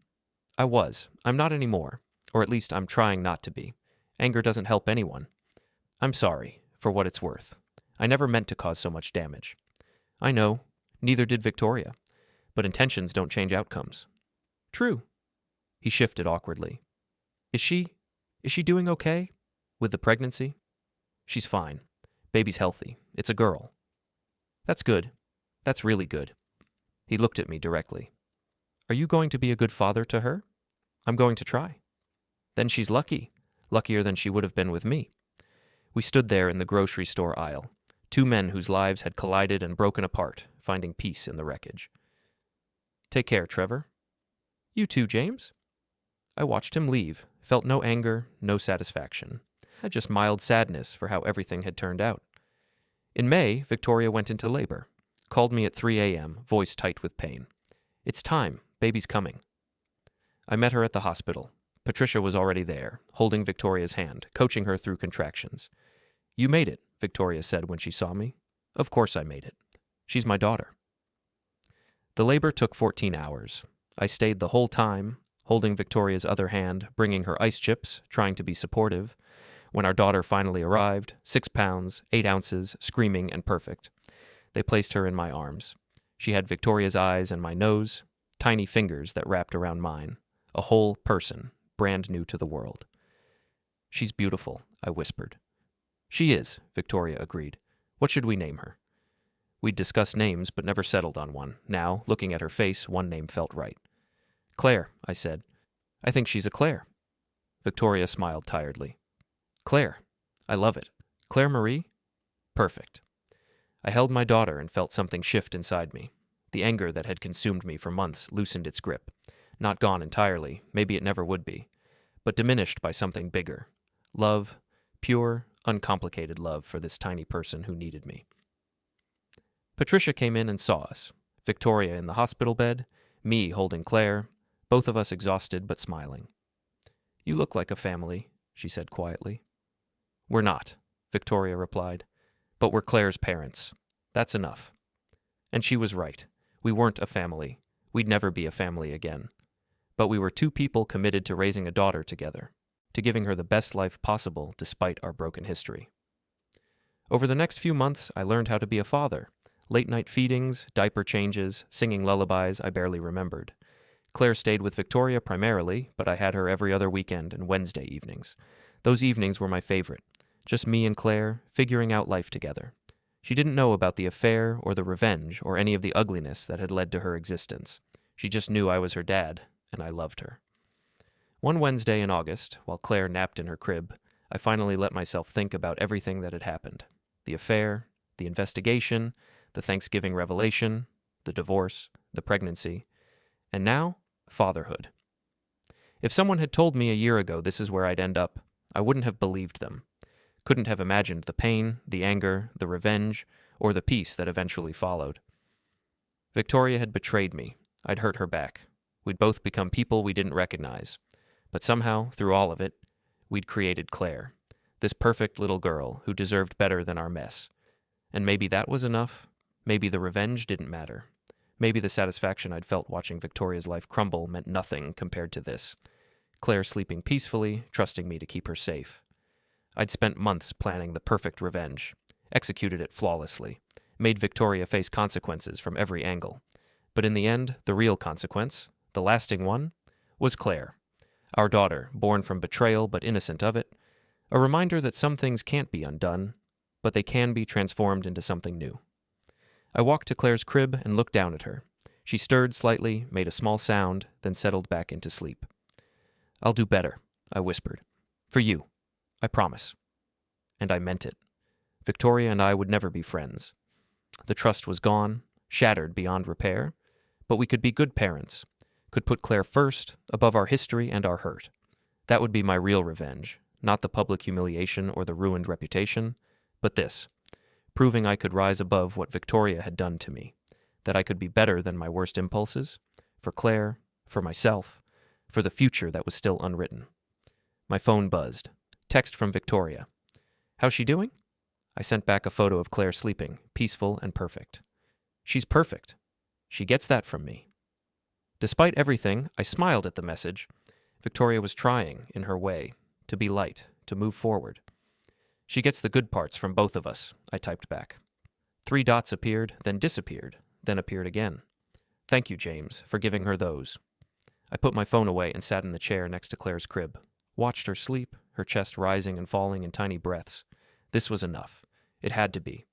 A: I was. I'm not anymore. Or at least I'm trying not to be. Anger doesn't help anyone. I'm sorry, for what it's worth. I never meant to cause so much damage. I know, neither did Victoria, but intentions don't change outcomes. True. He shifted awkwardly. Is she doing okay? With the pregnancy? She's fine. Baby's healthy. It's a girl. That's good. That's really good. He looked at me directly. Are you going to be a good father to her? I'm going to try. Then she's lucky. Luckier than she would have been with me. We stood there in the grocery store aisle, two men whose lives had collided and broken apart, finding peace in the wreckage. Take care, Trevor. You too, James. I watched him leave, felt no anger, no satisfaction. Had just mild sadness for how everything had turned out. In May, Victoria went into labor. Called me at 3 a.m., voice tight with pain. It's time. Baby's coming. I met her at the hospital. Patricia was already there, holding Victoria's hand, coaching her through contractions. You made it, Victoria said when she saw me. Of course I made it. She's my daughter. The labor took 14 hours. I stayed the whole time, holding Victoria's other hand, bringing her ice chips, trying to be supportive. When our daughter finally arrived, 6 pounds, 8 ounces, screaming and perfect. They placed her in my arms. She had Victoria's eyes and my nose, tiny fingers that wrapped around mine. A whole person, brand new to the world. She's beautiful, I whispered. She is, Victoria agreed. What should we name her? We'd discussed names but never settled on one. Now, looking at her face, one name felt right. Claire, I said. I think she's a Claire. Victoria smiled tiredly. Claire. I love it. Claire Marie? Perfect. I held my daughter and felt something shift inside me. The anger that had consumed me for months loosened its grip. Not gone entirely, maybe it never would be, but diminished by something bigger. Love, pure, uncomplicated love for this tiny person who needed me. Patricia came in and saw us. Victoria in the hospital bed, me holding Claire, both of us exhausted but smiling. You look like a family, she said quietly. We're not, Victoria replied, but we're Claire's parents. That's enough. And she was right. We weren't a family. We'd never be a family again. But we were two people committed to raising a daughter together, to giving her the best life possible despite our broken history. Over the next few months, I learned how to be a father. Late-night feedings, diaper changes, singing lullabies I barely remembered. Claire stayed with Victoria primarily, but I had her every other weekend and Wednesday evenings. Those evenings were my favorite. Just me and Claire, figuring out life together. She didn't know about the affair or the revenge or any of the ugliness that had led to her existence. She just knew I was her dad, and I loved her. One Wednesday in August, while Claire napped in her crib, I finally let myself think about everything that had happened. The affair, the investigation, the Thanksgiving revelation, the divorce, the pregnancy, and now, fatherhood. If someone had told me a year ago this is where I'd end up, I wouldn't have believed them. Couldn't have imagined the pain, the anger, the revenge, or the peace that eventually followed. Victoria had betrayed me. I'd hurt her back. We'd both become people we didn't recognize. But somehow, through all of it, we'd created Claire, this perfect little girl who deserved better than our mess. And maybe that was enough. Maybe the revenge didn't matter. Maybe the satisfaction I'd felt watching Victoria's life crumble meant nothing compared to this. Claire sleeping peacefully, trusting me to keep her safe. I'd spent months planning the perfect revenge, executed it flawlessly, made Victoria face consequences from every angle. But in the end, the real consequence, the lasting one, was Claire, our daughter, born from betrayal but innocent of it, a reminder that some things can't be undone, but they can be transformed into something new. I walked to Claire's crib and looked down at her. She stirred slightly, made a small sound, then settled back into sleep. I'll do better, I whispered. For you. I promise. And I meant it. Victoria and I would never be friends. The trust was gone, shattered beyond repair, but we could be good parents, could put Claire first, above our history and our hurt. That would be my real revenge, not the public humiliation or the ruined reputation, but this, proving I could rise above what Victoria had done to me, that I could be better than my worst impulses, for Claire, for myself, for the future that was still unwritten. My phone buzzed. Text from Victoria. How's she doing? I sent back a photo of Claire sleeping, peaceful and perfect. She's perfect. She gets that from me. Despite everything, I smiled at the message. Victoria was trying, in her way, to be light, to move forward. She gets the good parts from both of us, I typed back. 3 dots appeared, then disappeared, then appeared again. Thank you, James, for giving her those. I put my phone away and sat in the chair next to Claire's crib. Watched her sleep, her chest rising and falling in tiny breaths. This was enough. It had to be.